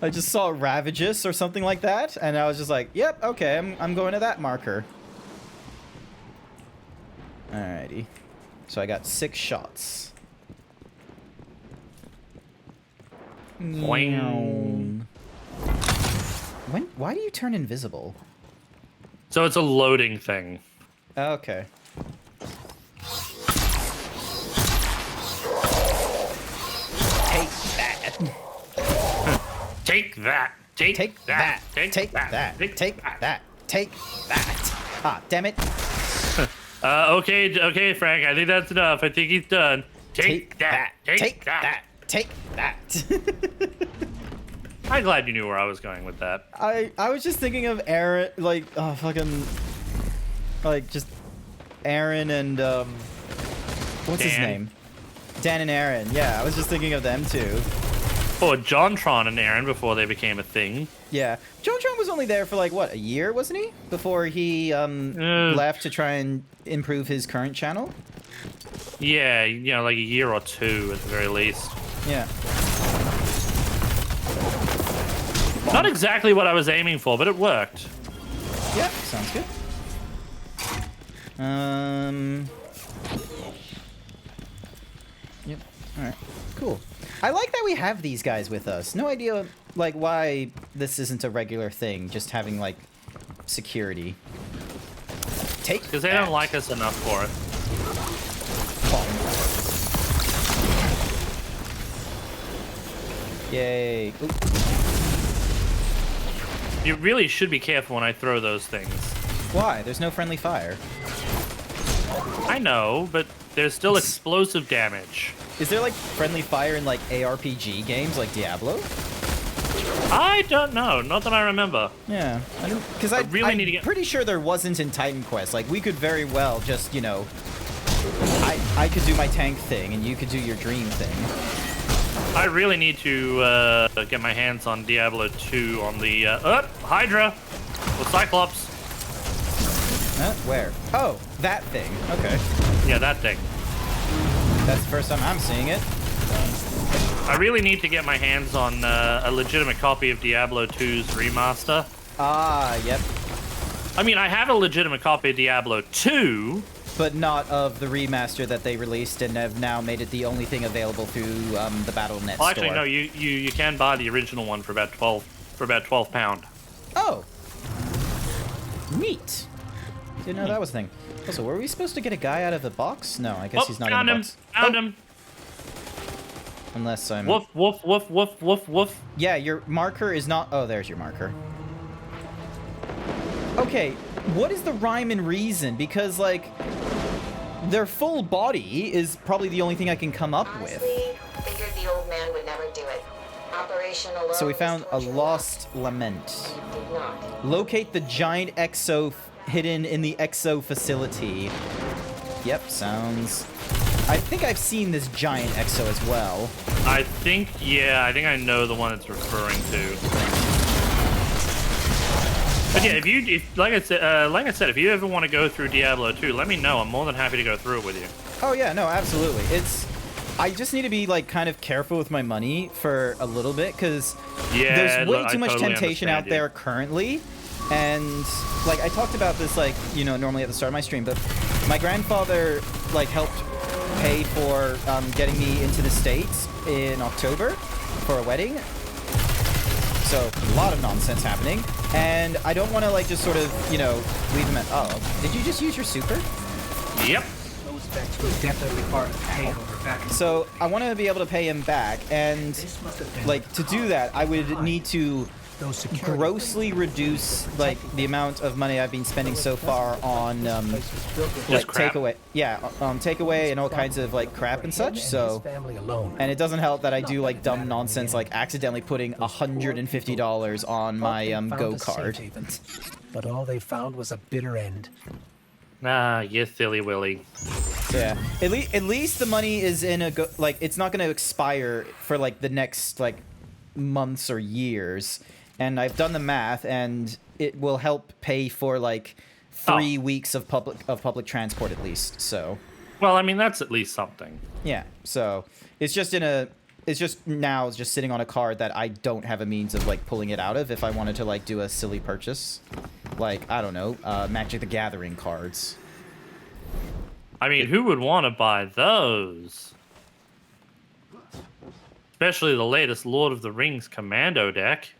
I just saw Ravages or something like that, and I was just like, yep, okay, I'm going to that marker. Alrighty. So I got 6 shots. Boing. Why do you turn invisible? So it's a loading thing. Okay. Take that. Take that. Take that. Take that. Take that. Take that. Ah, damn it. Okay, Frank. I think that's enough. I think he's done. Take that. Take that. Take that. I'm glad you knew where I was going with that. I was just thinking of Aaron, like, just Aaron and, what's his name? Dan and Aaron. Yeah, I was just thinking of them too. Or JonTron and Aaron before they became a thing. Yeah. JonTron was only there for, like, what, a year, wasn't he? Before he, left to try and improve his current channel? Yeah, like a year or 2 at the very least. Yeah. Not exactly what I was aiming for, but it worked. Yeah, sounds good. Yep. Alright. Cool. I like that we have these guys with us. No idea, like, why this isn't a regular thing, just having, like, security. Take Because they don't like us enough for it. Bomb. Yay. Oop. You really should be careful when I throw those things. Why? There's no friendly fire. I know, but there's still explosive damage. Is there like friendly fire in like ARPG games like Diablo? I don't know. Not that I remember. Yeah, because I really I'm need to get... pretty sure there wasn't in Titan Quest. Like we could very well just, you know, I could do my tank thing and you could do your dream thing. I really need to get my hands on Diablo 2 on the Hydra or Cyclops. Where? Oh, that thing. Okay. Yeah, that thing. That's the first time I'm seeing it. I really need to get my hands on a legitimate copy of Diablo 2's remaster. Ah, yep. I mean, I have a legitimate copy of Diablo 2. But not of the remaster that they released and have now made it the only thing available through the Battle.net store. Actually, no, you can buy the original one for about £12. Oh. Neat. Didn't know that was a thing. Also, were we supposed to get a guy out of the box? No, I guess he's not in the box. Found him. Unless I'm... Woof, woof, woof, woof, woof, woof. Yeah, your marker is not... Oh, there's your marker. Okay, what is the rhyme and reason? Because, like, their full body is probably the only thing I can come up with. Figured the old man would never do it. Operation alone. So we found a lost lament. Locate the giant exo hidden in the exo facility. Yep, sounds... I think I've seen this giant exo as well. I think I know the one it's referring to. But yeah, if like I said, if you ever want to go through Diablo 2, let me know. I'm more than happy to go through it with you. Oh yeah, no, absolutely. I just need to be like kind of careful with my money for a little bit because there's way too much temptation out there currently. And like I talked about this like, you know, normally at the start of my stream, but my grandfather like helped pay for getting me into the States in October for a wedding. So a lot of nonsense happening. And I don't want to like just sort of, you know, leave him at, oh, did you just use your super? Yep. So I want to be able to pay him back, and like to do that, I would need to grossly reduce like the amount of money I've been spending so far on like takeaway, takeaway and all kinds of like crap and such. So, and it doesn't help that I do like dumb nonsense like accidentally putting $150 on my Go card. But all they found was a bitter end. Ah, you silly Willy. So yeah, at least the money is in a like it's not going to expire for like the next like months or years. And I've done the math, and it will help pay for like 3 weeks of public transport at least. So, well, I mean that's at least something. Yeah. So it's just now just sitting on a card that I don't have a means of like pulling it out of if I wanted to like do a silly purchase, like I don't know, Magic the Gathering cards. I mean, who would want to buy those? Especially the latest Lord of the Rings Commando deck.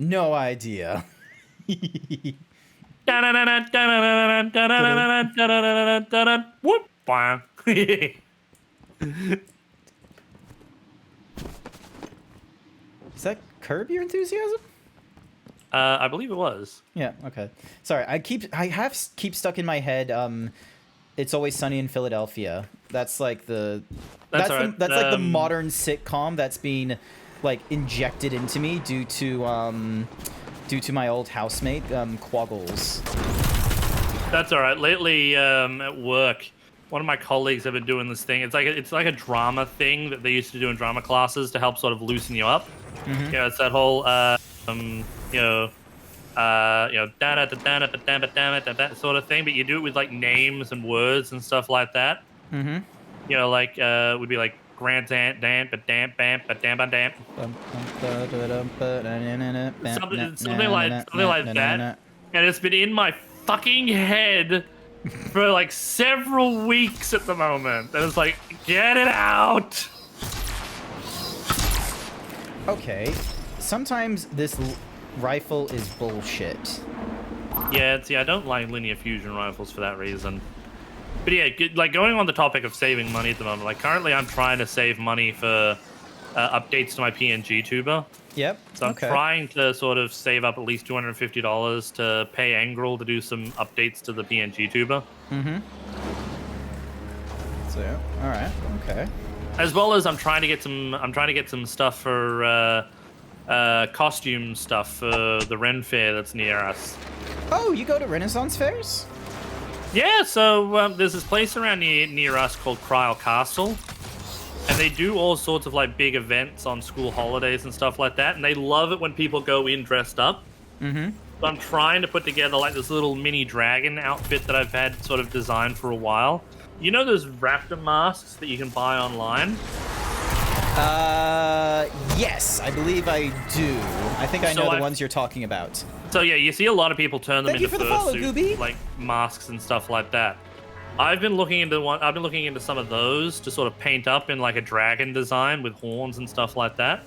No idea. Whoop! Is that Curb Your Enthusiasm? I believe it was. Yeah. Okay. Sorry. I keep stuck in my head. It's Always Sunny in Philadelphia. That's like that's like the modern sitcom that's been like injected into me due to my old housemate Quaggles. That's all right. Lately at work, one of my colleagues have been doing this thing. It's like a drama thing that they used to do in drama classes to help sort of loosen you up. Mm-hmm. You know, it's that whole that sort of thing, but you do it with like names and words and stuff like that. Mm-hmm. You know, like would be like GrantZeebs, something like that. And it's been in my fucking head for like several weeks at the moment. And it's like, get it out. Okay. Sometimes this rifle is bullshit. Yeah, see, I don't like linear fusion rifles for that reason. But yeah, like going on the topic of saving money at the moment, like currently I'm trying to save money for updates to my PNG tuber. Yep. So I'm okay. trying to sort of save up at least $250 to pay Angrel to do some updates to the PNG tuber. Mm-hmm. So, all right. Okay. As well as I'm trying to get some stuff for costume stuff for the Ren Fair that's near us. Oh, you go to Renaissance fairs? Yeah, so there's this place around near us called Kryl Castle, and they do all sorts of like big events on school holidays and stuff like that, and they love it when people go in dressed up. Mm-hmm. So I'm trying to put together like this little mini dragon outfit that I've had sort of designed for a while. You know those raptor masks that you can buy online? Yes, I believe I do. I think I know the ones you're talking about. So yeah, you see a lot of people turn them into fursuit, like masks and stuff like that. I've been looking into some of those to sort of paint up in like a dragon design with horns and stuff like that.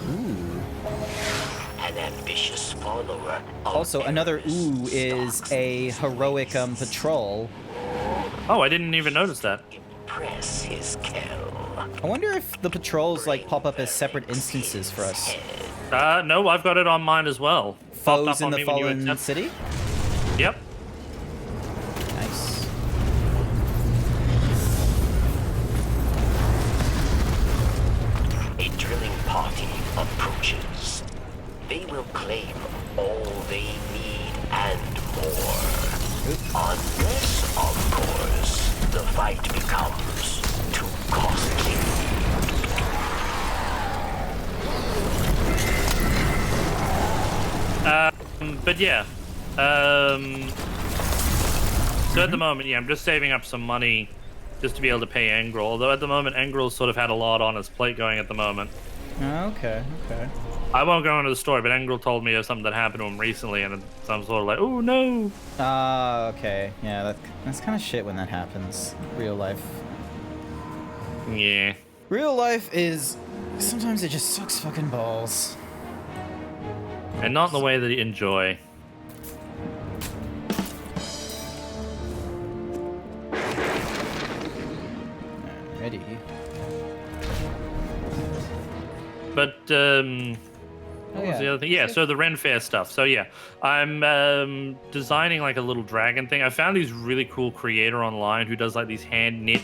Ooh. An ambitious follower. Also, another ooh is a heroic patrol. Oh, I didn't even notice that. Impress his kill. I wonder if the patrols like pop up as separate instances for us. No, I've got it on mine as well. Foes in the Fallen City? Yep. Nice. A drilling party approaches. They will claim all they need and more. Unless, of course, the fight becomes too costly. But yeah. So at the moment, yeah, I'm just saving up some money just to be able to pay Angrel. Although at the moment, Angrel's sort of had a lot on his plate going at the moment. Okay, okay. I won't go into the story, but Angrel told me of something that happened to him recently, and so I'm sort of like, oh no. Okay. Yeah, that's kind of shit when that happens. Real life. Yeah. Real life is sometimes it just sucks fucking balls. And not in the way that you enjoy. Ready. But what was the other thing? Yeah, so the Ren Fair stuff. So yeah, I'm designing like a little dragon thing. I found these really cool creator online who does like these hand knit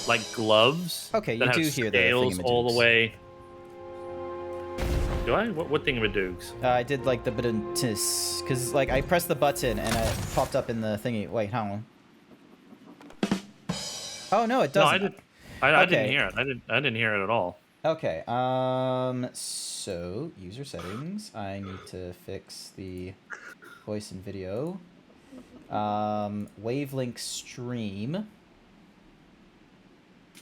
like gloves. Okay, you that do have hear the scales all the thingamadoogs. way. Do I? What thingamadoogs? I did like the because like I pressed the button and it popped up in the thingy. Wait, hold on. Oh no, it doesn't. No, I didn't hear it. I didn't hear it at all. Okay. So user settings. I need to fix the voice and video. Wavelink stream.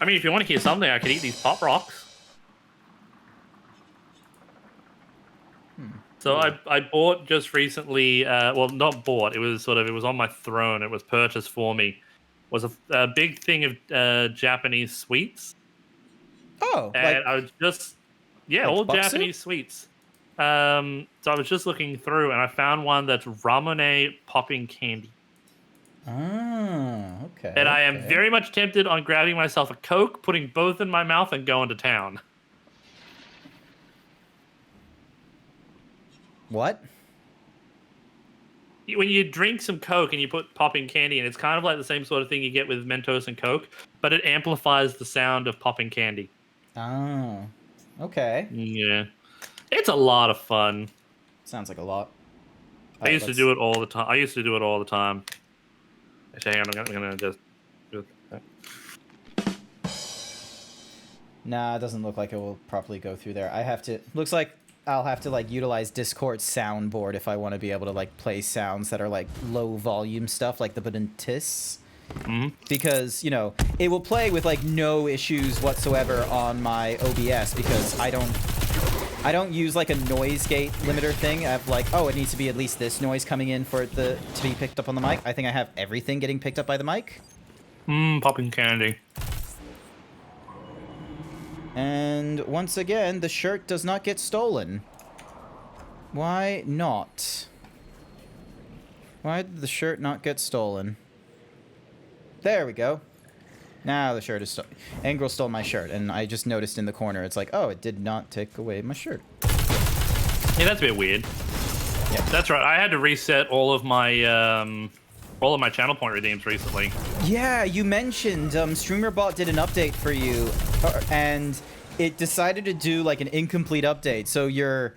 I mean, if you want to hear something, I could eat these pop rocks. So I bought just recently. Well, not bought. It was on my throne. It was purchased for me. Was a big thing of Japanese sweets. Oh, and like, I was just all baksu? Japanese sweets. So I was just looking through, and I found one that's Ramune popping candy. Oh, okay. And I am very much tempted on grabbing myself a Coke, putting both in my mouth, and going to town. What? When you drink some Coke and you put popping candy in, it's kind of like the same sort of thing you get with Mentos and Coke, but it amplifies the sound of popping candy. Oh, okay. Yeah. It's a lot of fun. Sounds like a lot. I used to do it all the time. Actually, hang on, I'm gonna just do it. Nah, it doesn't look like it will properly go through there. Looks like I'll have to like utilize Discord's soundboard if I want to be able to like play sounds that are like low volume stuff, like the badantis. Because, you know, it will play with like no issues whatsoever on my OBS because I don't use like a noise gate limiter thing of like, oh, it needs to be at least this noise coming in for it to be picked up on the mic. I think I have everything getting picked up by the mic. Popping candy. And once again, the shirt does not get stolen. Why not? Why did the shirt not get stolen? There we go. Now the shirt is Angral stole my shirt, and I just noticed in the corner. It's like, oh, it did not take away my shirt. Yeah, that's a bit weird. Yeah, that's right. I had to reset all of my channel point redeems recently. Yeah, you mentioned StreamerBot did an update for you, and it decided to do like an incomplete update. So your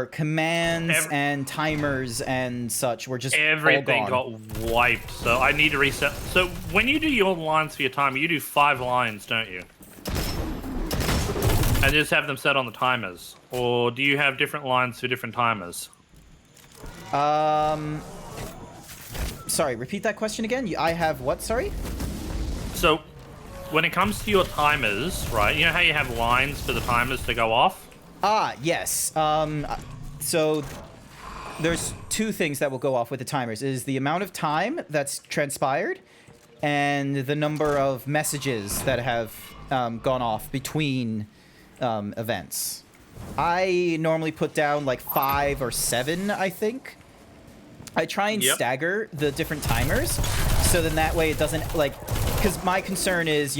commands and timers and such were just everything all gone. got wiped. So I need to reset. So when you do your lines for your timer, you do 5 lines, don't you? And just have them set on the timers, or do you have different lines for different timers? Sorry, repeat that question again. I have what? Sorry. So when it comes to your timers, right? You know how you have lines for the timers to go off? Ah, yes. So there's 2 things that will go off with the timers. Is the amount of time that's transpired and the number of messages that have gone off between events. I normally put down like 5 or 7, I think. I try and stagger the different timers, so then that way it doesn't, like, because my concern is,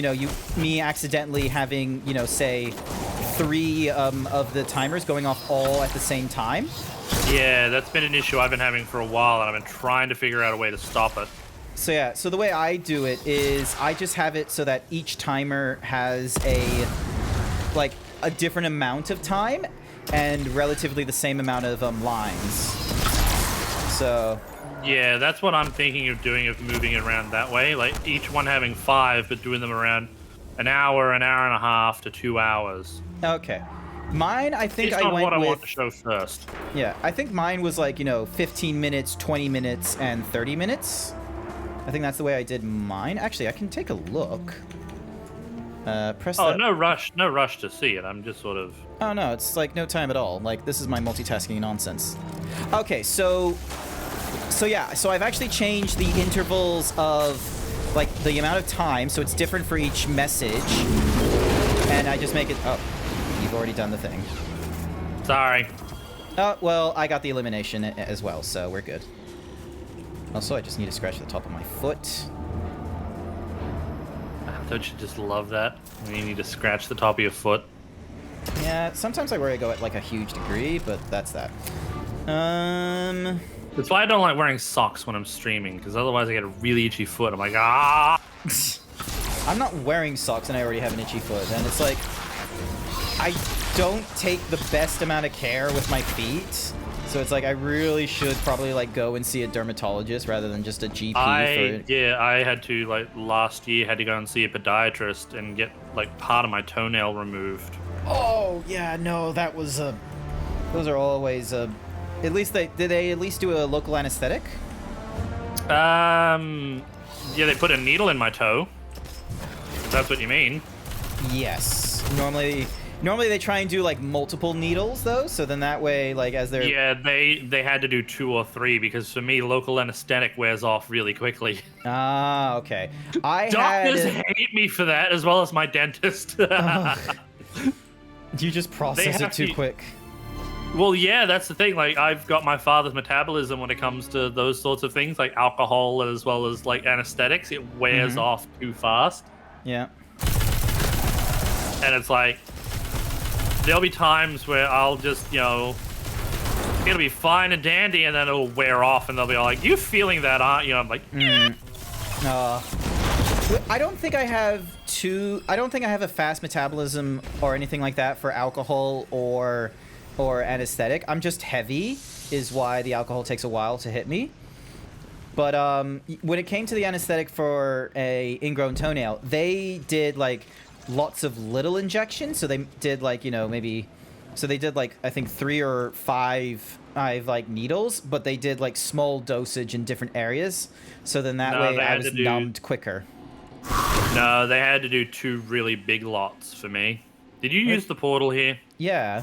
me accidentally having, say, 3 of the timers going off all at the same time. Yeah, that's been an issue I've been having for a while, and I've been trying to figure out a way to stop it. So yeah, so the way I do it is I just have it so that each timer has a different amount of time and relatively the same amount of lines. So yeah, that's what I'm thinking of doing, of moving it around that way. Like each one having 5, but doing them around an hour and a half to 2 hours. Okay. Mine, I think Based I on went what I with... want to show first. Yeah, I think mine was like, 15 minutes, 20 minutes, and 30 minutes. I think that's the way I did mine. Actually, I can take a look. Press that... no rush to see it. I'm just sort of... Oh, no, it's like no time at all. Like, this is my multitasking nonsense. Okay, so yeah, so I've actually changed the intervals of, like, the amount of time, so it's different for each message. And I just make it... Oh, you've already done the thing. Sorry. Oh, well, I got the elimination as well, so we're good. Also, I just need to scratch the top of my foot. Don't you just love that? When you need to scratch the top of your foot? Yeah, sometimes I worry I go at, like, a huge degree, but that's that. That's why I don't like wearing socks when I'm streaming, because otherwise I get a really itchy foot. I'm like, ah! I'm not wearing socks and I already have an itchy foot, and it's like... I don't take the best amount of care with my feet, so it's like I really should probably, like, go and see a dermatologist rather than just a GP Yeah, I had to, like, last year, had to go and see a podiatrist and get, like, part of my toenail removed. Oh, yeah, no, that was those are always at least did they at least do a local anesthetic? Yeah, they put a needle in my toe. If that's what you mean. Yes. Normally they try and do like multiple needles though, so then that way, like, as they're... Yeah, they had to do 2 or 3 because for me local anesthetic wears off really quickly. Ah, okay. Doctors hate me for that, as well as my dentist. You just process it too quick. Well, yeah, that's the thing. Like, I've got my father's metabolism when it comes to those sorts of things, like alcohol as well as like anesthetics. It wears off too fast. Yeah. And it's like, there'll be times where I'll just, it'll be fine and dandy, and then it'll wear off, and they'll be all like, "You feeling that, aren't you?" I'm like, I don't think I have a fast metabolism or anything like that for alcohol or anesthetic. I'm just heavy, is why the alcohol takes a while to hit me. But when it came to the anesthetic for a ingrown toenail, they did like lots of little injections. So they did like, maybe, so they did like, I think 3 or 5 like needles, but they did like small dosage in different areas. So then that way I was numbed quicker. No, they had to do 2 really big lots for me. Did you use the portal here? Yeah.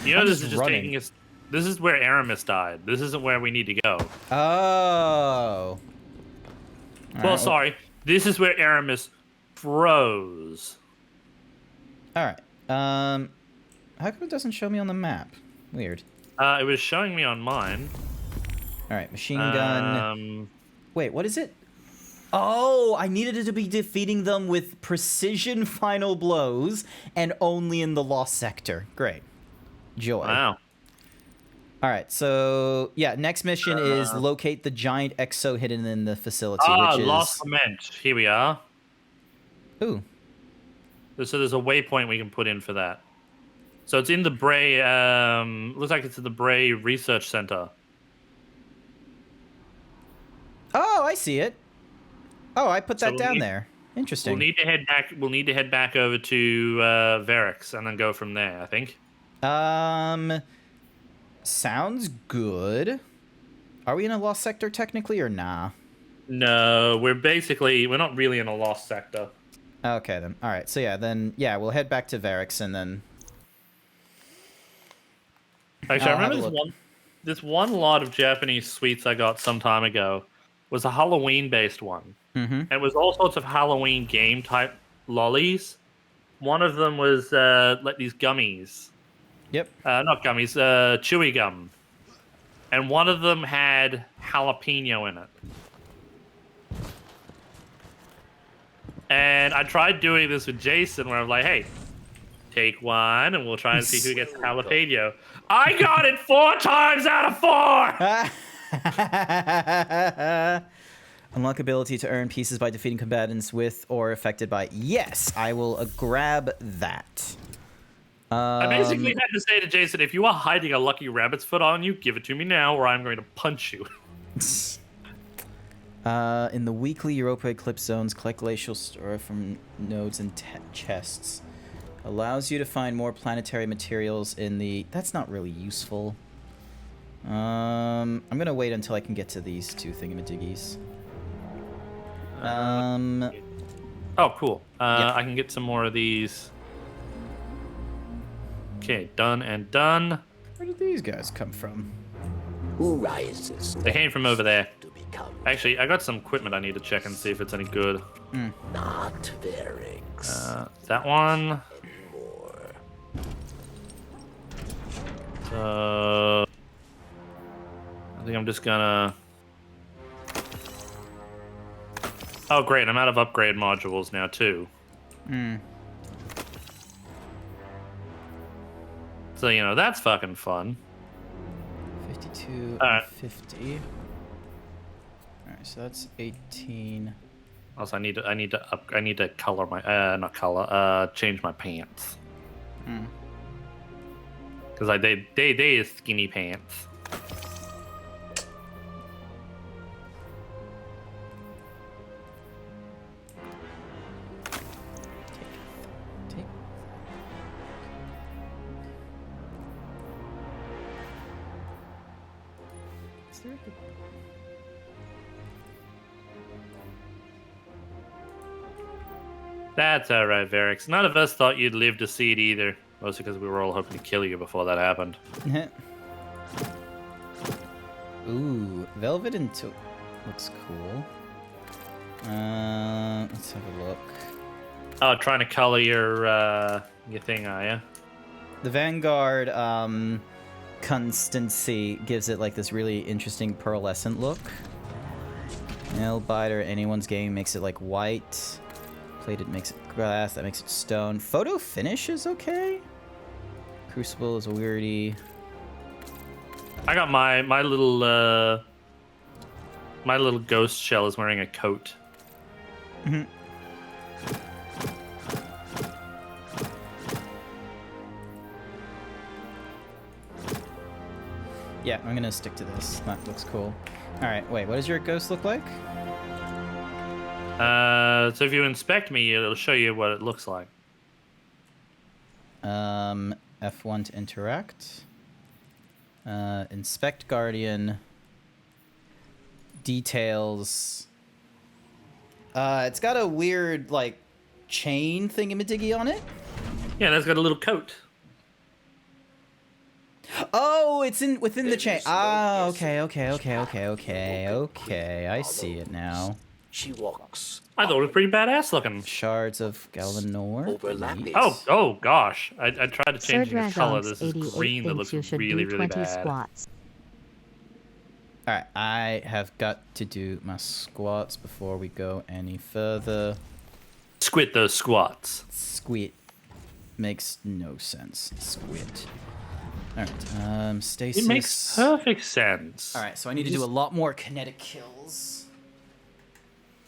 This is just taking us. This is where Aramis died. This isn't where we need to go. Oh. Well, sorry. This is where Aramis froze. All right. How come it doesn't show me on the map? Weird. It was showing me on mine. All right, machine gun. Wait, what is it? Oh, I needed it to be defeating them with precision final blows and only in the lost sector. Great. Joy. Wow. All right, so yeah, next mission is locate the giant exo hidden in the facility, which is... Lost Lament. Here we are. Ooh. So there's a waypoint we can put in for that. So it's in the Bray, looks like it's at the Bray Research Center. Oh, I see it. Oh, I put that down there. Interesting. We'll need to head back over to Verix and then go from there, I think. Sounds good. Are we in a lost sector technically or nah? No, we're not really in a lost sector. Okay then. All right. So yeah, we'll head back to Verix and then. Actually, I remember this one lot of Japanese sweets I got some time ago was a Halloween-based one. Mm-hmm. And it was all sorts of Halloween game-type lollies. One of them was like these gummies. Yep. Not gummies, chewy gum. And one of them had jalapeno in it. And I tried doing this with Jason, where I'm like, hey, take one, and we'll try and see who gets jalapeno. I got it 4 times out of 4! Unlock ability to earn pieces by defeating combatants with or affected by... Yes, I will grab that. I basically had to say to Jason, if you are hiding a lucky rabbit's foot on you, give it to me now, or I'm going to punch you. In the weekly Europa Eclipse zones, collect glacial store from nodes and chests. Allows you to find more planetary materials in the... That's not really useful. I'm gonna wait until I can get to these 2 thingamadiggies. Oh, cool. Yep. I can get some more of these. Okay, done and done. Where did these guys come from? Who rises? They came from over there. To become Actually, I got some equipment I need to check and see if it's any good. not Verix. That one. More. I think I'm just gonna... Oh, great. I'm out of upgrade modules now, too. So, you know, that's fucking fun. 52 Alright. and 50. Alright, so that's 18. Also, I need to color my not color, change my pants. Because they is skinny pants. Take. Is there a... That's alright, Verix. None of us thought you'd live to see it either. Mostly because we were all hoping to kill you before that happened. Ooh, Velvet into looks cool. Let's have a look. Oh, trying to color your thing, are you? The Vanguard constancy gives it like this really interesting pearlescent look. Nail biter, anyone's game makes it like white. Plated makes it glass, that makes it stone. Photo finish is okay. Crucible is a weirdy. I got my little ghost shell is wearing a coat. Yeah, I'm gonna stick to this. That looks cool. Alright, wait, what does your ghost look like? So if you inspect me, it'll show you what it looks like. F1 to interact. Inspect Guardian. Details. It's got a weird, like, chain thingamadiggy on it. Yeah, that's got a little coat. Oh, it's within the chain. Ah, okay. I see it now. She walks. I thought it was pretty badass looking. Shards of Galvanor. Overlapping. Oh gosh. I tried to change the color. Dogs This is 88 green that thinks looks you should really, do really 20 bad. squats. Alright, I have got to do my squats before we go any further. Squid those squats. Squid. Makes no sense. Squid. Alright, stasis. It makes perfect sense. Alright, so I need to do a lot more kinetic kills.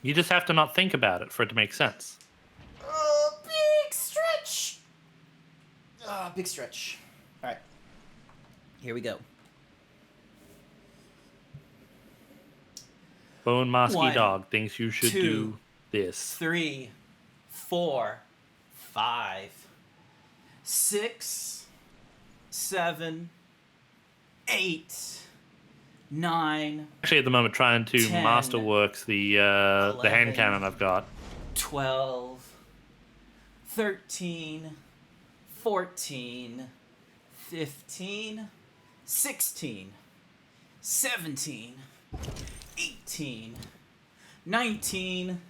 You just have to not think about it for it to make sense. Oh, big stretch! Big stretch. Alright. Here we go. Bone Mosky 1, Dog thinks you should 2, do this. 3, 4, 5, 6, 7, 8, 9. Actually, at the moment, trying to 10, masterworks the hand 11, cannon I've got. 12, 13, 14, 15, 16, 17, 18, 19,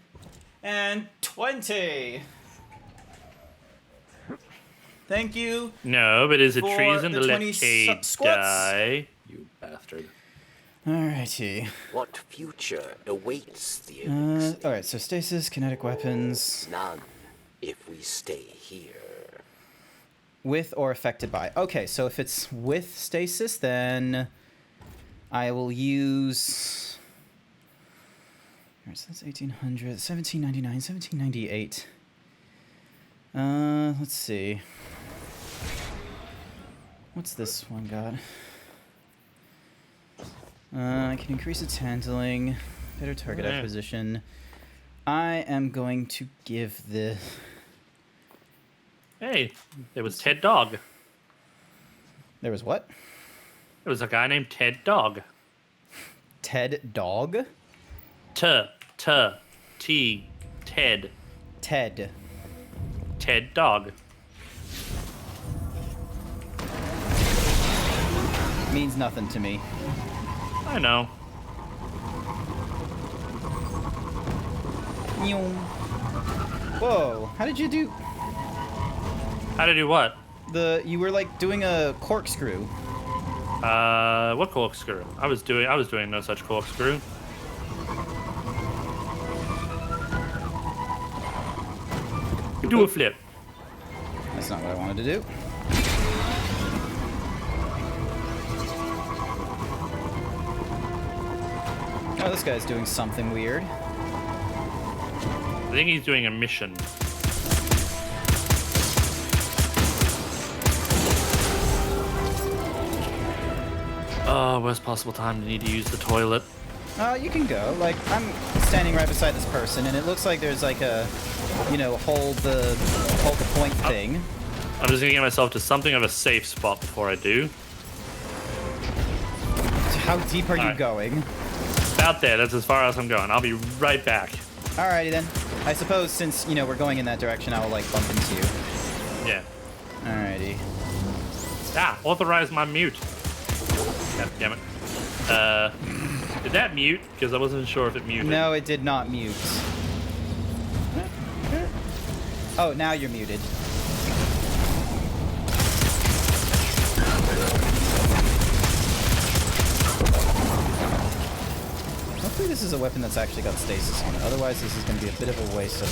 and 20. Thank you. No, but is it for treason the to let 20 Cade squats. die? You bastard. Alrighty. What future awaits the Alright, so stasis, kinetic weapons. None, if we stay here. With or affected by. Okay, so if it's with stasis, then I will use... Alright, so that's 1800, 1799, 1798. Let's see. What's this one got? I can increase its handling, better target acquisition. I am going to give this... Hey, there was Ted Dog. There was what? There was a guy named Ted Dog. Ted Dog? T, Ted. Ted. Ted Dog. Means nothing to me. I know. Whoa, how did you do... How to do what? You were like doing a corkscrew. What corkscrew? I was doing no such corkscrew. Do a flip. That's not what I wanted to do. Oh, this guy's doing something weird. I think he's doing a mission. Oh, worst possible time to need to use the toilet. You can go. Like, I'm standing right beside this person, and it looks like there's like a, you know, hold the point thing. I'm just gonna get myself to something of a safe spot before I do. How deep are you going? About there. That's as far as I'm going. I'll be right back. Alrighty then. I suppose since, you know, we're going in that direction, I will, like, bump into you. Yeah. Alrighty. Authorize my mute. God damn it. Did that mute? Because I wasn't sure if it muted. No, it did not mute. Oh, now you're muted. Hopefully this is a weapon that's actually got stasis on it. Otherwise, this is going to be a bit of a waste of a...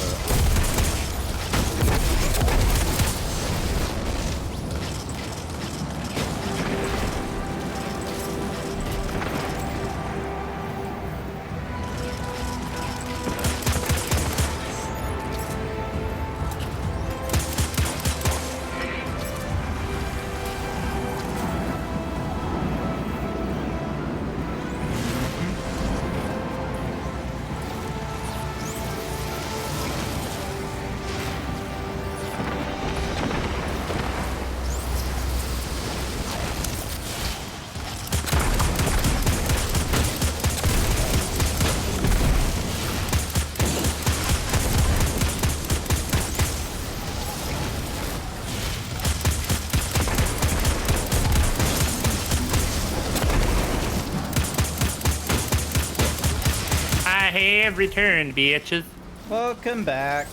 I have returned, bitches. Welcome back.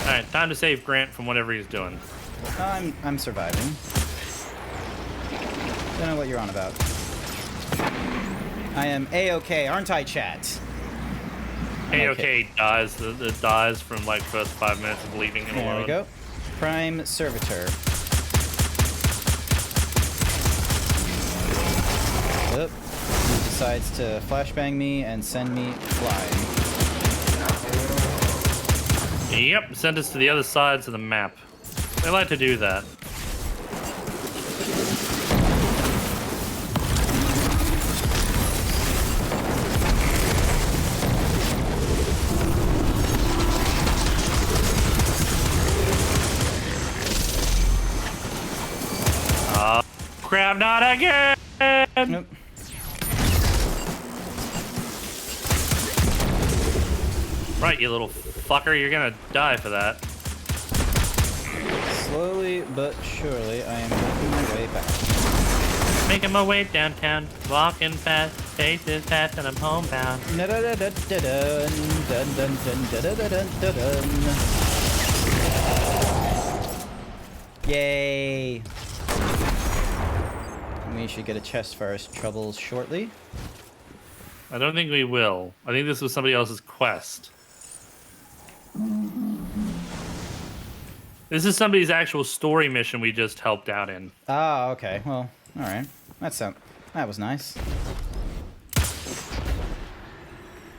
Alright, time to save Grant from whatever he's doing. I'm surviving. Don't know what you're on about. I am A-okay, aren't I, chat? A-okay dies. It dies from like first 5 minutes of leaving him alone. There we go. Prime Servitor. Oop. He decides to flashbang me and send me flying. Yep, send us to the other sides of the map. They like to do that. Crap, not again! Nope. Right, you little fucker, you're gonna die for that. Slowly but surely, I am making my way back. Making my way downtown, walking fast, faces fast, and I'm homebound. Yay! We should get a chest for our troubles shortly. I don't think we will. I think this was somebody else's quest. This is somebody's actual story mission we just helped out in. Ah, okay. Well, alright. That was nice.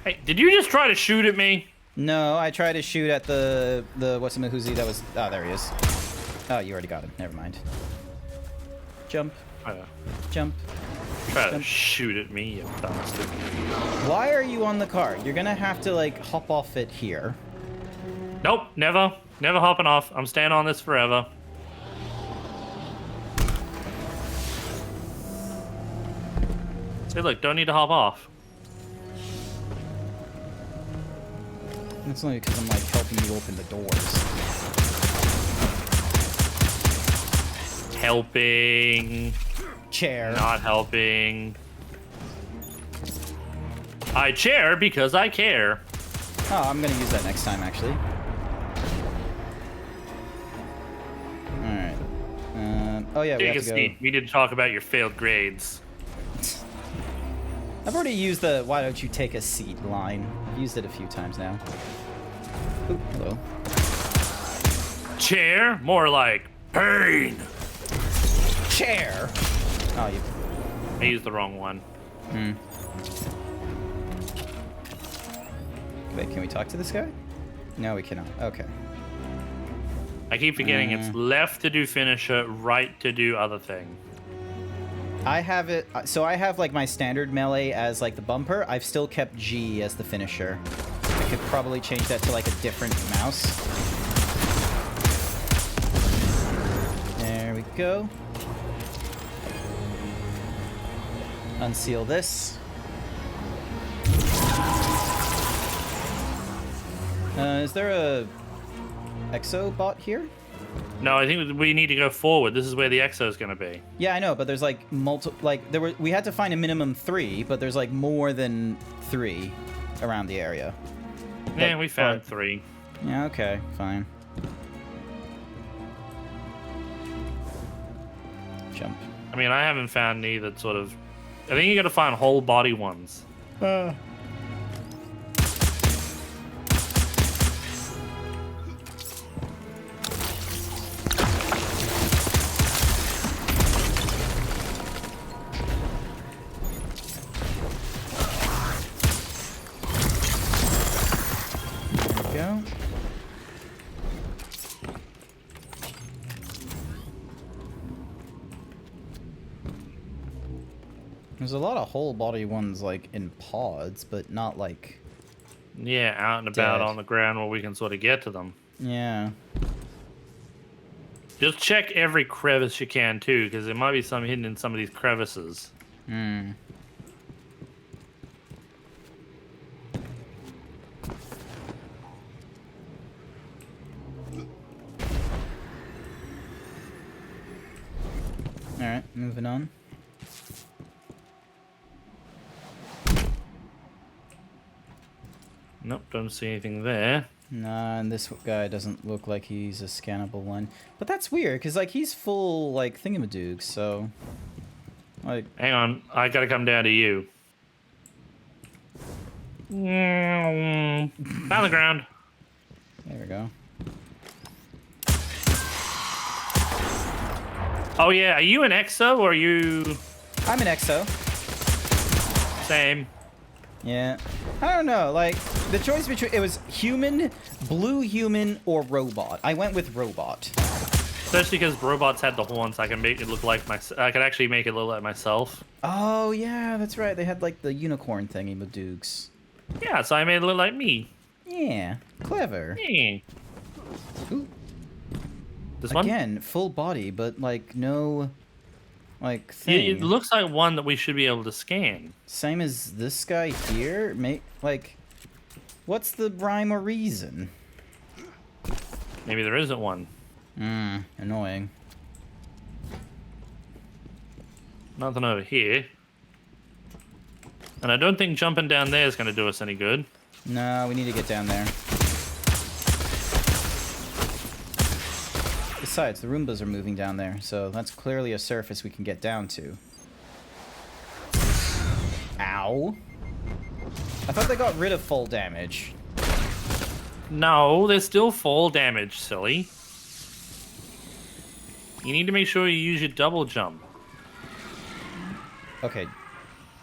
Hey, did you just try to shoot at me? No, I tried to shoot at the what's the Mahuzi that was... Oh, there he is. Oh, you already got him. Never mind. Jump. Jump. Try to shoot at me, you bastard. Why are you on the cart? You're gonna have to, like, hop off it here. Nope, never. Never hopping off. I'm staying on this forever. Hey, look, don't need to hop off. That's only because I'm, like, helping you open the doors. Helping. Chair. Not helping. I chair because I care. Oh, I'm gonna use that next time, actually. Alright. Oh yeah, we Take have a to go... seat. We need to talk about your failed grades. I've already used the "why don't you take a seat" line. I've used it a few times now. Oop, hello. Chair? More like pain. Chair? Oh, you... I used the wrong one. Wait, can we talk to this guy? No, we cannot. Okay. I keep forgetting it's left to do finisher, right to do other thing. I have it... So I have, like, my standard melee as, like, the bumper. I've still kept G as the finisher. I could probably change that to, like, a different mouse. There we go. Unseal this. Is there a exo bot here? No, I think we need to go forward. This is where the exo is going to be. Yeah, I know, but there's like we had to find a minimum 3, but there's like more than 3 around the area. Yeah, we found 3. Yeah, okay, fine. Jump. I mean, I haven't found any that sort of... I think you got to find whole body ones. Go. There's a lot of whole body ones like in pods, but not like... Yeah, out and about dead. on the ground where we can sort of get to them. Yeah. Just check every crevice you can too, because there might be some hidden in some of these crevices. Hmm. Alright, moving on. Nope, don't see anything there. Nah, and this guy doesn't look like he's a scannable one. But that's weird, because, like, he's full, like, thingamadoog, so... Like... Hang on, I gotta come down to you. Down the ground. There we go. Oh yeah, are you an exo or are you? I'm an exo. Same. Yeah. I don't know, like, the choice between, it was human, blue human, or robot. I went with robot. Especially because robots had the horns, I can make it look like I could actually make it look like myself. Oh, yeah, that's right. They had, like, the unicorn thingy with Dukes. Yeah, so I made it look like me. Yeah, clever. Yeah. Ooh. This one? Again, full body, but, like, no, like, thing. It looks like one that we should be able to scan. Same as this guy here? Like, what's the rhyme or reason? Maybe there isn't one. Annoying. Nothing over here. And I don't think jumping down there is going to do us any good. No, we need to get down there. Besides, the Roombas are moving down there, so that's clearly a surface we can get down to. Ow. I thought they got rid of full damage. No, there's still fall damage, silly. You need to make sure you use your double jump. Okay.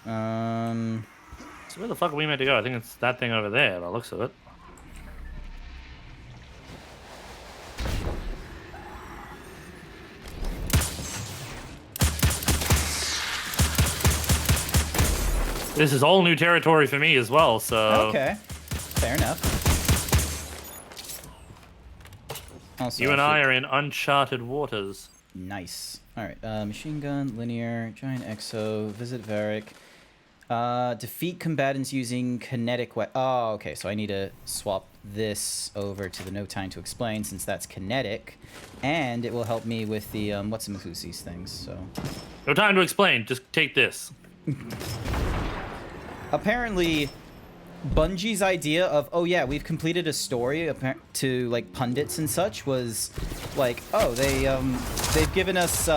So where the fuck are we meant to go? I think it's that thing over there, by the looks of it. This is all new territory for me as well, so... Okay. Fair enough. Also, you and I are in uncharted waters. Nice. Alright, machine gun, linear, giant exo, visit Varric. Defeat combatants using kinetic oh, okay, so I need to swap this over to the no time to explain since that's kinetic. And it will help me with the, what's-a-mahoosies things, so... No time to explain, just take this. Apparently, Bungie's idea of, oh yeah, we've completed a story to, like, pundits and such was, like, oh, they've given us,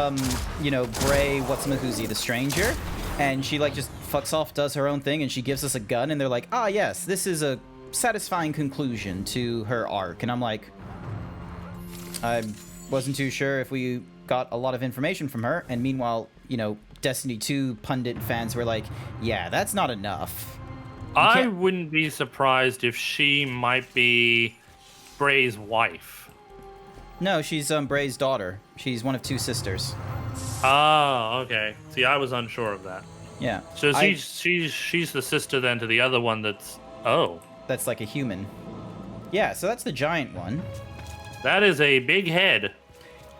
you know, Bray, what's-a-mahoosie, the stranger, and she, like, just fucks off, does her own thing, and she gives us a gun, and they're like, ah, yes, this is a satisfying conclusion to her arc, and I'm like, I wasn't too sure if we got a lot of information from her, and meanwhile, you know, Destiny 2 pundit fans were like, yeah, that's not enough. I wouldn't be surprised if she might be Bray's wife. No, she's Bray's daughter. She's one of two sisters. Oh, okay. See, I was unsure of that. Yeah. So she's the sister then to the other one that's... Oh. That's like a human. Yeah, so that's the giant one. That is a big head.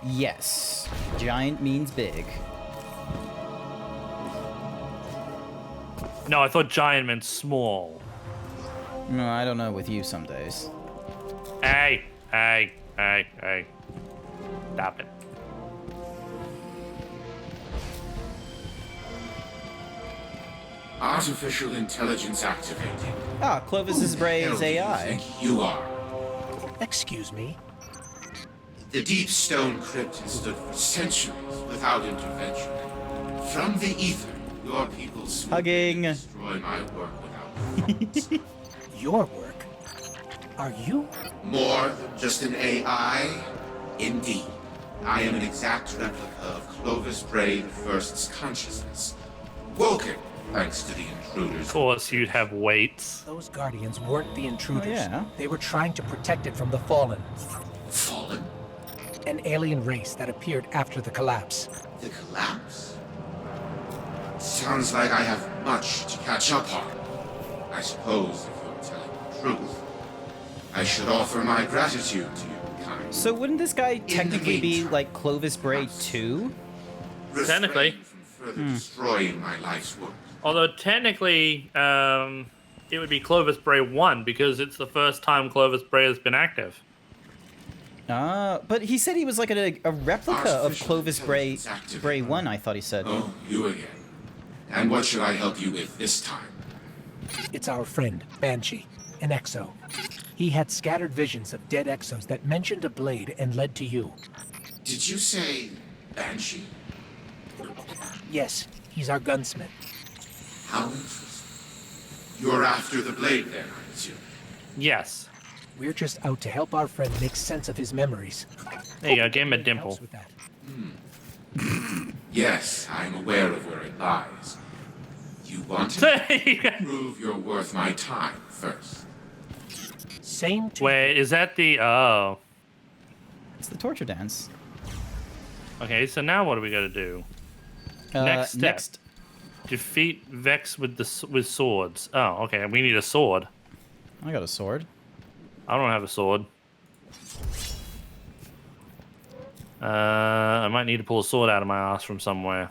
Yes. Giant means big. No, I thought giant meant small. No, I don't know with you some days. Hey. Stop it. Artificial intelligence activating. Ah, Clovis is Bray's AI. You are. Excuse me? The deep stone crypt has stood for centuries without intervention. From the ether, your people hugging destroy my work without Your work? Are you? More than just an AI? Indeed. I am an exact replica of Clovis Bray First's consciousness. Woken, thanks to the intruders. Of course, you'd have weights. Those guardians weren't the intruders. Oh, yeah. They were trying to protect it from the Fallen. Fallen? An alien race that appeared after the collapse. The collapse? Sounds like I have much to catch up on. I suppose, if you're telling the truth, I should offer my gratitude to you, kind. So wouldn't this guy technically be like Clovis Bray 2? Technically. From further destroying my life's work. Although technically, it would be Clovis Bray 1 because it's the first time Clovis Bray has been active. But he said he was like a replica of Clovis Bray 1, I thought he said. Oh, you again. And what should I help you with this time? It's our friend, Banshee, an exo. He had scattered visions of dead exos that mentioned a blade and led to you. Did you say Banshee? Yes, he's our gunsmith. How interesting. You're after the blade then, I assume. Yes. We're just out to help our friend make sense of his memories. There you go. Give him a dimple. Helps with that. Yes, I'm aware of where it lies. You want to prove you're worth my time first. Same to Wait, is that the... Oh. It's the torture dance. Okay, so now what do we gotta do? Next step. Next. Defeat Vex with with swords. Oh, okay. We need a sword. I got a sword. I don't have a sword. I might need to pull a sword out of my ass from somewhere.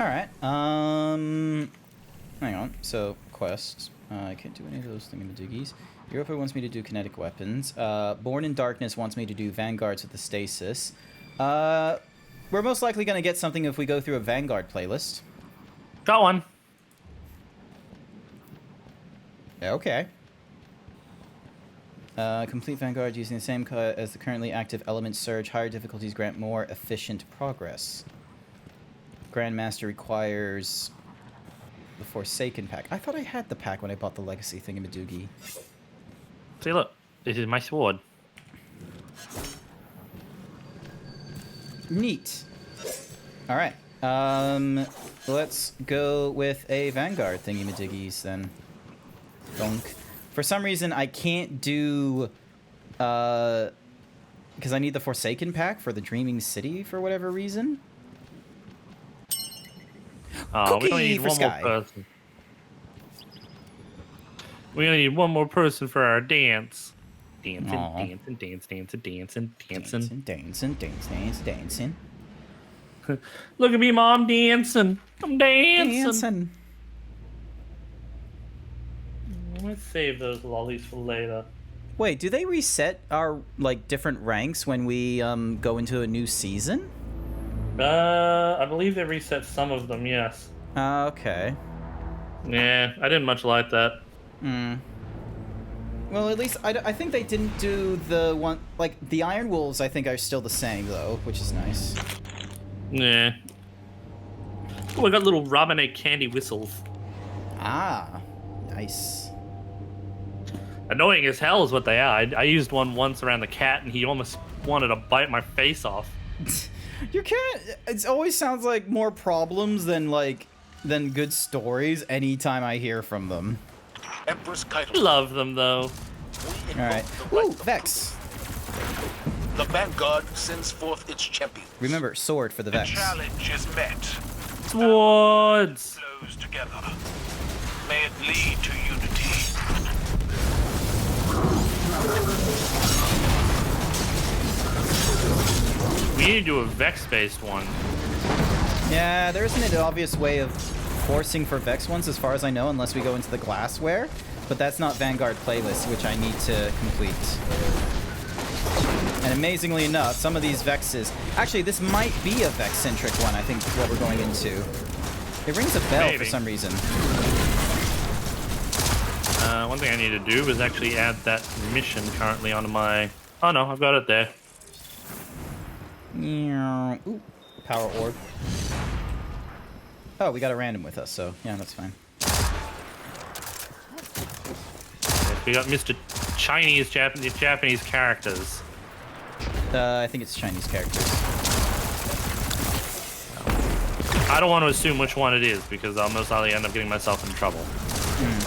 All right. Hang on. So quests. I can't do any of those thingamajiggies. Europa wants me to do kinetic weapons. Born in Darkness wants me to do vanguards with the stasis. We're most likely gonna get something if we go through a vanguard playlist. Got one. Okay. Complete Vanguard using the same as the currently active Element Surge. Higher difficulties grant more efficient progress. Grandmaster requires the Forsaken pack. I thought I had the pack when I bought the Legacy thingamadoogie. See, look. This is my sword. Neat. All right. Let's go with a Vanguard thingamadoogies then. Donk. For some reason, I can't do, because I need the Forsaken pack for the Dreaming City for whatever reason. Oh, we only Cookie need for one more Sky. person. We only need one more person for our dance. Dancing, Aw. dancing, dancing, dancing, dancing. Dancing. Look at me, Mom, dancing. I'm dancing. Let's save those lollies for later. Wait, do they reset our, like, different ranks when we, go into a new season? I believe they reset some of them, yes. Okay. Yeah, I didn't much like that. Well, at least, I think they didn't do the one, like, the Iron Wolves, I think, are still the same, though, which is nice. Yeah. Oh, I got little Robinette candy whistles. Ah, nice. Annoying as hell is what they are. I used one once around the cat, and he almost wanted to bite my face off. Your cat, it always sounds like more problems than, like, than good stories anytime I hear from them. Empress Keitel. I love them, though. Alright. Ooh, Vex. The Vanguard sends forth its champion. Remember, sword for the Vex. Challenge is met. Swords! Flows together. May it lead to unity. We need to do a Vex-based one. Yeah, there isn't an obvious way of forcing for Vex ones, as far as I know, unless we go into the glassware. But that's not Vanguard playlist, which I need to complete. And amazingly enough, some of these Vexes... Actually, this might be a Vex-centric one, I think, is what we're going into. It rings a bell for some reason. One thing I need to do is actually add that mission currently onto my... Oh no, I've got it there. Ooh, power orb. Oh, we got a random with us, so yeah, that's fine. We got Mr. Chinese Japanese characters. I think it's Chinese characters. I don't want to assume which one it is because I'll most likely end up getting myself in trouble. Alright,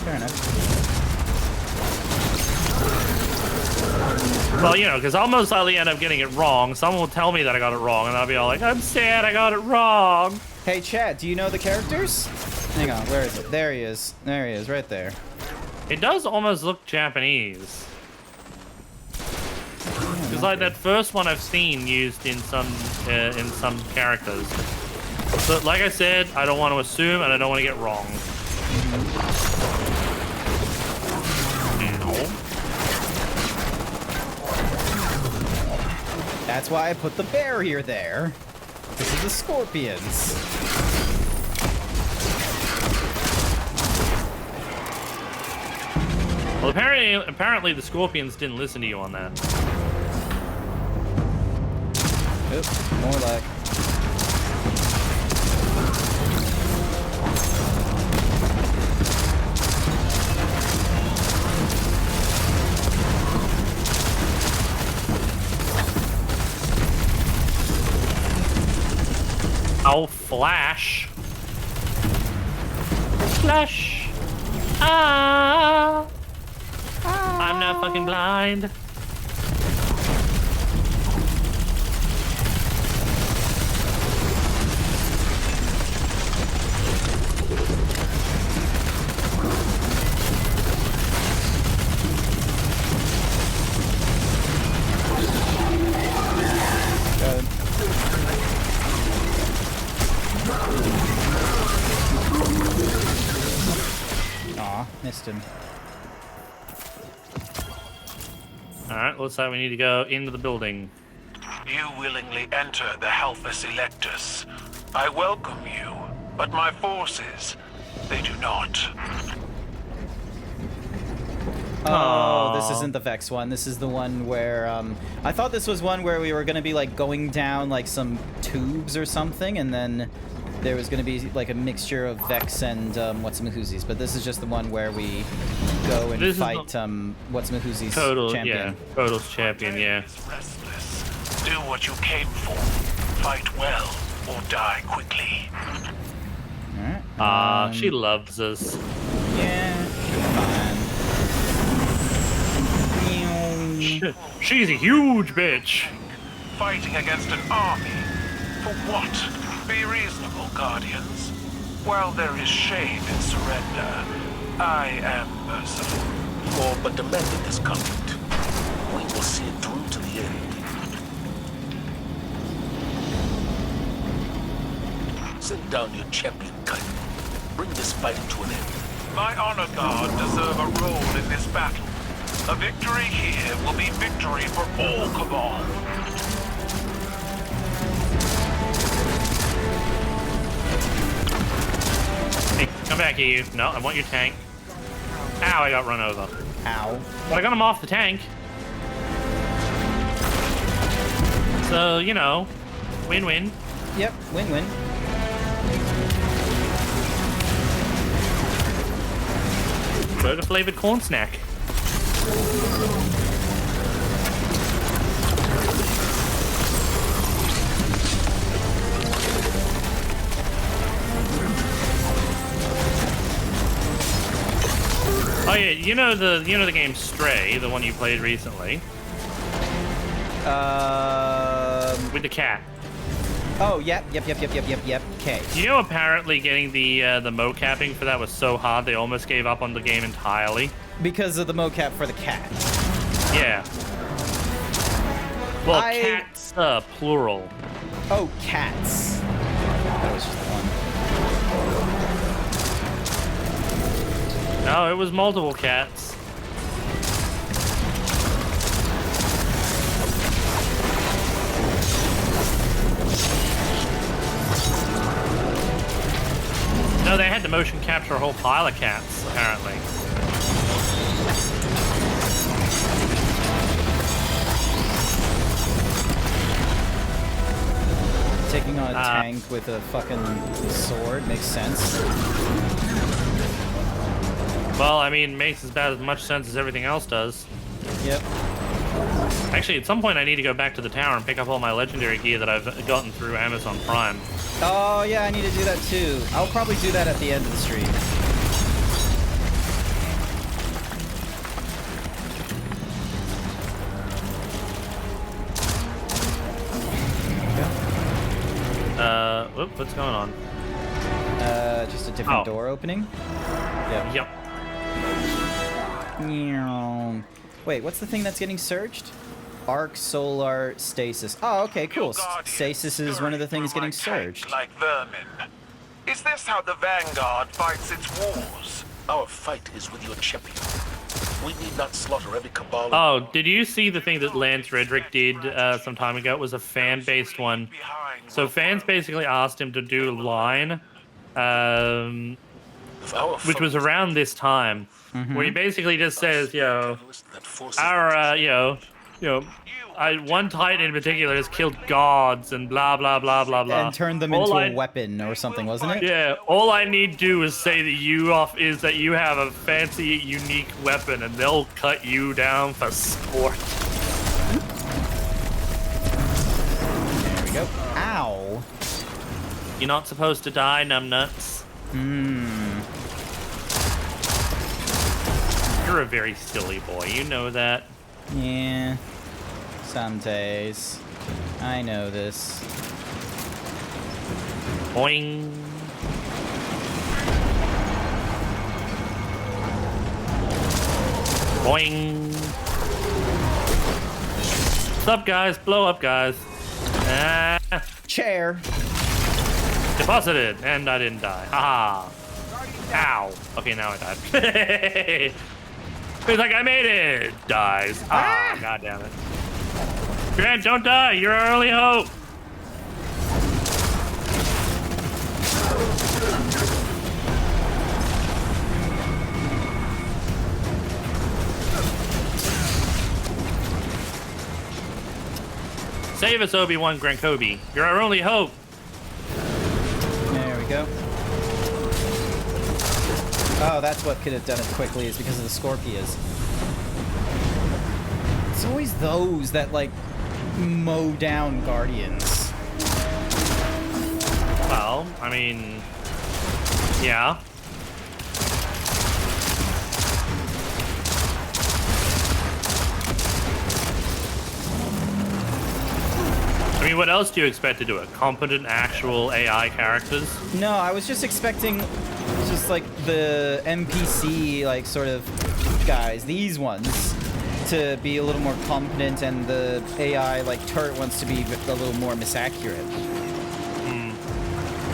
fair enough. Well, you know, because I'll most likely end up getting it wrong. Someone will tell me that I got it wrong, and I'll be all like, I'm sad I got it wrong. Hey, Chad, do you know the characters? Hang on, where is it? There he is. There he is, right there. It does almost look Japanese. Because like that first one I've seen used in some characters. But like I said, I don't want to assume, and I don't want to get wrong. That's why I put the barrier there. This is the scorpions. Well, apparently the scorpions didn't listen to you on that. Oops, more lag. Ow, flash. Flash. Ah. I'm not fucking blind. Aw, missed him. Alright, looks like we need to go into the building. You willingly enter the Halphus Electus. I welcome you, but my forces, they do not. Oh, this isn't the Vex one. This is the one where, I thought this was one where we were gonna be, like, going down, like, some tubes or something, and then there was gonna be, like, a mixture of Vex and, What's-a-Mahoozies, but this is just the one where we go and fight, What's-a-Mahoozies champion. Yeah, Total's champion, yeah. Restless. Do what you came for. Fight well, or die quickly. Alright. She loves us. Yeah, fine. She's a huge bitch. Fighting against an army. For what? Be reasonable, Guardians. While there is shame in surrender, I am merciful. For but demanding this conflict, we will see it through to the end. Send down your champion, Kite. Bring this fight to an end. My honor guard deserve a role in this battle. A victory here will be victory for all Cabal. Hey, come back here, you. No, I want your tank. Ow, I got run over. Ow. But I got him off the tank. So, you know, win-win. Yep, win-win. Burger-flavored corn snack. Oh yeah, you know the game Stray, the one you played recently. With the cat. Oh, yep. Okay. You know, apparently getting the mocapping for that was so hard they almost gave up on the game entirely. Because of the mocap for the cat. Yeah. Well, cats, plural. Oh, cats. That was just one. No, it was multiple cats. No, they had to motion capture a whole pile of cats, apparently. Taking on a tank with a fucking sword makes sense. Well, I mean, makes as much sense as everything else does. Yep. Actually, at some point I need to go back to the tower and pick up all my legendary gear that I've gotten through Amazon Prime. Oh, yeah, I need to do that too. I'll probably do that at the end of the stream. Whoop, what's going on? Just a different door opening? Yep. Yep. Wait, what's the thing that's getting surged? Arc Solar Stasis. Oh, okay, cool. Stasis is one of the things getting surged. Like vermin. Is this how the Vanguard fights its wars? Our fight is with your champion. We need not slaughter every Cabal. Oh, did you see the thing that Lance Redrick did some time ago? It was a fan-based one. So fans basically asked him to do a line, which was around this time, where he basically just says, one Titan in particular has killed gods and blah, blah, blah, blah, blah. And turned them into a weapon or something, wasn't it? Yeah, all I need to do is say that you have a fancy, unique weapon, and they'll cut you down for sport. There we go. Ow. You're not supposed to die, numbnuts. You're a very silly boy. You know that. Yeah. Some days. I know this. Boing. Boing. What's up, guys? Blow up, guys. Ah. Chair. Deposited, and I didn't die. Haha. Ow. Okay, now I died. He's like, I made it. Dies. Ah, god damn it. Grant, don't die. You're our only hope. Save us, Obi-Wan Grant Kobe. You're our only hope. There we go. Oh, that's what could have done it quickly, is because of the Scorpions. It's always those that, like, mow down Guardians. Well, I mean, yeah. I mean, what else do you expect to do it? Competent, actual AI characters? No, I was just expecting just, like, the NPC, like, sort of guys, these ones, to be a little more competent, and the AI, like, turret wants to be a little more misaccurate.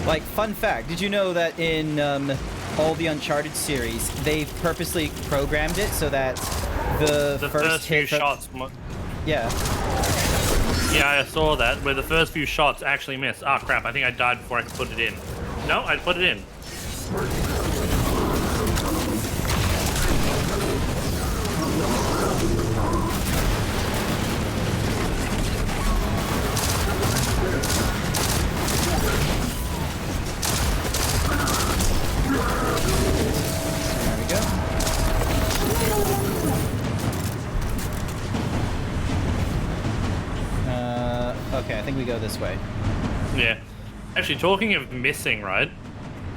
Like, fun fact, did you know that in all the Uncharted series, they've purposely programmed it so that the first few hit... shots... Yeah. Yeah, I saw that, where the first few shots actually missed. Ah, crap, I think I died before I could put it in. No, I put it in. There we go. Okay, I think we go this way. Yeah. Actually, talking of missing, right?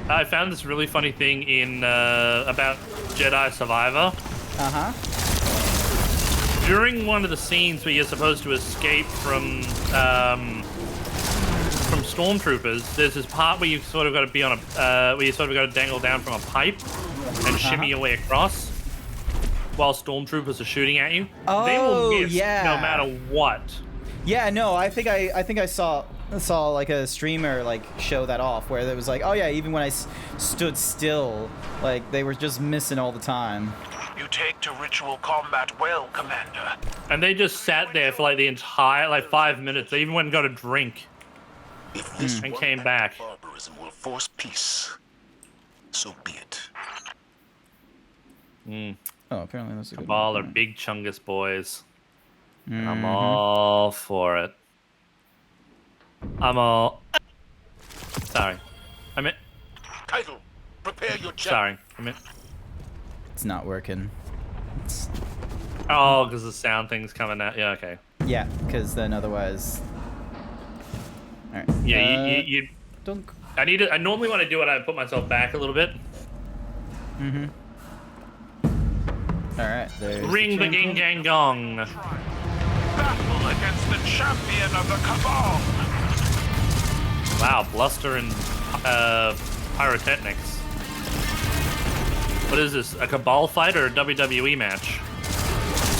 I found this really funny thing in about Jedi Survivor. Uh-huh. During one of the scenes where you're supposed to escape from stormtroopers, there's this part where you've sort of got to be on a where you sort of got to dangle down from a pipe and shimmy your way across while stormtroopers are shooting at you. Oh, they will miss yeah. no matter what. Yeah, no, I think I saw like a streamer like show that off, where it was like, oh yeah, even when I stood still, like they were just missing all the time. You take to ritual combat well, Commander. And they just sat there for like the entire 5 minutes. They even went and got a drink. If this and came back. barbarism will force peace, so be it. Oh, apparently that's a good Cabal one. are big chungus boys. I'm all for it. I'm all... Sorry. I mean... Title, prepare your jump. Sorry. I mean... It's not working. Oh, because the sound thing's coming out. Yeah, okay. Yeah, because then otherwise... Alright. Yeah, you Don't... I normally when I do it, I put myself back a little bit. Alright, there's... Ring the ging gang gong. Battle against the champion of the Cabal. Wow, bluster and pyrotechnics. What is this? A Cabal fight or a WWE match?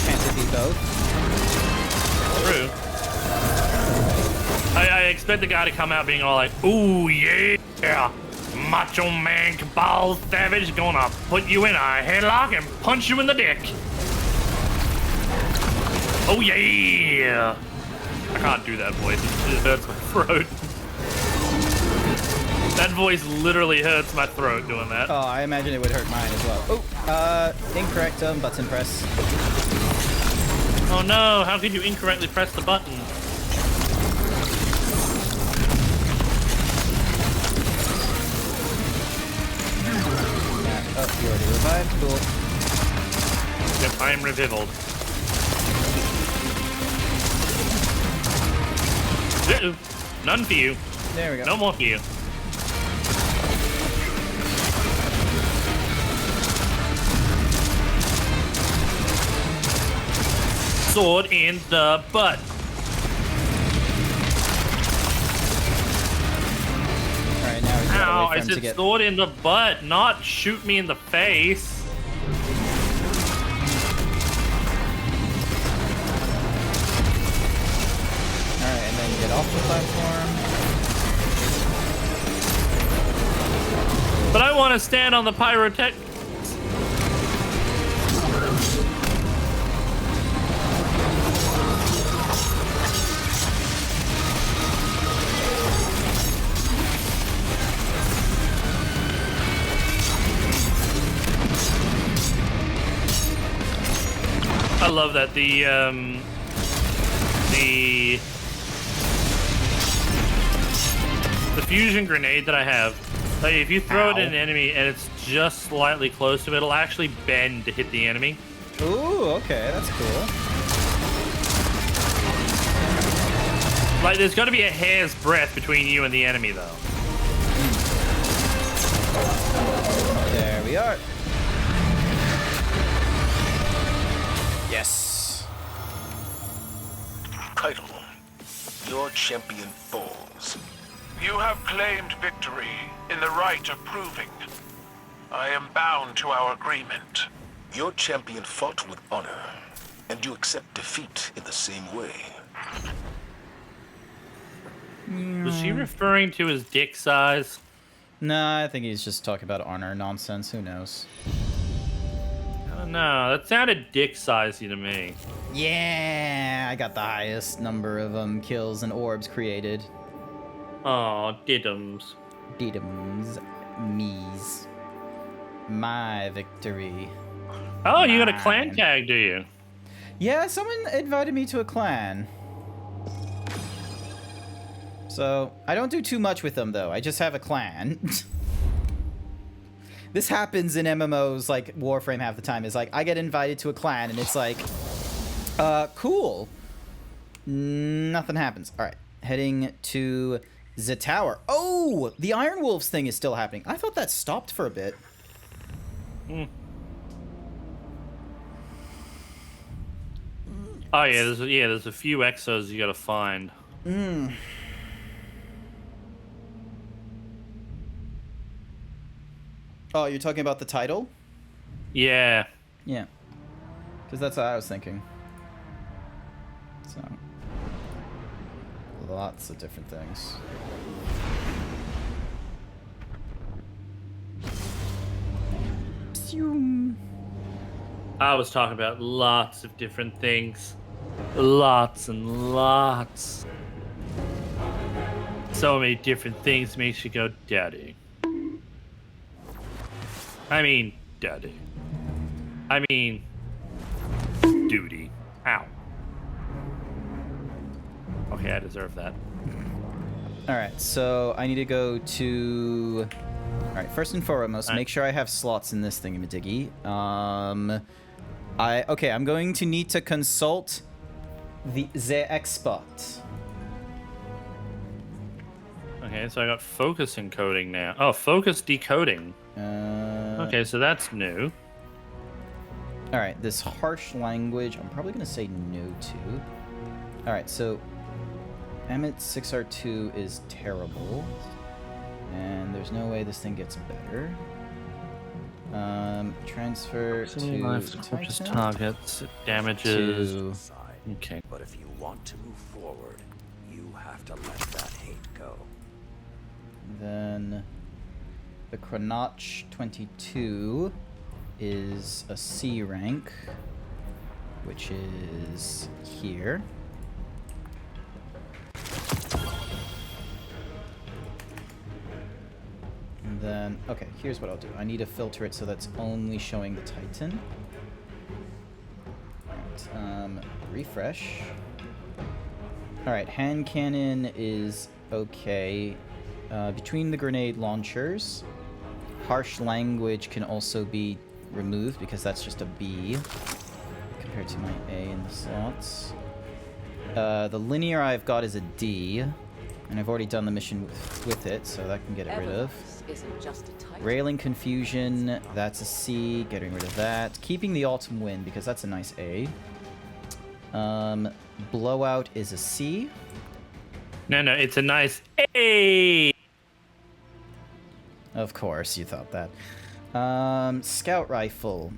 Can't it be both? True. I expect the guy to come out being all like, ooh, yeah, Macho Man Cabal Savage gonna put you in a headlock and punch you in the dick. Oh, yeah. I can't do that voice. It hurts my throat. That voice literally hurts my throat doing that. Oh, I imagine it would hurt mine as well. Oh, incorrect button press. Oh no, how could you incorrectly press the button? Oh, you already revived. Cool. Yep, I am revived. None for you. There we go. No more for you. sword in the butt. Alright, now we Ow, gotta wait I for him to said get... sword in the butt, not shoot me in the face. Alright, and then get off the platform. But I want to stand on the pyrotech. I love that the fusion grenade that I have, like if you throw it at an enemy and it's just slightly close to it, it'll actually bend to hit the enemy. Ooh, okay, that's cool. Like there's got to be a hair's breadth between you and the enemy though. There we are. Yes. Title. Your champion falls. You have claimed victory in the right of proving. I am bound to our agreement. Your champion fought with honor, and you accept defeat in the same way. Was he referring to his dick size? Nah, I think he's just talking about honor nonsense. Who knows? I don't know. That sounded dick sizey to me. Yeah, I got the highest number of kills and orbs created. Oh, diddums. Diddums. Me's. My victory. Oh, you got a clan tag, do you? Yeah, someone invited me to a clan. So, I don't do too much with them, though. I just have a clan. This happens in MMOs, like, Warframe half the time. Is like, I get invited to a clan, and it's like, cool. Nothing happens. Alright, heading to the tower. Oh, the Iron Wolves thing is still happening. I thought that stopped for a bit. Oh yeah, there's a few exos you gotta find. Oh, you're talking about the title? Yeah. Yeah. Because that's what I was thinking. So. Lots of different things. I was talking about lots of different things. Lots and lots. So many different things makes you go, daddy. I mean, daddy. I mean, duty. Ow. Okay, I deserve that. Alright, so I need to go to... Alright, first and foremost, make sure I have slots in this thingamadiggy. Okay, I'm going to need to consult the expert. Okay, so I got focus encoding now. Oh, focus decoding. Okay, so that's new. Alright, this harsh language, I'm probably going to say no to. Alright, so Emmet 6R2 is terrible. And there's no way this thing gets better. Transfer to purchase targets, it damages. Okay. But if you want to move forward, you have to let that hate go. Then the Chronoch 22 is a C rank, which is here. And then, okay, here's what I'll do. I need to filter it so that's only showing the Titan. Alright, refresh. Alright, hand cannon is okay. Between the grenade launchers, harsh language can also be removed because that's just a B compared to my A in the slots. The linear I've got is a D, and I've already done the mission with it, so that can get it rid of. Railing confusion, that's a C, getting rid of that. Keeping the autumn wind because that's a nice A. Blowout is a C. No, it's a nice A. Of course, you thought that. Scout rifle.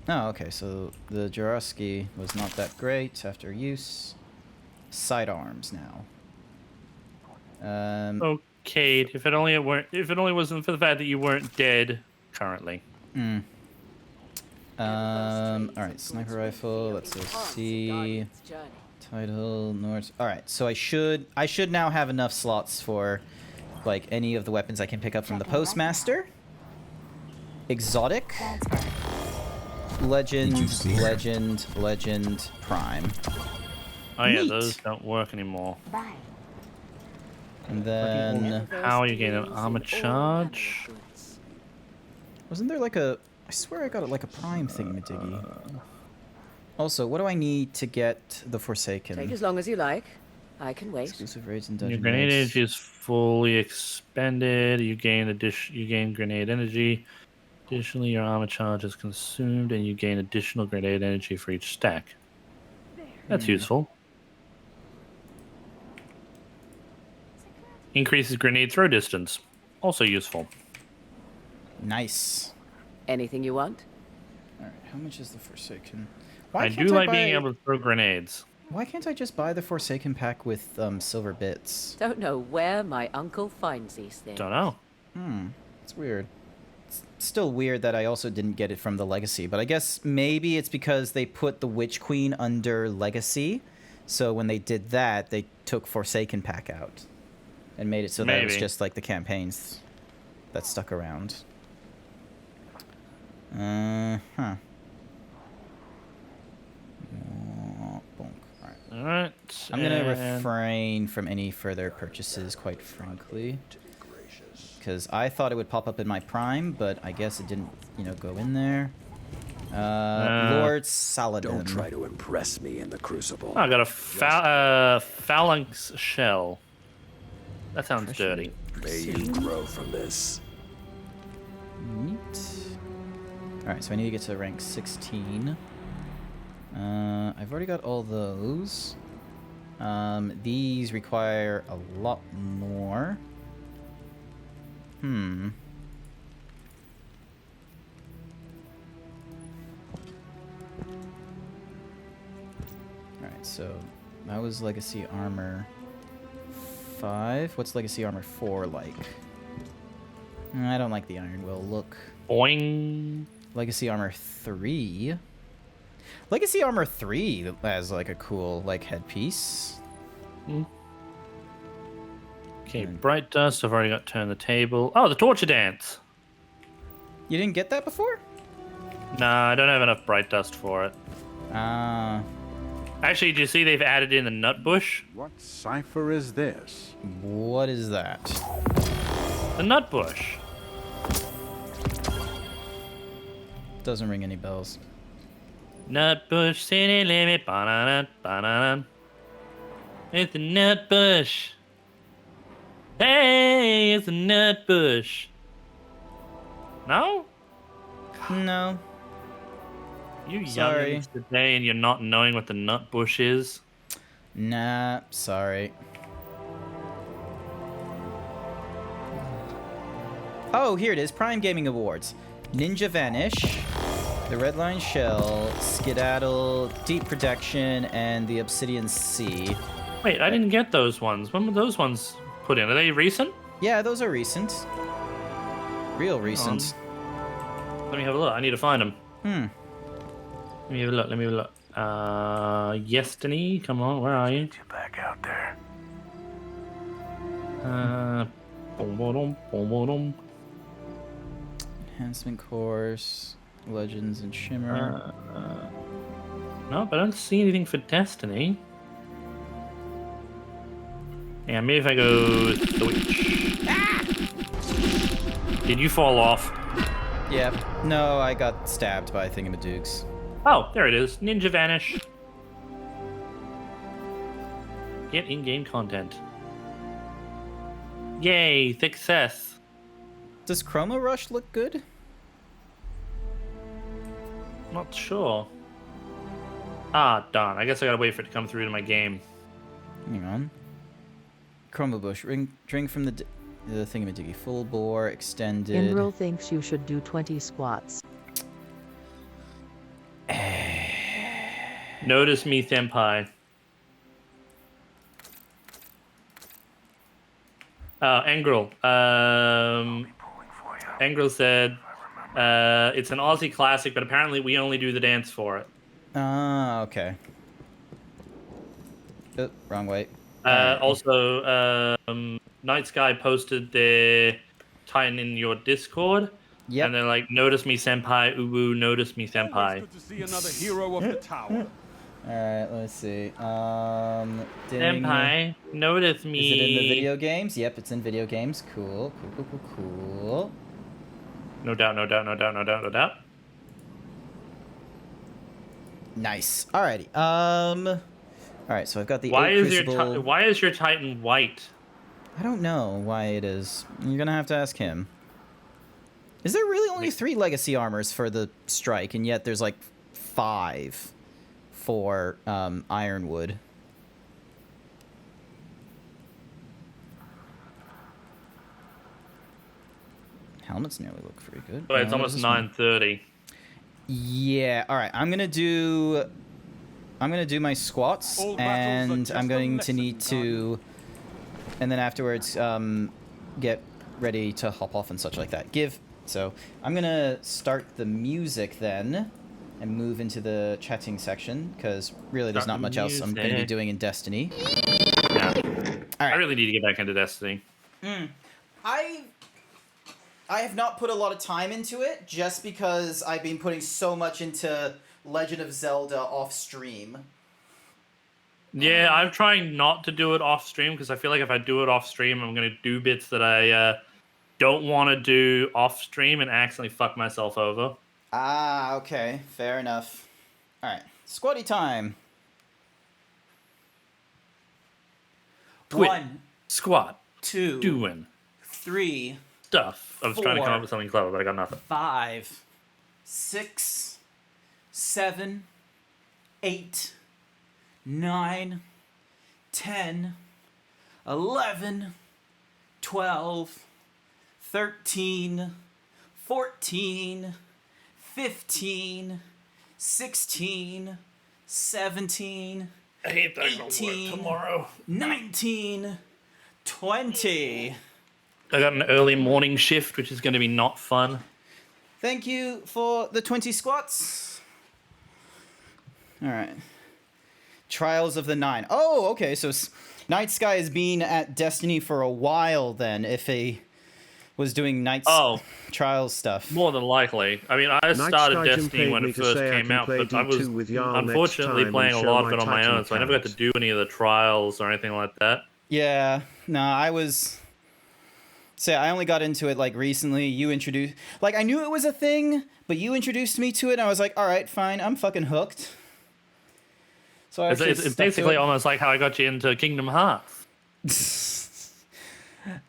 Oh, okay, so the Jaroski was not that great after use. Sidearms now. Okay, if it only wasn't for the fact that you weren't dead currently. Alright, sniper rifle, that's a C. Title, North. Alright, so I should now have enough slots for like any of the weapons I can pick up from the postmaster. Exotic. Legend, Prime. Oh yeah, Neat. those don't work anymore. And then How are you getting an armor charge? wasn't there like a? I swear I got it like a Prime thingamajiggy. Also, what do I need to get the Forsaken? Take as long as you like. I can wait. Exclusive raids and Your dungeon grenade raids. energy is fully expended. You gain grenade energy. Additionally, your armor charge is consumed, and you gain additional grenade energy for each stack. That's useful. Increases grenade throw distance. Also useful. Nice. Anything you want? Alright, how much is the Forsaken? I do like being able to throw grenades. Why can't I just buy the Forsaken pack with silver bits? Don't know where my uncle finds these things. Don't know. It's weird. It's still weird that I also didn't get it from the Legacy, but I guess maybe it's because they put the Witch Queen under Legacy, so when they did that, they took Forsaken pack out and made it so that it was just like the campaigns that stuck around. Bonk. Alright. I'm gonna refrain from any further purchases, quite frankly. Because I thought it would pop up in my Prime, but I guess it didn't, go in there. Lord Saladin. Don't try to impress me in the Crucible. Oh, I got a phalanx shell. That sounds dirty. May you grow from this. Neat. Alright, so I need to get to rank 16. I've already got all those. These require a lot more. Alright, so that was Legacy Armor 5. What's Legacy Armor 4 like? I don't like the Iron Will look. Boing. Legacy Armor 3. Legacy Armor 3 has like a cool headpiece. Okay, Bright Dust. I've already got Turn the Table. Oh, the Torture Dance. You didn't get that before? Nah, I don't have enough Bright Dust for it. Actually, do you see they've added in the Nut Bush? What cipher is this? What is that? The Nut Bush. Doesn't ring any bells. Nut Bush, city limit, banana, banana. It's the Nut Bush. Hey, it's the Nut Bush. No? No. You Sorry. youngins today and you're not knowing what the Nut Bush is? Nah, sorry. Oh, here it is. Prime Gaming Awards. Ninja Vanish, the Redline Shell, Skedaddle, Deep Protection, and the Obsidian Sea. Wait, I didn't get those ones. When were those ones put in? Are they recent? Yeah, those are recent. Real recent. Let me have a look. I need to find them. Hmm. Let me have a look. Let me have a look. Destiny, come on, where are you? Get back out there. Boom, boom, boom, boom. Enhancement Course, Legends and Shimmer. No, but I don't see anything for Destiny. Yeah, maybe if I go switch. Ah! Did you fall off? Yeah. No, I got stabbed by Thingamadoogs. Oh, there it is. Ninja Vanish. Get in-game content. Yay, success. Does Chroma Rush look good? Not sure. Ah, darn. I guess I gotta wait for it to come through to my game. Hang on. Chroma bush. Drink from the thingamadiggy. Full bore, extended. Inril thinks you should do 20 squats. Notice me, senpai. Engril. Engril said it's an Aussie classic, but apparently we only do the dance for it. Ah, okay. Oh, wrong way. Also, Night Sky posted their Titan in your Discord. Yep. And they're like, notice me, senpai. Uwu, notice me, senpai. Good to see another hero of the tower. Alright, let's see. Senpai, notice me. Is it in the video games? Yep, it's in video games. Cool. Cool. No doubt. Nice. Alrighty. Alright, so I've got the why eight is crucible. why is your Titan white? I don't know why it is. You're gonna have to ask him. Is there really only 3 legacy armors for the strike, and yet there's like 5 for Ironwood? Helmets nearly look pretty good. Oh, it's almost 9:30. Yeah. All right. I'm gonna do my squats, and I'm going to need to, and then afterwards, get ready to hop off and such like that. So I'm gonna start the music then, and move into the chatting section because really there's not much else I'm gonna be doing in Destiny. Yeah. All right. I really need to get back into Destiny. I have not put a lot of time into it just because I've been putting so much into Legend of Zelda off stream. Yeah, I'm trying not to do it off stream because I feel like if I do it off stream, I'm gonna do bits that I don't want to do off stream and accidentally fuck myself over. Ah, okay, fair enough. All right, squatty time. Twit. 1, squat, 2, doing 3, stuff. I was trying to come 4, up with something clever, but I got nothing. 5, 6, 7, 8, 9, 10, 11, 12, 13, 14, 15, 16, 17, I hate that 18, tomorrow. 19, 20. I got an early morning shift, which is going to be not fun. Thank you for the 20 squats. All right. Trials of the 9. Oh, okay. So Night Sky has been at Destiny for a while then, if he was doing Trials stuff. More than likely. I mean, I started Destiny when it first came out, but I was unfortunately playing a lot of it on my own, so I never got to do any of the trials or anything like that. Yeah. No, I was... So I only got into it like recently. You introduced... Like, I knew it was a thing, but you introduced me to it, and I was like, all right, fine, I'm fucking hooked. So it's basically almost like how I got you into Kingdom Hearts.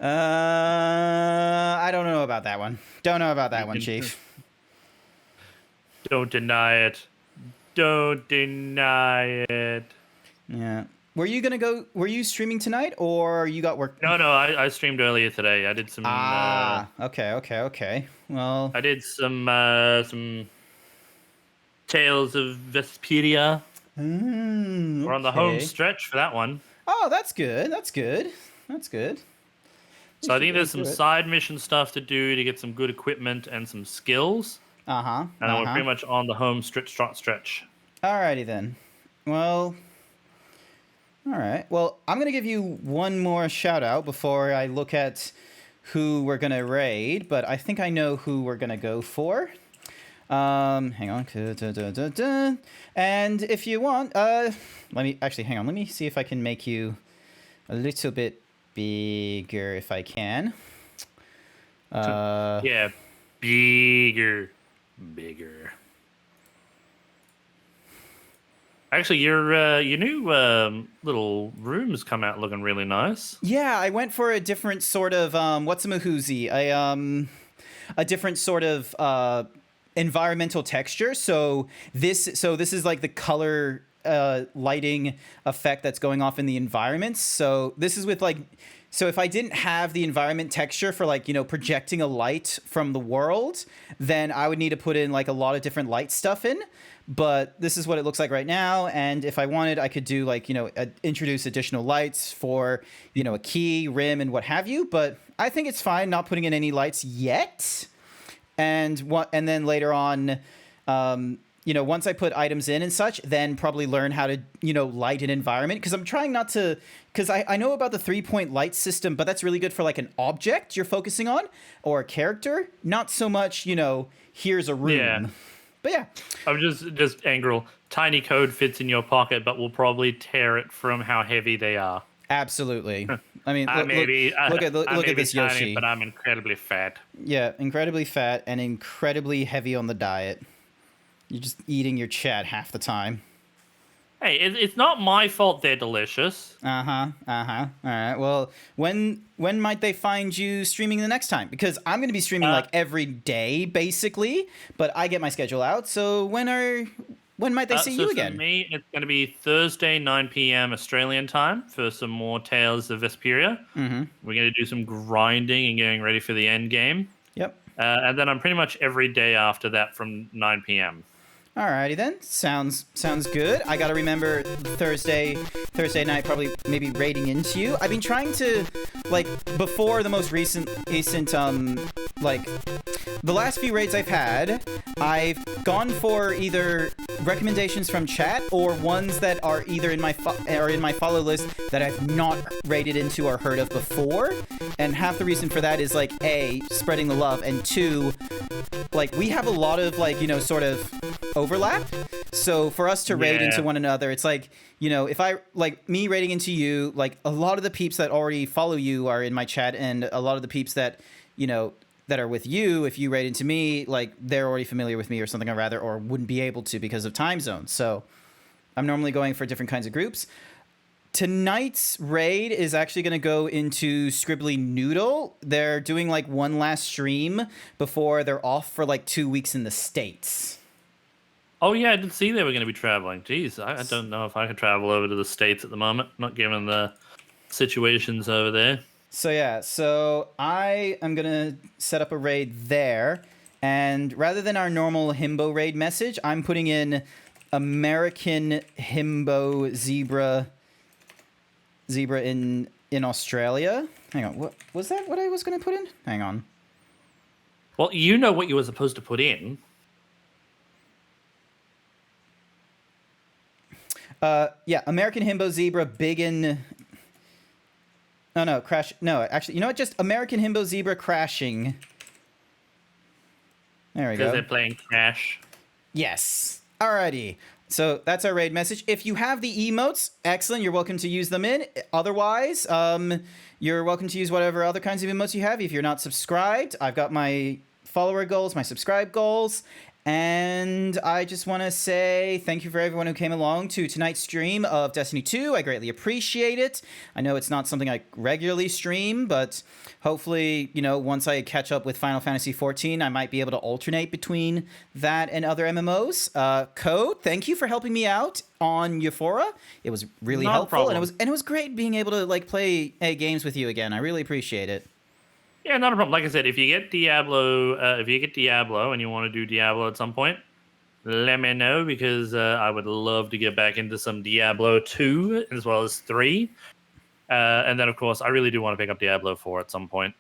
I don't know about that one. Don't know about that one, Chief. Don't deny it. Don't deny it. Yeah. Were you streaming tonight, or you got work? No, I streamed earlier today. I did some... Okay. Well... I did some Tales of Vesperia. We're on the home stretch for that one. Oh, that's good. So I think there's some side mission stuff to do to get some good equipment and some skills. And then we're pretty much on the home stretch. Alrighty then. Well... Alright. Well, I'm going to give you one more shout out before I look at who we're going to raid, but I think I know who we're going to go for. Hang on. And if you want, hang on. Let me see if I can make you a little bit bigger if I can. Yeah, bigger. Actually, your new little room's come out looking really nice. Yeah, I went for a different sort of a different sort of environmental texture. So this is like the color lighting effect that's going off in the environments. So this is with like, so if I didn't have the environment texture for like, projecting a light from the world, then I would need to put in like a lot of different light stuff in. But this is what it looks like right now. And if I wanted, I could do like, introduce additional lights for, a key, rim, and what have you. But I think it's fine not putting in any lights yet. And then later on, once I put items in and such, then probably learn how to, light an environment. Because I'm trying not to, because I know about the 3-point light system, but that's really good for like an object you're focusing on or a character. Not so much, here's a room. Yeah. But yeah. I'm just Angrel. Tiny code fits in your pocket, but will probably tear it from how heavy they are. Absolutely. I mean, look at this tiny, Yoshi. But I'm incredibly fat. Yeah, incredibly fat and incredibly heavy on the diet. You're just eating your chat half the time. Hey, it's not my fault they're delicious. All right. Well, when might they find you streaming the next time? Because I'm going to be streaming like every day, basically. But I get my schedule out. So when might they see you again? For me, it's going to be Thursday, 9 p.m. Australian time for some more Tales of Vesperia. Mm-hmm. We're going to do some grinding and getting ready for the end game. Yep. And then I'm pretty much every day after that from 9 p.m. Alrighty then. Sounds good. I gotta remember Thursday night, probably maybe raiding into you. I've been trying to, like, before the most recent like, the last few raids I've had, I've gone for either recommendations from chat or ones that are either in my follow list that I've not raided into or heard of before. And half the reason for that is like A, spreading the love, and 2, like we have a lot of like, sort of overlap. So for us to raid into one another, it's like, if I like me raiding into you, like a lot of the peeps that already follow you are in my chat, and a lot of the peeps that, that are with you, if you raid into me, like they're already familiar with me or something, or wouldn't be able to because of time zones. So I'm normally going for different kinds of groups. Tonight's raid is actually going to go into Scribbly Noodle. They're doing like one last stream before they're off for like 2 weeks in the States. Oh, yeah, I did see they were going to be traveling. Jeez, I don't know if I could travel over to the States at the moment, not given the situations over there. So, yeah, I am going to set up a raid there. And rather than our normal Himbo raid message, I'm putting in American Himbo Zebra in Australia. Hang on, what was that? What I was going to put in? Hang on. Well, you know what you were supposed to put in. Yeah, American Himbo Zebra big in. No, crash. No, actually, you know what? Just American Himbo Zebra crashing. There we go. Because they're playing Crash. Yes. Alrighty. So that's our raid message. If you have the emotes, excellent. You're welcome to use them in. Otherwise, you're welcome to use whatever other kinds of emotes you have. If you're not subscribed, I've got my follower goals, my subscribe goals. And I just want to say thank you for everyone who came along to tonight's stream of Destiny 2. I greatly appreciate it. I know it's not something I regularly stream, but hopefully, once I catch up with Final Fantasy XIV, I might be able to alternate between that and other MMOs. Code, thank you for helping me out on Euphora. It was really helpful, and it was great being able to like play games with you again. I really appreciate it. Yeah, not a problem. Like I said, if you get Diablo and you want to do Diablo at some point, let me know, because I would love to get back into some Diablo 2 as well as 3. And then, of course, I really do want to pick up Diablo 4 at some point.